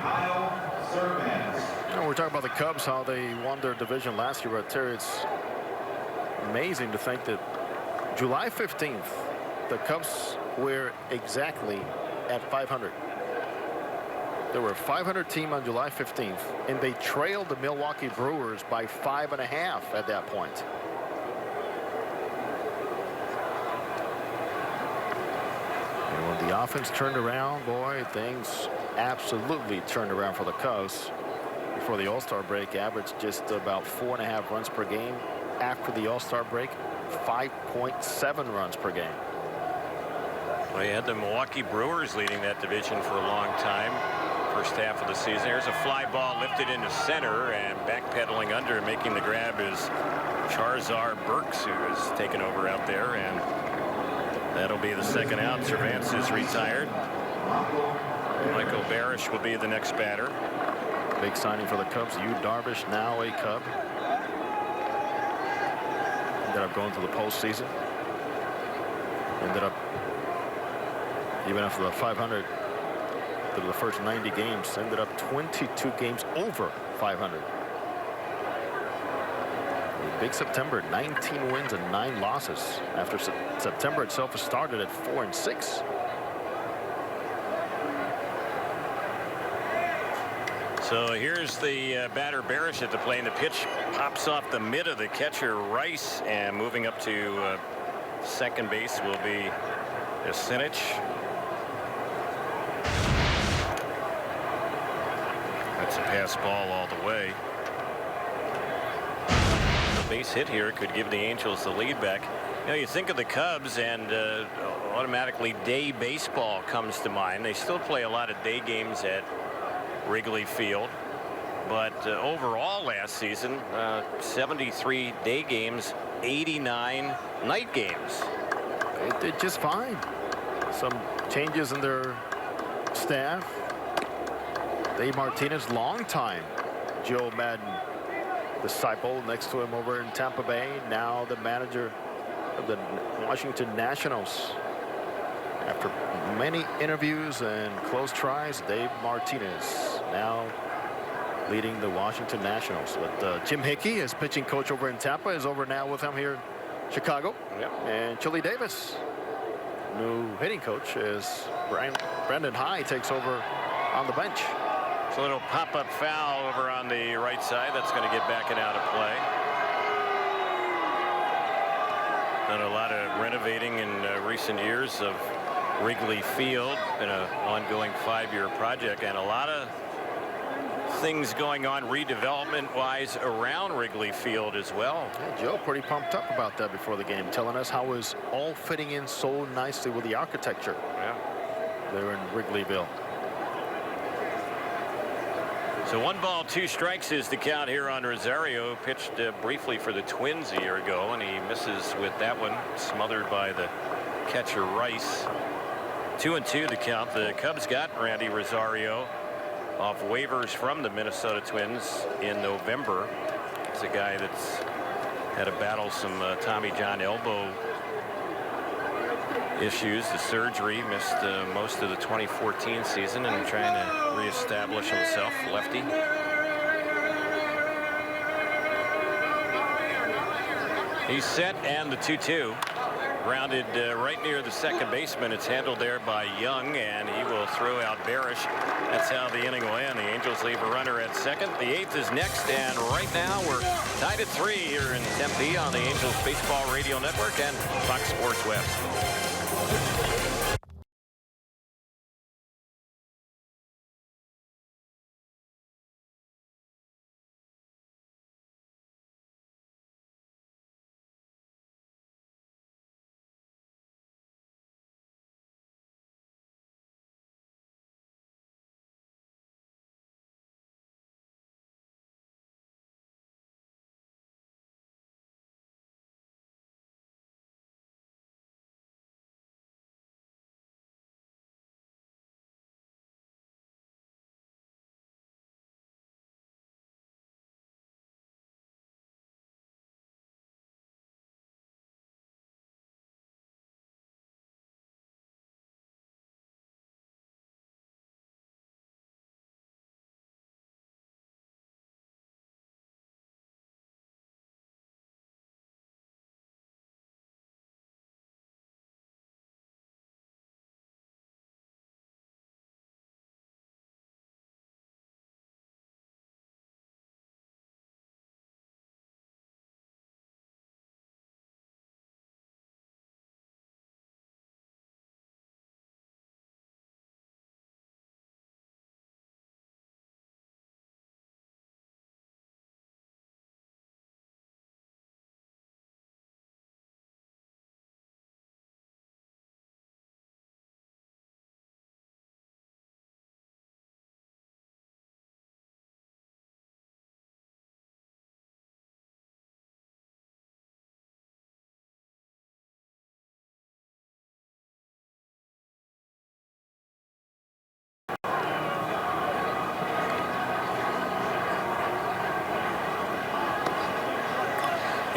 You know, we're talking about the Cubs, how they won their division last year, but Terry, it's amazing to think that July 15th, the Cubs were exactly at 500. They were a 500 team on July 15th, and they trailed the Milwaukee Brewers by 5.5 at that point. And when the offense turned around, boy, things absolutely turned around for the Cubs. Before the All-Star break, averaged just about 4.5 runs per game. After the All-Star break, 5.7 runs per game. Well, you had the Milwaukee Brewers leading that division for a long time. First half of the season. There's a fly ball lifted into center, and backpedaling under, making the grab is Charzar Burks, who has taken over out there, and that'll be the second out. Servance is retired. Michael Barish will be the next batter. Big signing for the Cubs. Yu Darvish, now a Cub. Ended up going to the postseason. Ended up, even after the 500, through the first 90 games, ended up 22 games over 500. A big September, 19 wins and 9 losses. After September itself started at 4-6. So here's the batter Barish at the plate, and the pitch pops off the mid of the catcher Rice, and moving up to second base will be Yasinich. That's a pass ball all the way. The base hit here could give the Angels the lead back. You know, you think of the Cubs, and automatically day baseball comes to mind. They still play a lot of day games at Wrigley Field, but overall last season, 73 day games, 89 night games. They did just fine. Some changes in their staff. Dave Martinez, long time Joe Madden disciple, next to him over in Tampa Bay, now the manager of the Washington Nationals After many interviews and close tries, Dave Martinez now leading the Washington Nationals. But Jim Hickey, his pitching coach over in Tampa, is over now with him here in Chicago. Yep. And Chili Davis, new hitting coach, as Brandon High takes over on the bench. It's a little pop-up foul over on the right side. That's going to get back and out of play. Done a lot of renovating in recent years of Wrigley Field. Been an ongoing 5-year project, and a lot of things going on redevelopment-wise around Wrigley Field as well. Yeah, Joe pretty pumped up about that before the game, telling us how it's all fitting in so nicely with the architecture. Yeah. There in Wrigleyville. So 1 ball, 2 strikes is the count here on Rosario. Pitched briefly for the Twins a year ago, and he misses with that one, smothered by the catcher Rice. 2-2 the count. The Cubs got Randy Rosario off waivers from the Minnesota Twins in November. It's a guy that's had to battle some Tommy John elbow issues. The surgery, missed most of the 2014 season, and trying to reestablish himself. Lefty. He's set, and the 2-2. Grounded right near the second baseman. It's handled there by Young, and he will throw out Barish. That's how the inning will end. The Angels leave a runner at second. The 8th is next, and right now we're tied at 3 here in Tempe on the Angels Baseball Radio Network and Fox Sports West.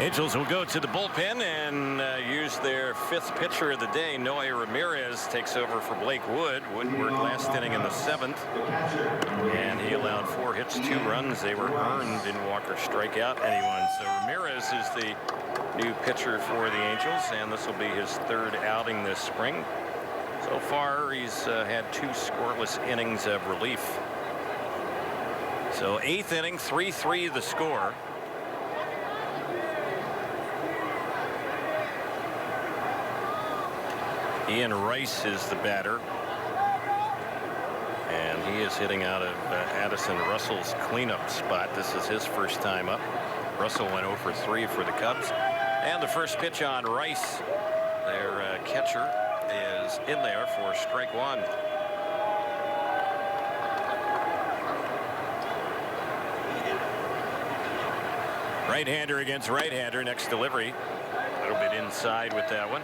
Angels will go to the bullpen and use their 5th pitcher of the day. Noe Ramirez takes over for Blake Wood. Wood worked last inning in the 7th, and he allowed 4 hits, 2 runs. They were earned. Didn't walk or strike out anyone. So Ramirez is the new pitcher for the Angels, and this will be his 3rd outing this spring. So far, he's had 2 scoreless innings of relief. So 8th inning, 3-3 the score. Ian Rice is the batter, and he is hitting out of Addison Russell's cleanup spot. This is his first time up. Russell went 0 for 3 for the Cubs, and the first pitch on Rice, their catcher, is in there for strike 1. Right-hander against right-hander. Next delivery, a little bit inside with that one.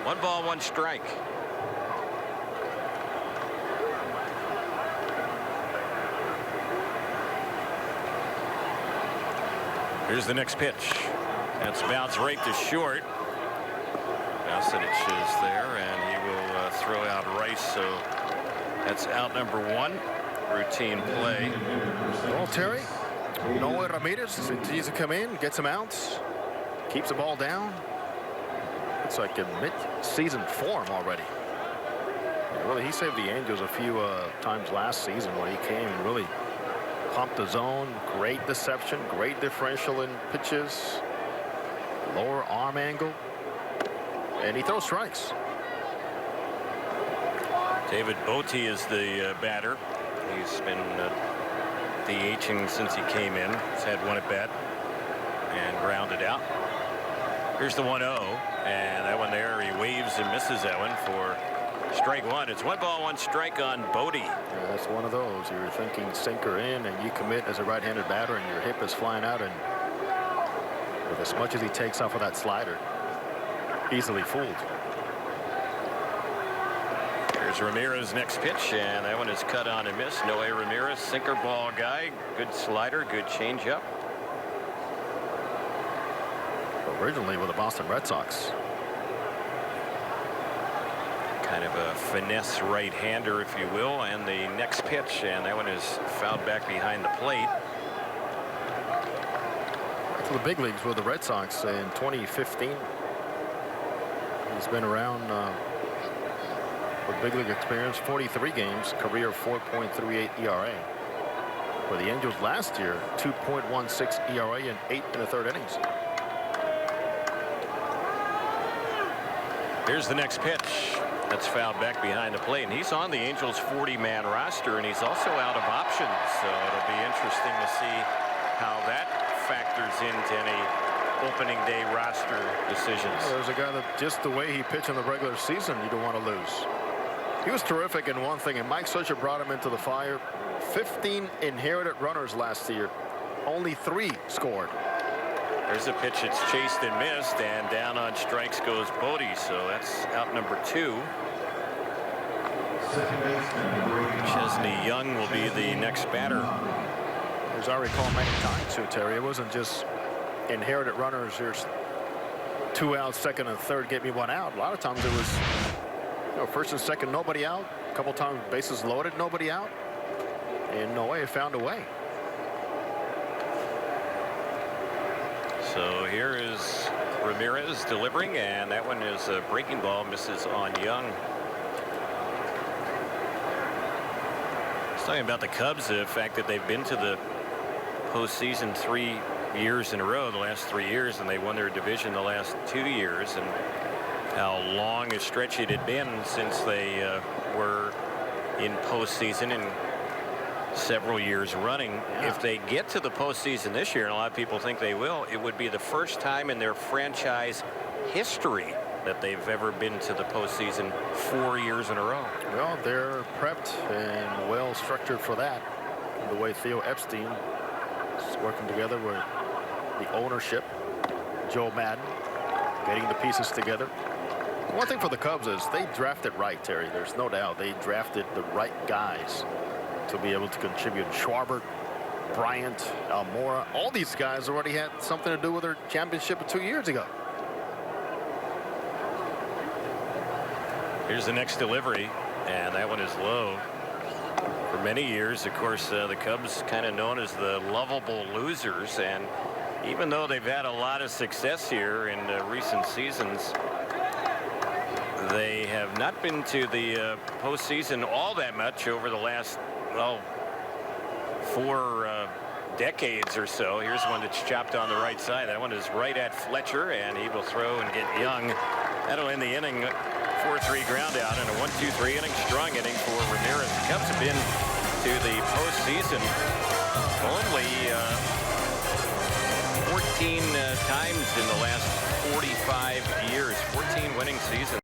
1 ball, 1 strike. Here's the next pitch. That's bounced right to short. Jasinic is there, and he will throw out Rice. So that's out number 1. Routine play. Well, Terry, Noah Ramirez continues to come in, gets some outs, keeps the ball down. It's like in mid-season form already. Yeah, really, he saved the Angels a few times last season when he came and really pumped the zone. Great deception, great differential in pitches, lower arm angle, and he throws strikes. David Bote is the batter. He's been DHing since he came in. He's had 1 at bat and grounded out. Here's the 1-0, and that one there, he waves and misses that one for strike 1. It's 1 ball, 1 strike on Bote. Yeah, that's one of those. You're thinking sinker in, and you commit as a right-handed batter, and your hip is flying out, and with as much as he takes off of that slider, easily fooled. Here's Ramirez next pitch, and that one is cut on and missed. Noe Ramirez, sinker ball guy, good slider, good changeup. Originally with the Boston Red Sox. Kind of a finesse right-hander, if you will. And the next pitch, and that one is fouled back behind the plate. To the big leagues with the Red Sox in 2015. He's been around with big league experience, 43 games, career 4.38 ERA. For the Angels last year, 2.16 ERA in 8 1/3 innings. Here's the next pitch. That's fouled back behind the plate, and he's on the Angels 40-man roster, and he's also out of options. So it'll be interesting to see how that factors into any opening day roster decisions. There's a guy that just the way he pitched in the regular season, you don't want to lose. He was terrific in one thing, and Mike Scherzer brought him into the fire. 15 inherited runners last year. Only 3 scored. There's a pitch that's chased and missed, and down on strikes goes Bote. So that's out number 2. Chesney Young will be the next batter. As I recall many times too, Terry, it wasn't just inherited runners. There's 2 outs, second and third, get me 1 out. A lot of times it was, you know, first and second, nobody out. A couple times bases loaded, nobody out. And no way, found a way. So here is Ramirez delivering, and that one is a breaking ball, misses on Young. It's talking about the Cubs, the fact that they've been to the postseason 3 years in a row, the last 3 years, and they won their division the last 2 years, and how long a stretch it had been since they were in postseason in several years running. Yeah. If they get to the postseason this year, and a lot of people think they will, it would be the first time in their franchise history that they've ever been to the postseason 4 years in a row. Well, they're prepped and well structured for that. The way Theo Epstein is working together with the ownership, Joe Madden, getting the pieces together. One thing for the Cubs is they drafted right, Terry. There's no doubt they drafted the right guys to be able to contribute. Schwarber, Bryant, Almora, all these guys already had something to do with their championship 2 years ago. Here's the next delivery, and that one is low. For many years, of course, the Cubs kind of known as the lovable losers, and even though they've had a lot of success here in recent seasons, they have not been to the postseason all that much over the last, well, 4 decades or so. Here's one that's chopped on the right side. That one is right at Fletcher, and he will throw and get Young. That'll end the inning. 4-3 ground out, and a 1-2-3 inning, strong inning for Ramirez. The Cubs have been to the postseason only 14 times in the last 45 years. 14 winning seasons.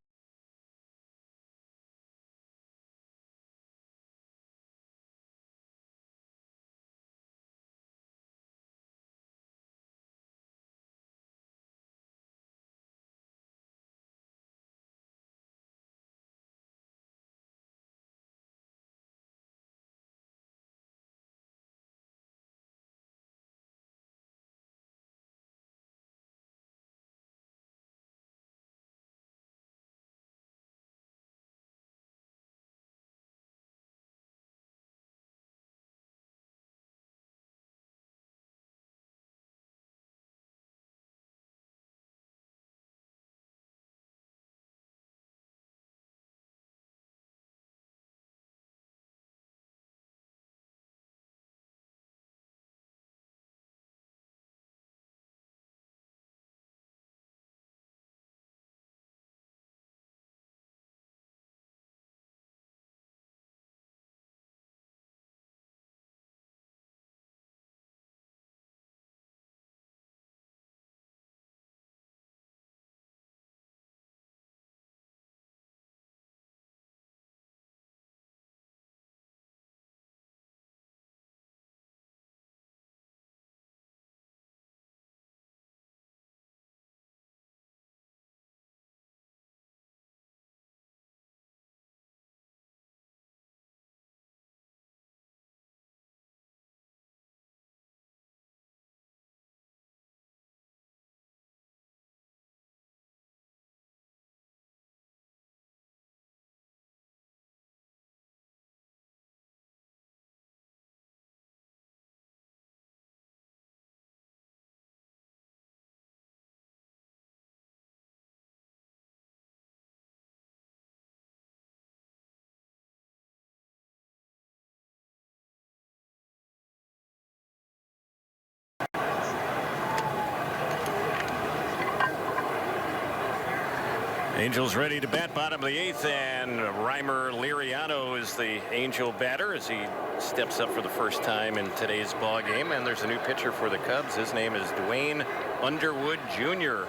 Angels ready to bat, bottom of the 8th, and Reimer Liriano is the Angel batter as he steps up for the first time in today's ball game. And there's a new pitcher for the Cubs. His name is Dwayne Underwood Jr.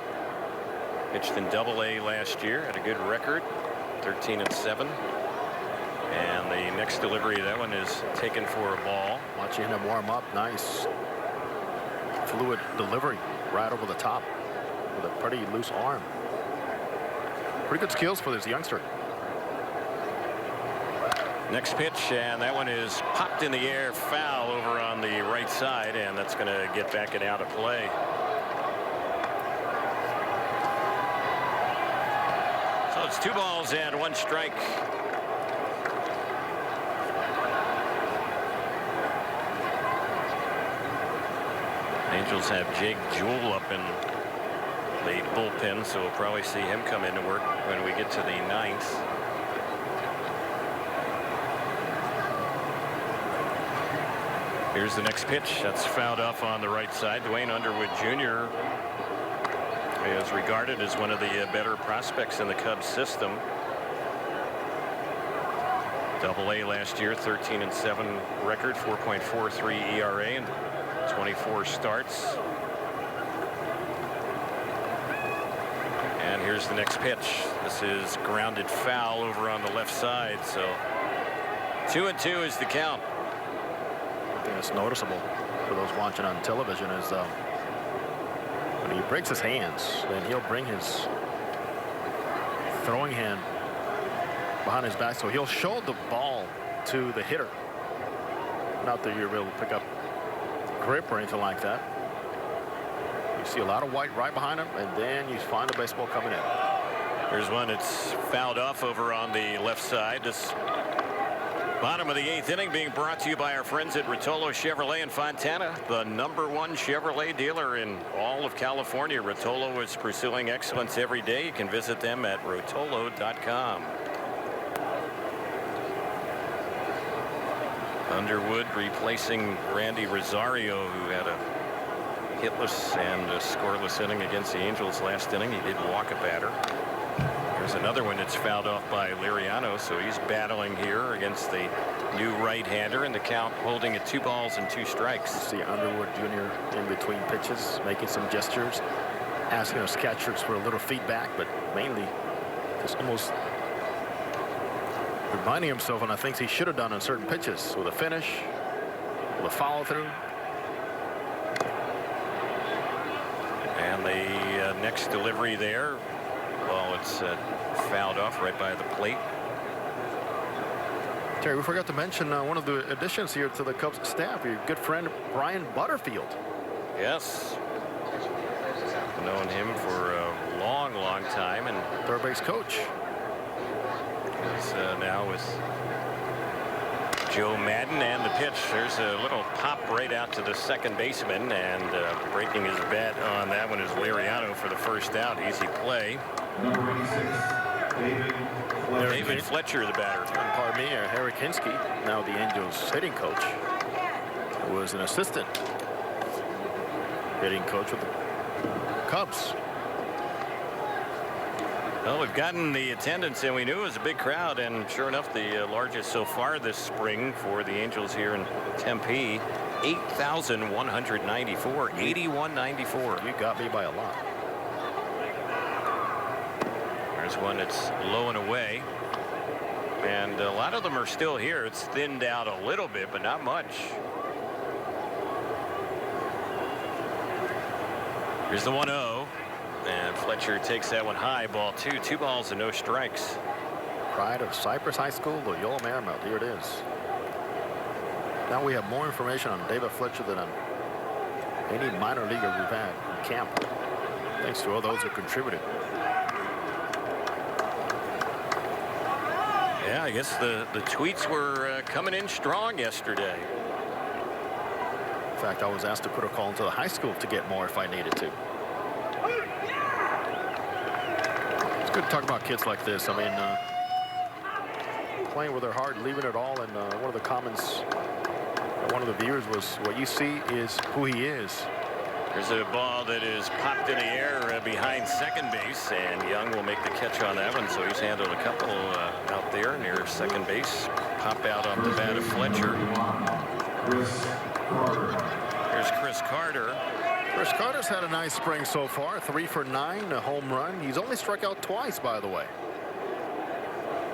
Pitched in Double-A last year, had a good record, 13-7. And the next delivery, that one is taken for a ball. Watching him warm up, nice fluid delivery right over the top with a pretty loose arm. Pretty good skills for this youngster. Next pitch, and that one is popped in the air, foul over on the right side, and that's going to get back and out of play. So it's 2 balls and 1 strike. Angels have Jake Jewell up in the bullpen, so we'll probably see him come into work when we get to the 9th. Here's the next pitch. That's fouled off on the right side. Dwayne Underwood Jr. is regarded as one of the better prospects in the Cubs system. Double-A last year, 13-7 record, 4.43 ERA, and 24 starts. And here's the next pitch. This is grounded foul over on the left side. So 2-2 is the count. I think it's noticeable for those watching on television is when he breaks his hands, then he'll bring his throwing hand behind his back, so he'll show the ball to the hitter. Not that you're able to pick up grip or anything like that. You see a lot of white right behind him, and then you find the baseball coming in. Here's one that's fouled off over on the left side. This bottom of the 8th inning being brought to you by our friends at Rotolo Chevrolet in Fontana, the #1 Chevrolet dealer in all of California. Rotolo is pursuing excellence every day. You can visit them at rotolo.com. Underwood replacing Randy Rosario, who had a hitless and a scoreless inning against the Angels last inning. He did walk a batter. There's another one that's fouled off by Liriano, so he's battling here against the new right-hander, and the count holding at 2 balls and 2 strikes. You see Underwood Jr. in between pitches making some gestures, asking his catchers for a little feedback, but mainly just almost reminding himself on the things he should have done on certain pitches, with a finish, with a follow-through. And the next delivery there, well, it's fouled off right by the plate. Terry, we forgot to mention one of the additions here to the Cubs staff, your good friend Brian Butterfield. Yes. Known him for a long, long time, and third base coach. He's now with Joe Madden, and the pitch. There's a little pop right out to the second baseman, and breaking his bat on that one is Liriano for the first out. Easy play. Number 86, David Fletcher, the batter. Pardon me, Harry Kinski, now the Angels hitting coach, who was an assistant hitting coach with the Cubs. Well, we've gotten the attendance, and we knew it was a big crowd, and sure enough, the largest so far this spring for the Angels here in Tempe, 8,194, 8194. You got me by a lot. There's one that's low and away, and a lot of them are still here. It's thinned out a little bit, but not much. Here's the 1-0. And Fletcher takes that one high, ball 2. 2 balls and no strikes. Pride of Cypress High School, Loyola Marymount. Here it is. Now we have more information on David Fletcher than on any minor leaguer we've had in camp. Thanks to all those who contributed. Yeah, I guess the tweets were coming in strong yesterday. In fact, I was asked to put a call into the high school to get more if I needed to. It's good to talk about kids like this. I mean, playing with their heart, leaving it all. And one of the comments, one of the viewers was, what you see is who he is. There's a ball that is popped in the air behind second base, and Young will make the catch on that one. So he's handled a couple out there near second base. Pop out off the bat of Fletcher. Here's Chris Carter. Chris Carter's had a nice spring so far. 3 for 9, a home run. He's only struck out twice, by the way.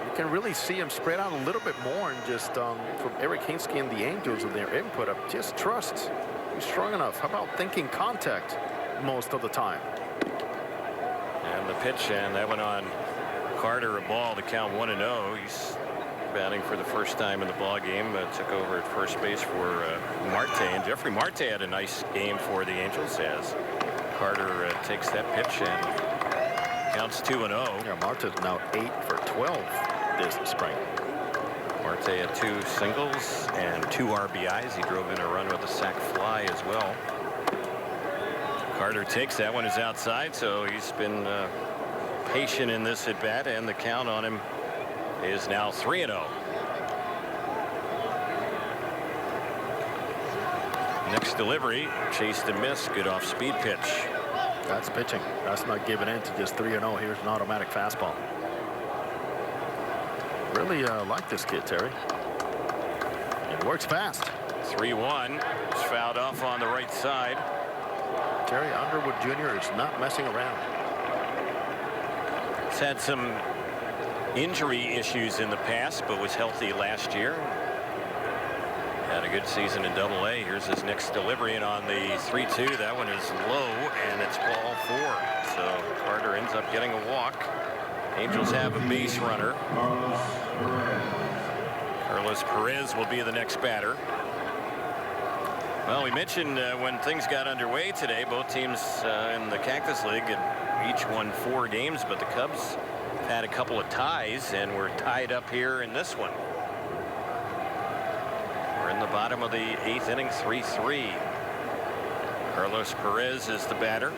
You can really see him spread out a little bit more, and just from Eric Hinsky and the Angels and their input of just trust. He's strong enough. How about thinking contact most of the time? And the pitch, and that went on Carter, a ball to count 1-0. He's batting for the first time in the ball game. Took over at first base for Marte, and Jeffrey Marte had a nice game for the Angels as Carter takes that pitch and counts 2-0. Yeah, Marte's now 8 for 12 this spring. Marte had 2 singles and 2 RBIs. He drove in a run with a sac fly as well. Carter takes that one, is outside, so he's been patient in this at bat, and the count on him is now 3-0. Next delivery, chased and missed, good off speed pitch. That's pitching. That's not giving in to just 3-0. Here's an automatic fastball. Really like this kid, Terry. It works fast. 3-1. It's fouled off on the right side. Terry Underwood Jr. is not messing around. He's had some injury issues in the past, but was healthy last year. Had a good season in Double-A. Here's his next delivery, and on the 3-2, that one is low, and it's ball 4. So Carter ends up getting a walk. Angels have a base runner. Carlos Perez will be the next batter. Well, we mentioned when things got underway today, both teams in the Cactus League had each won 4 games, but the Cubs had a couple of ties, and we're tied up here in this one. We're in the bottom of the 8th inning, 3-3. Carlos Perez is the batter,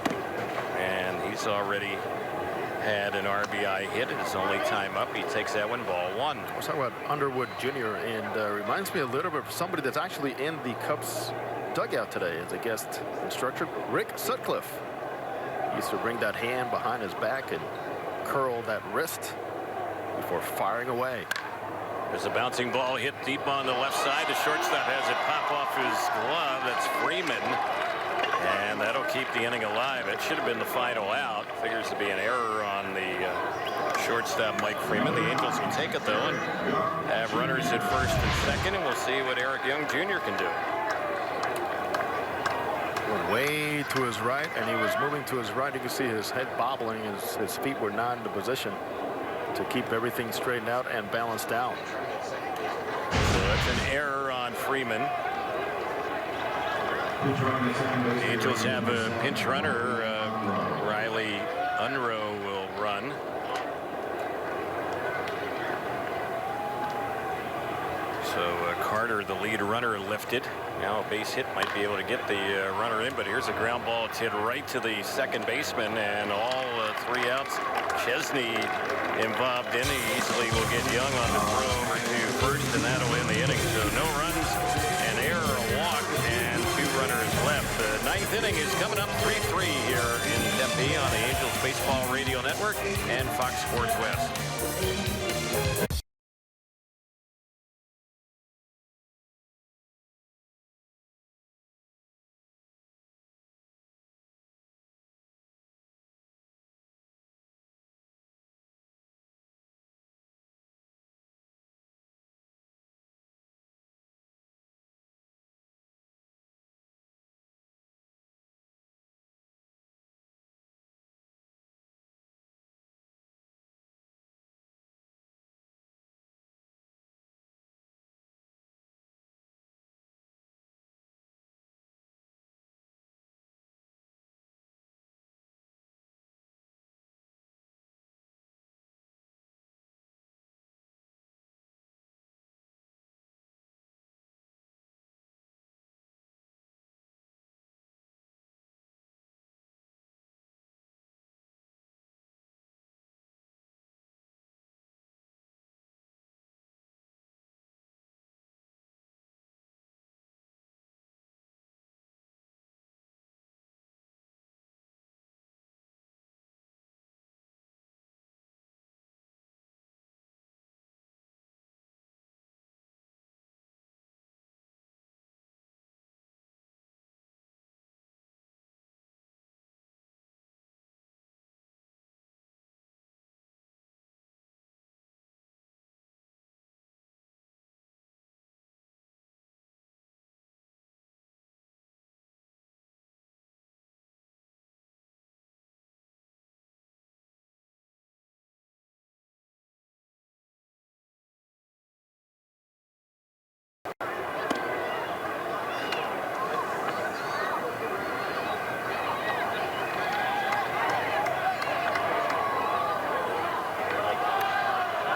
and he's already had an RBI hit. It's only time up. He takes that one, ball 1. I was talking about Underwood Jr. and reminds me a little bit of somebody that's actually in the Cubs dugout today as a guest instructor, Rick Sutcliffe. He used to bring that hand behind his back and curl that wrist before firing away. There's a bouncing ball hit deep on the left side. The shortstop has it pop off his glove. That's Freeman. And that'll keep the inning alive. It should have been the final out. Figures to be an error on the shortstop, Mike Freeman. The Angels will take it, though, and have runners at first and second, and we'll see what Eric Young Jr. can do. Way to his right, and he was moving to his right. You can see his head bobbling. His feet were not in the position to keep everything straightened out and balanced out. So that's an error on Freeman. The Angels have a pinch runner. Riley Unruh will run. So Carter, the lead runner, lifted. Now a base hit might be able to get the runner in, but here's a ground ball. It's hit right to the second baseman, and all 3 outs. Chesney involved in. He easily will get Young on the throw over to first, and that'll end the inning. So no runs, an error, a walk, and 2 runners left. The 9th inning is coming up 3-3 here in Tempe on the Angels Baseball Radio Network and Fox Sports West.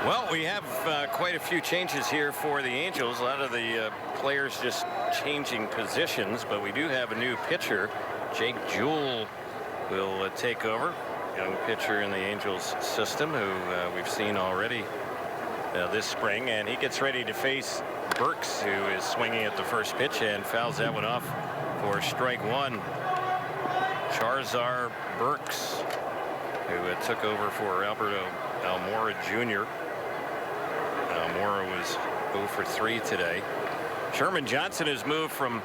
Well, we have quite a few changes here for the Angels. A lot of the players just changing positions, but we do have a new pitcher. Jake Jewell will take over. Young pitcher in the Angels system who we've seen already this spring, and he gets ready to face Burks, who is swinging at the first pitch and fouls that one off for strike one. Charzar Burks, who took over for Alberto Almora Jr. Almora was 0 for 3 today. Sherman Johnson has moved from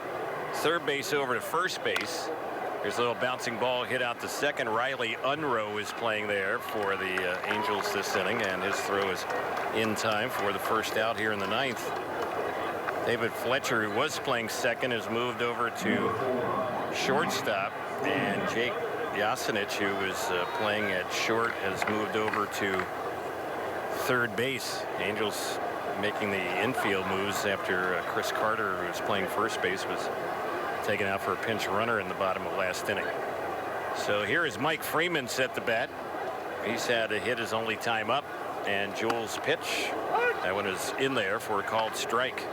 third base over to first base. There's a little bouncing ball hit out to second. Riley Unroe is playing there for the Angels this inning, and his throw is in time for the first out here in the ninth. David Fletcher, who was playing second, has moved over to shortstop, and Jake Yasinich, who was playing at short, has moved over to third base. Angels making the infield moves after Chris Carter, who was playing first base, was taken out for a pinch runner in the bottom of last inning. So here is Mike Freeman set the bat. He's had a hit his only time up, and Jewell's pitch, that one is in there for a called strike.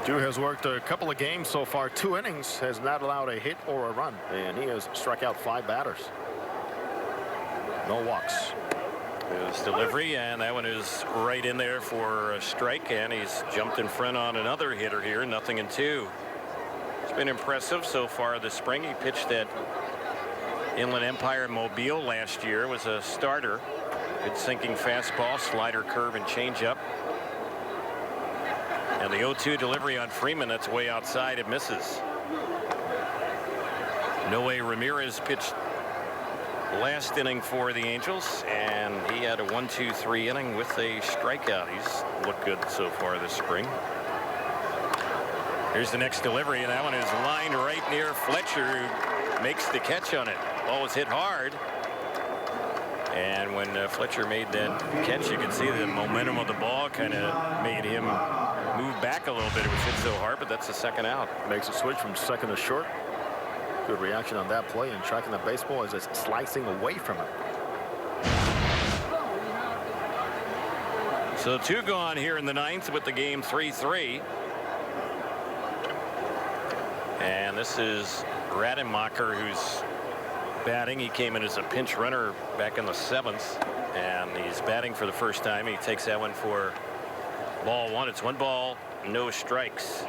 Jew has worked a couple of games so far, 2 innings, has not allowed a hit or a run, and he has struck out 5 batters. No walks. His delivery, and that one is right in there for a strike, and he's jumped in front on another hitter here. 0-2. It's been impressive so far this spring. He pitched at Inland Empire in Mobile last year, was a starter. Good sinking fastball, slider, curve, and changeup. And the 0-2 delivery on Freeman, that's way outside. It misses. Noe Ramirez pitched last inning for the Angels, and he had a 1-2-3 inning with a strikeout. He's looked good so far this spring. Here's the next delivery, and that one is lined right near Fletcher, who makes the catch on it. Ball was hit hard, and when Fletcher made that catch, you can see the momentum of the ball kind of made him move back a little bit. It was hit so hard, but that's the second out. Makes a switch from second to short. Good reaction on that play, and tracking the baseball as it's slicing away from him. So 2 gone here in the ninth with the game 3-3. And this is Rademacher, who's batting. He came in as a pinch runner back in the 7th, and he's batting for the first time. He takes that one for ball 1. It's 1 ball, no strikes.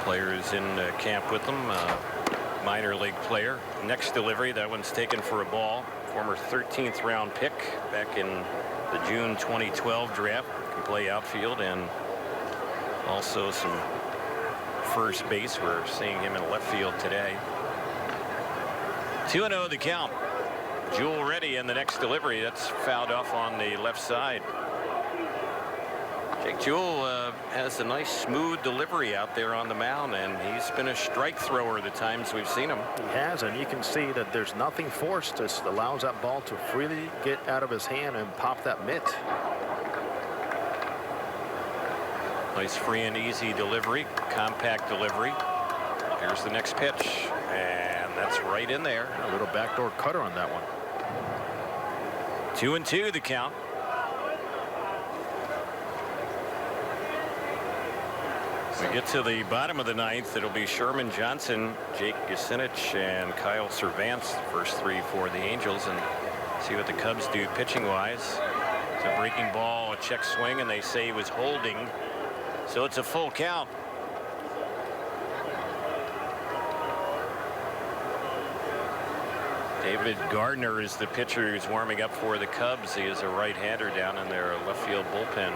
Players in camp with them, minor league player. Next delivery, that one's taken for a ball. Former 13th round pick back in the June 2012 draft. Can play outfield and also some first base. We're seeing him in left field today. 2-0 the count. Jewell ready, and the next delivery, that's fouled off on the left side. Jake Jewell has a nice smooth delivery out there on the mound, and he's been a strike thrower the times we've seen him. He has, and you can see that there's nothing forced. Just allows that ball to freely get out of his hand and pop that mitt. Nice free and easy delivery, compact delivery. Here's the next pitch, and that's right in there. A little backdoor cutter on that one. 2-2 the count. We get to the bottom of the ninth. It'll be Sherman Johnson, Jake Yasinich, and Kyle Cervantz, the first 3 for the Angels, and see what the Cubs do pitching wise. It's a breaking ball, a check swing, and they say he was holding, so it's a full count. David Gardner is the pitcher who's warming up for the Cubs. He is a right-hander down in their left field bullpen.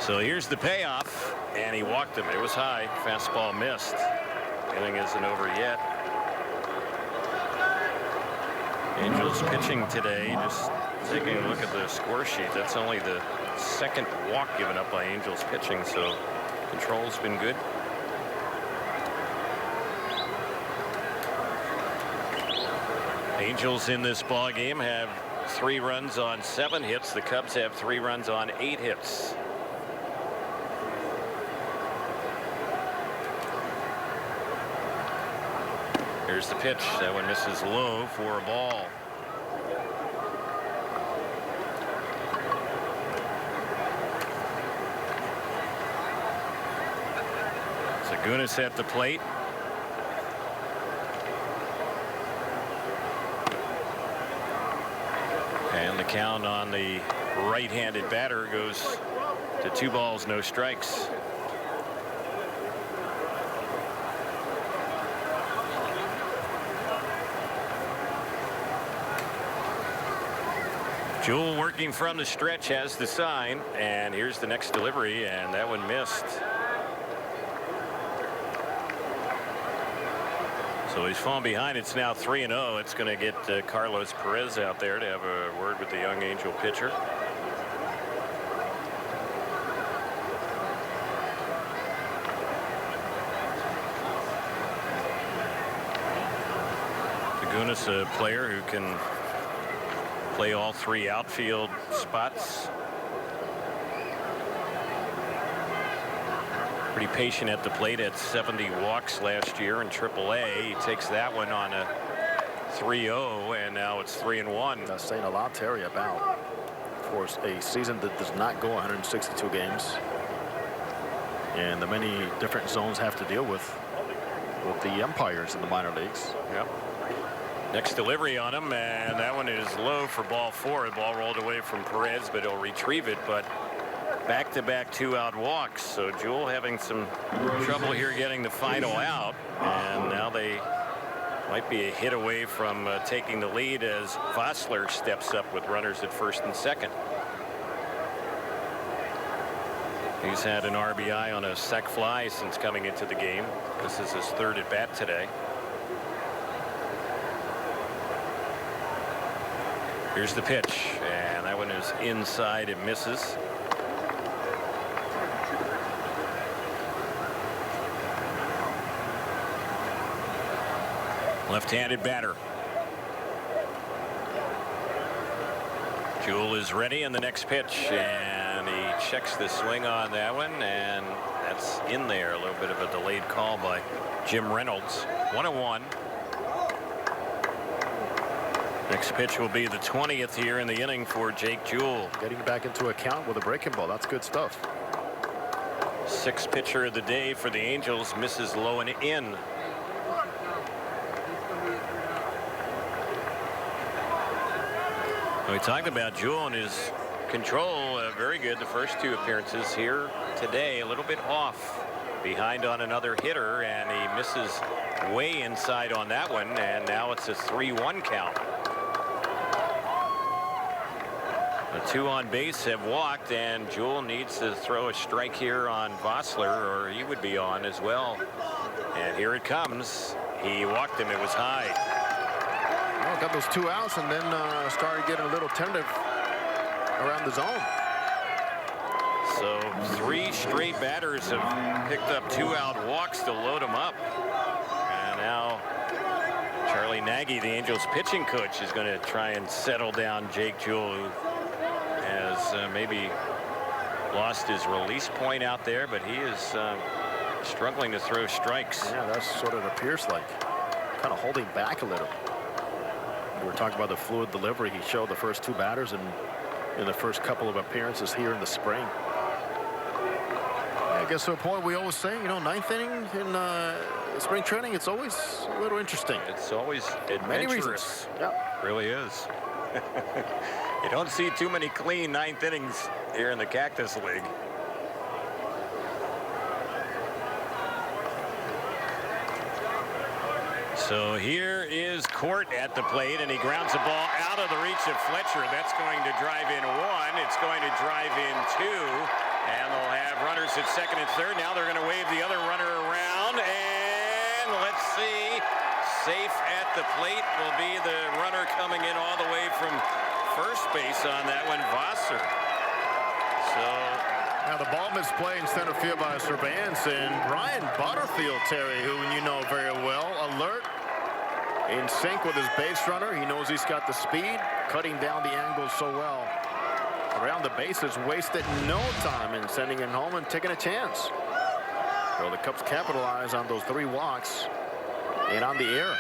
So here's the payoff, and he walked him. It was high. Fastball missed. Inning isn't over yet. Angels pitching today. Just taking a look at the score sheet. That's only the 2nd walk given up by Angels pitching, so control's been good. Angels in this ball game have 3 runs on 7 hits. The Cubs have 3 runs on 8 hits. Here's the pitch. That one misses low for a ball. Zagunis at the plate. And the count on the right-handed batter goes to 2 balls, no strikes. Jewell working from the stretch has the sign, and here's the next delivery, and that one missed. So he's fallen behind. It's now 3-0. It's going to get Carlos Perez out there to have a word with the young Angel pitcher. Zagunis, a player who can play all 3 outfield spots. Pretty patient at the plate, at 70 walks last year in AAA. He takes that one on a 3-0, and now it's 3-1. That's saying a lot, Terry, about, of course, a season that does not go 162 games, and the many different zones have to deal with the umpires in the minor leagues. Yep. Next delivery on him, and that one is low for ball 4. The ball rolled away from Perez, but he'll retrieve it. But back-to-back 2-out walks. So Jewell having some trouble here getting the final out, and now they might be a hit away from taking the lead as Vossler steps up with runners at first and second. He's had an RBI on a sac fly since coming into the game. This is his 3rd at bat today. Here's the pitch, and that one is inside. It misses. Left-handed batter. Jewell is ready, and the next pitch, and he checks the swing on that one, and that's in there. A little bit of a delayed call by Jim Reynolds. 1-1. Next pitch will be the 20th here in the inning for Jake Jewell. Getting back into a count with a breaking ball. That's good stuff. 6th pitcher of the day for the Angels, misses low and in. We talked about Jewell and his control. Very good the first 2 appearances here today. A little bit off behind on another hitter, and he misses way inside on that one, and now it's a 3-1 count. The 2 on base have walked, and Jewell needs to throw a strike here on Vossler, or he would be on as well. And here it comes. He walked him. It was high. Well, got those 2 outs, and then started getting a little tentative around the zone. So 3 straight batters have picked up 2-out walks to load him up. And now Charlie Nagy, the Angels pitching coach, is going to try and settle down Jake Jewell, who has maybe lost his release point out there, but he is struggling to throw strikes. Yeah, that's what it appears like. Kind of holding back a little. We were talking about the fluid delivery he showed the first 2 batters in the first couple of appearances here in the spring. I guess to a point we always say, you know, 9th inning in spring training, it's always a little interesting. It's always adventurous. Many reasons. Yeah. It really is. You don't see too many clean 9th innings here in the Cactus League. So here is Court at the plate, and he grounds the ball out of the reach of Fletcher. That's going to drive in 1. It's going to drive in 2. And they'll have runners at second and third. Now they're going to wave the other runner around. And let's see. Safe at the plate will be the runner coming in all the way from first base on that one, Vossler. So now the ball misplay in center field by Cervantes, and Ryan Butterfield, Terry, who you know very well, alert, in sync with his base runner. He knows he's got the speed, cutting down the angles so well. Around the bases, wasted no time in sending him home and taking a chance. So the Cubs capitalize on those 3 walks and on the air.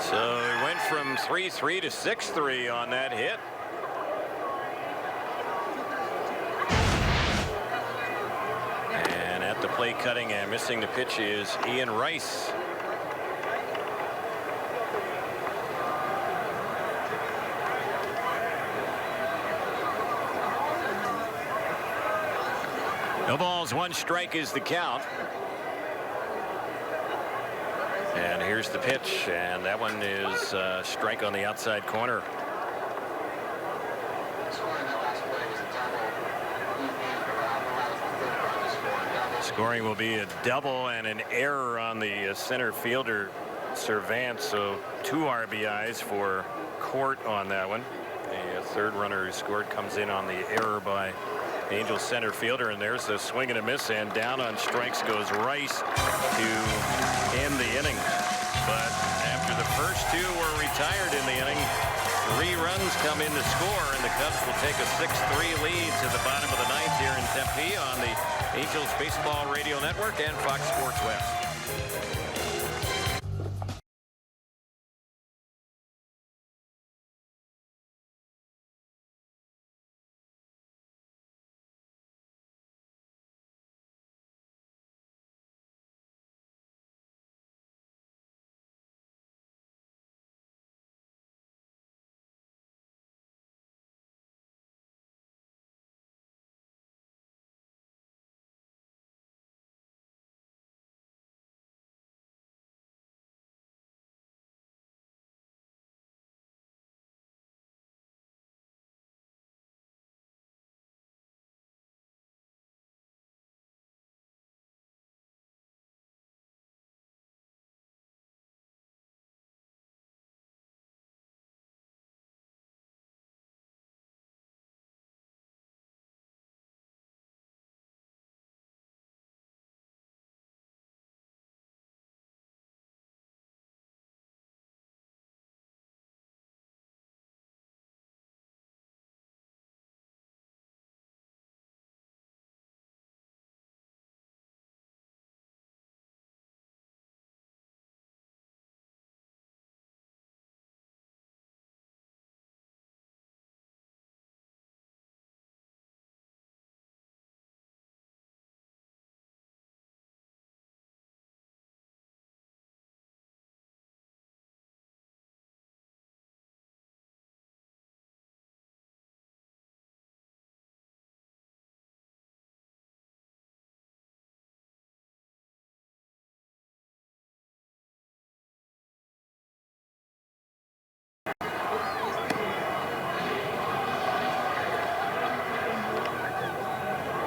So he went from 3-3 to 6-3 on that hit. And at the plate cutting and missing the pitch is Ian Rice. No balls, 1 strike is the count. And here's the pitch, and that one is a strike on the outside corner. Scoring will be a double and an error on the center fielder, Servant. So 2 RBIs for Court on that one. The third runner who scored comes in on the error by Angels center fielder, and there's a swing and a miss, and down on strikes goes Rice to end the inning. But after the first 2 were retired in the inning, 3 runs come in to score, and the Cubs will take a 6-3 lead to the bottom of the 9th here in Tempe on the Angels Baseball Radio Network and Fox Sports West.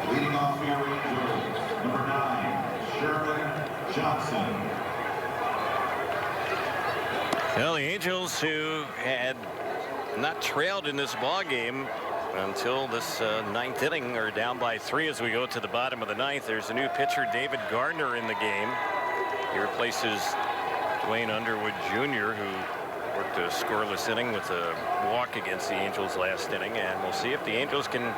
Leading off for your Angels, number 9, Sherman Johnson. Well, the Angels, who had not trailed in this ball game until this 9th inning, are down by 3 as we go to the bottom of the 9th. There's a new pitcher, David Gardner, in the game. He replaces Dwayne Underwood Jr., who worked a scoreless inning with a walk against the Angels last inning, and we'll see if the Angels can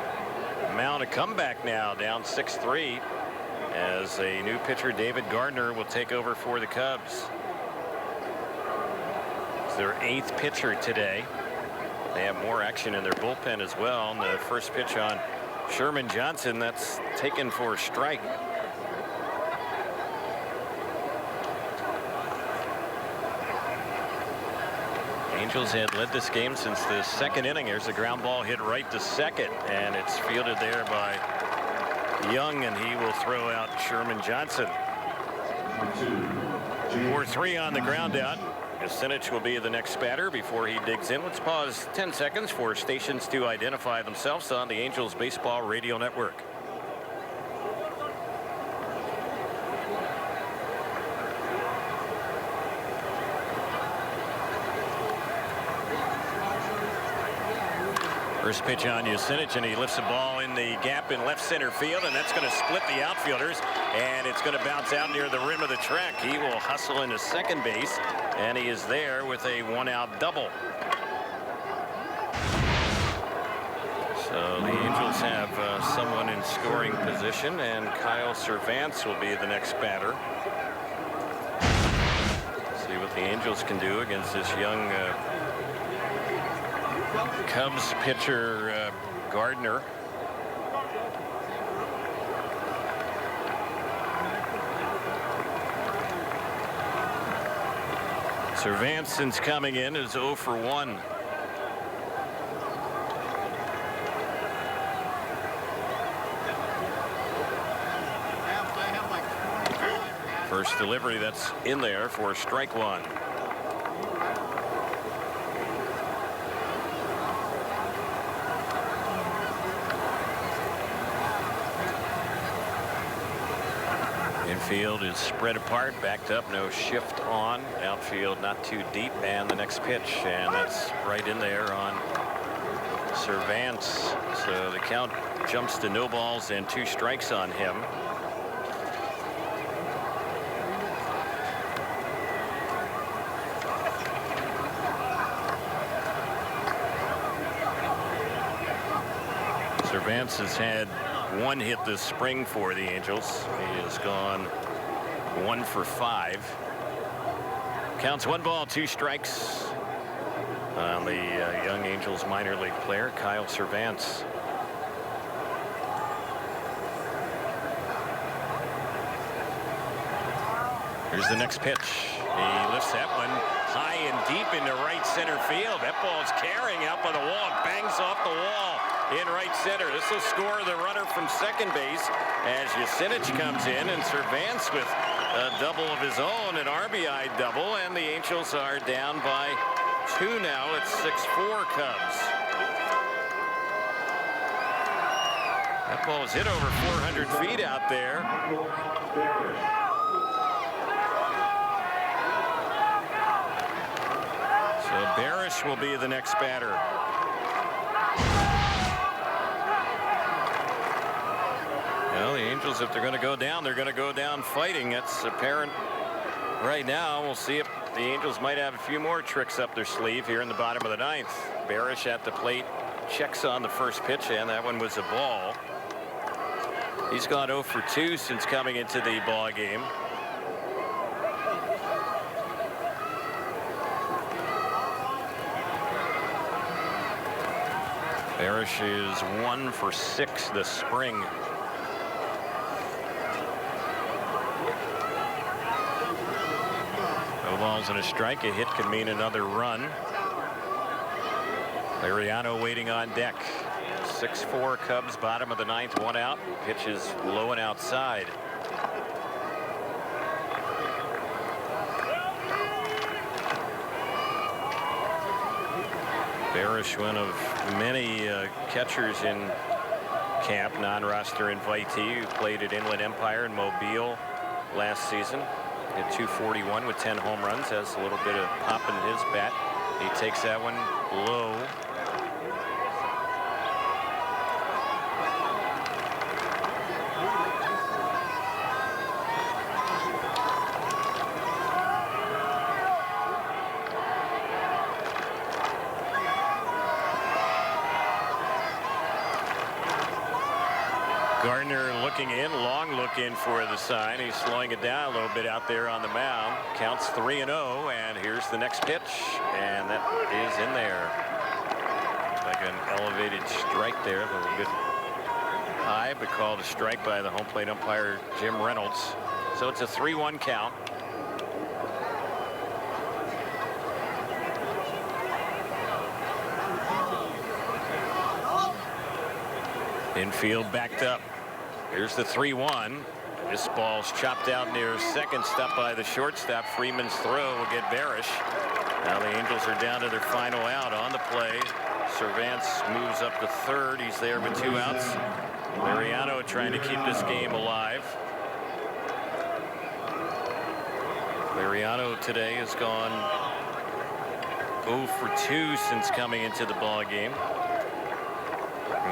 mount a comeback now, down 6-3, as a new pitcher, David Gardner, will take over for the Cubs. It's their 8th pitcher today. They have more action in their bullpen as well. And the first pitch on Sherman Johnson, that's taken for a strike. Angels had led this game since the 2nd inning. There's a ground ball hit right to second, and it's fielded there by Young, and he will throw out Sherman Johnson. 4-3 on the ground out. Yasinich will be the next batter before he digs in. Let's pause 10 seconds for stations to identify themselves on the Angels Baseball Radio Network. First pitch on Yasinich, and he lifts the ball in the gap in left center field, and that's going to split the outfielders, and it's going to bounce out near the rim of the track. He will hustle into second base, and he is there with a 1-out double. So the Angels have someone in scoring position, and Kyle Servance will be the next batter. See what what the Angels can do against this young Cubs pitcher Gardner. Cervantes coming in is 0 for 1. First delivery that's in there for strike one. Infield is spread apart, backed up, no shift on. Outfield not too deep, and the next pitch, and that's right in there on Cervantes. So the count jumps to no balls and 2 strikes on him. Cervantes has had 1 hit this spring for the Angels. He has gone 1 for 5. Counts 1 ball, 2 strikes on the young Angels minor league player, Kyle Cervantes. Here's the next pitch. He lifts that one high and deep into right center field. That ball's carrying out by the wall. It bangs off the wall in right center. This will score the runner from second base as Yesinich comes in, and Cervantes with a double of his own, an RBI double, and the Angels are down by 2 now. It's 6-4 Cubs. That ball is hit over 400 feet out there. So Barish will be the next batter. Well, the Angels, if they're going to go down, they're going to go down fighting. That's apparent right now. We'll see if the Angels might have a few more tricks up their sleeve here in the bottom of the 9th. Barish at the plate, checks on the first pitch, and that one was a ball. He's gone 0 for 2 since coming into the ball game. Barish is 1 for 6 this spring. No balls and a strike. A hit can mean another run. Liriano waiting on deck. 6-4 Cubs, bottom of the 9th, 1 out. Pitch is low and outside. Barish, one of many catchers in camp, non-roster invitee, who played at Inland Empire in Mobile last season. Hit 241 with 10 home runs. Has a little bit of pop in his bat. He takes that one low. Gardner looking in, long look in for the sign. He's slowing it down a little bit out there on the mound. Counts 3-0, and here's the next pitch, and that is in there. Like an elevated strike there, a little bit high, but called a strike by the home plate umpire Jim Reynolds. So it's a 3-1 count. Infield backed up. Here's the 3-1. This ball's chopped out near second, stopped by the shortstop. Freeman's throw will get Barish. Now the Angels are down to their final out on the play. Cervantes moves up to third. He's there with 2 outs. Liriano trying to keep this game alive. Liriano today has gone 0 for 2 since coming into the ball game.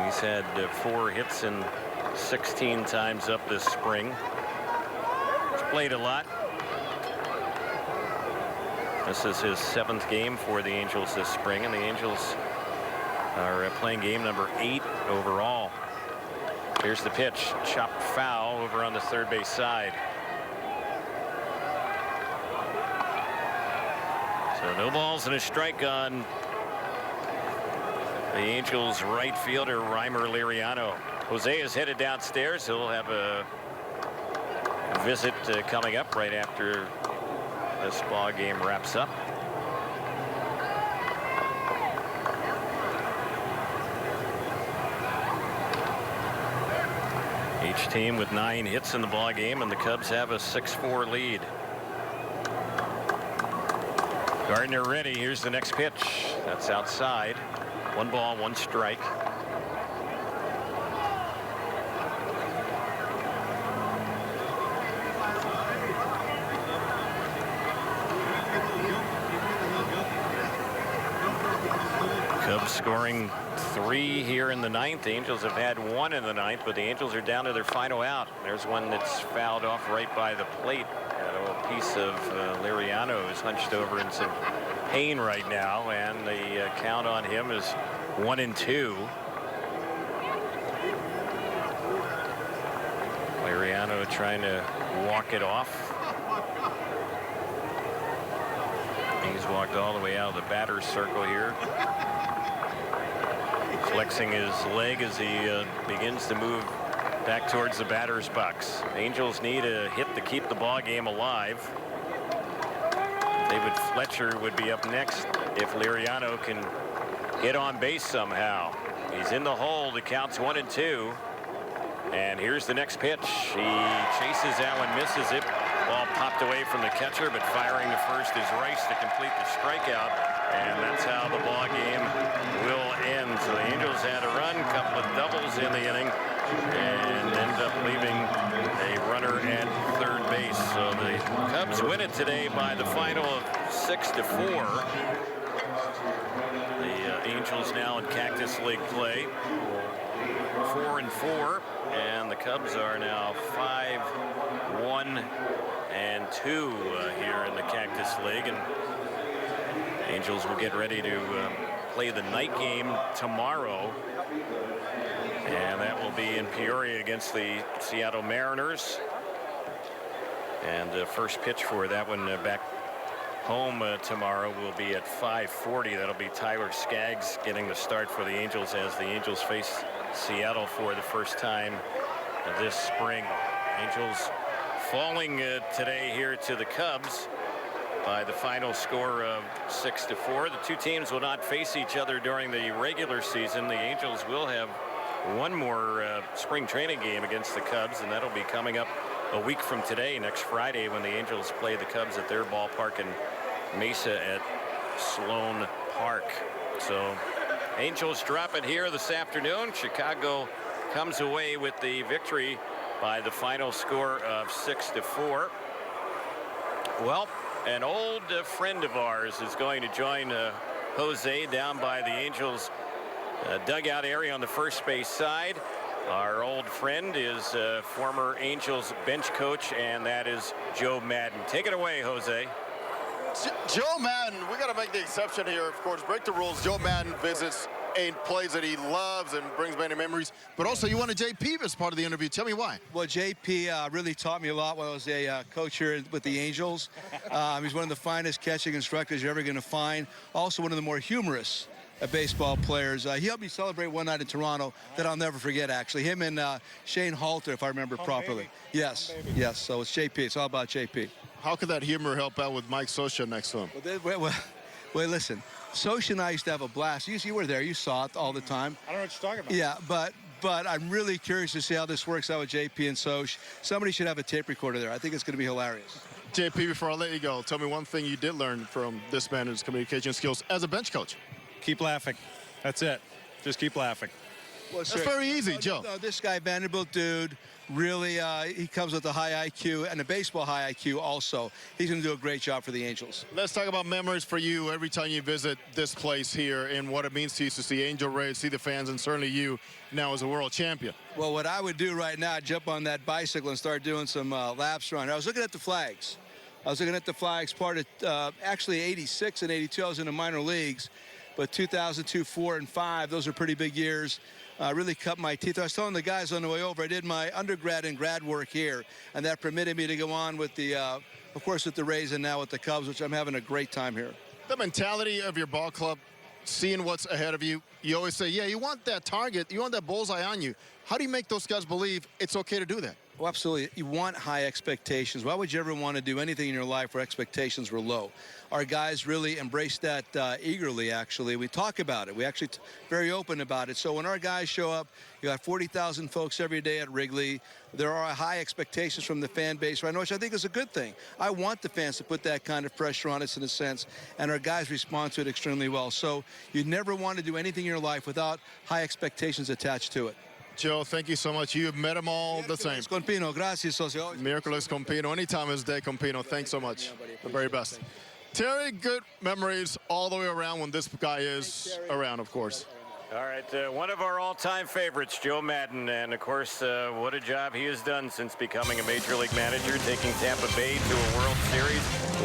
He's had 4 hits and 16 times up this spring. He's played a lot. This is his 7th game for the Angels this spring, and the Angels are playing game number 8 overall. Here's the pitch, chopped foul over on the third base side. So no balls and a strike on the Angels right fielder Reimer Liriano. Jose is headed downstairs. He'll have a visit coming up right after this ball game wraps up. Each team with 9 hits in the ball game, and the Cubs have a 6-4 lead. Gardner ready. Here's the next pitch. That's outside. 1 ball, 1 strike. Cubs scoring 3 here in the 9th. The Angels have had 1 in the 9th, but the Angels are down to their final out. There's one that's fouled off right by the plate. A piece of Liriano is hunched over in some pain right now, and the count on him is 1-2. Liriano trying to walk it off. He's walked all the way out of the batter's circle here, flexing his leg as he begins to move back towards the batter's box. Angels need a hit to keep the ball game alive. David Fletcher would be up next if Liriano can get on base somehow. He's in the hole. The count's 1-2. And here's the next pitch. He chases that one, misses it. Ball popped away from the catcher, but firing to first is Rice to complete the strikeout. And that's how the ball game will end. So the Angels had a run, couple of doubles in the inning, and end up leaving a runner at third base. So the Cubs win it today by the final of 6-4. The Angels now in Cactus League play, 4-4, and the Cubs are now 5-1-2 here in the Cactus League. And Angels will get ready to play the night game tomorrow, and that will be in Peoria against the Seattle Mariners. And the first pitch for that one back home tomorrow will be at 5:40. That'll be Tyler Skaggs getting the start for the Angels as the Angels face Seattle for the first time this spring. Angels falling today here to the Cubs by the final score of 6-4. The two teams will not face each other during the regular season. The Angels will have one more spring training game against the Cubs, and that'll be coming up a week from today, next Friday, when the Angels play the Cubs at their ballpark in Mesa at Sloan Park. So Angels drop it here this afternoon. Chicago comes away with the victory by the final score of 6-4. Well, an old friend of ours is going to join Jose down by the Angels dugout area on the first base side. Our old friend is former Angels bench coach, and that is Joe Madden. Take it away, Jose. Joe Madden, we got to make the exception here, of course. Break the rules. Joe Madden visits a place that he loves and brings many memories. But also, you wanted JP as part of the interview. Tell me why. Well, JP really taught me a lot while I was a coach here with the Angels. He's one of the finest catching instructors you're ever going to find. Also, one of the more humorous baseball players. He helped me celebrate one night in Toronto that I'll never forget, actually. Him and Shane Halter, if I remember properly. Baby. Yes, yes. So it's JP. It's all about JP. How could that humor help out with Mike Scioscia next to him? Well, listen. Scioscia and I used to have a blast. You were there. You saw it all the time. I don't know what you're talking about. Yeah, but I'm really curious to see how this works out with JP and Scioscia. Somebody should have a tape recorder there. I think it's going to be hilarious. JP, before I let you go, tell me one thing you did learn from this man and his communication skills as a bench coach. Keep laughing. That's it. Just keep laughing. Well, that's very easy, Joe. No, this guy, Vanderbilt dude, really, he comes with a high IQ and a baseball high IQ also. He's going to do a great job for the Angels. Let's talk about memories for you every time you visit this place here and what it means to you to see Angel Rays, see the fans, and certainly you now as a world champion. Well, what I would do right now, jump on that bicycle and start doing some laps around. I was looking at the flags. Part of actually 86 and 82. I was in the minor leagues. But 2002, 4, and 5, those are pretty big years. Really cut my teeth. I was telling the guys on the way over, I did my undergrad and grad work here, and that permitted me to go on with the, of course, with the Rays and now with the Cubs, which I'm having a great time here. The mentality of your ball club, seeing what's ahead of you. You always say, yeah, you want that target, you want that bullseye on you. How do you make those guys believe it's okay to do that? Well, absolutely. You want high expectations. Why would you ever want to do anything in your life where expectations were low? Our guys really embrace that eagerly, actually. We talk about it. We actually very open about it. So when our guys show up, you got 40,000 folks every day at Wrigley. There are high expectations from the fan base right now, which I think is a good thing. I want the fans to put that kind of pressure on us in a sense, and our guys respond to it extremely well. So you never want to do anything in your life without high expectations attached to it. Joe, thank you so much. You have met them all the same. Con Pino, gracias, socio. Miércoles con Pino. Anytime is day con Pino. Thanks so much. The very best. Terry, good memories all the way around when this guy is around, of course. All right, one of our all-time favorites, Joe Madden, and of course, what a job he has done since becoming a Major League manager, taking Tampa Bay to a World Series,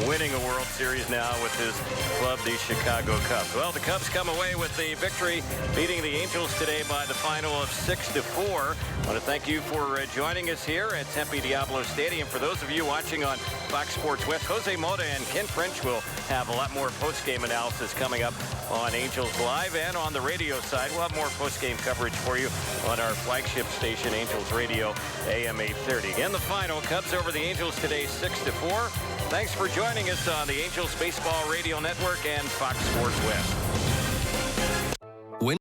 winning a World Series now with his club, the Chicago Cubs. Well, the Cubs come away with the victory, beating the Angels today by the final of 6-4. I want to thank you for joining us here at Tempe Diablo Stadium. For those of you watching on Fox Sports West, Jose Mota and Ken French will have a lot more post-game analysis coming up on Angels Live, and on the radio side, we'll have more post-game coverage for you on our flagship station, Angels Radio, AM 830. Again, the final, Cubs over the Angels today, 6-4. Thanks for joining us on the Angels Baseball Radio Network and Fox Sports West.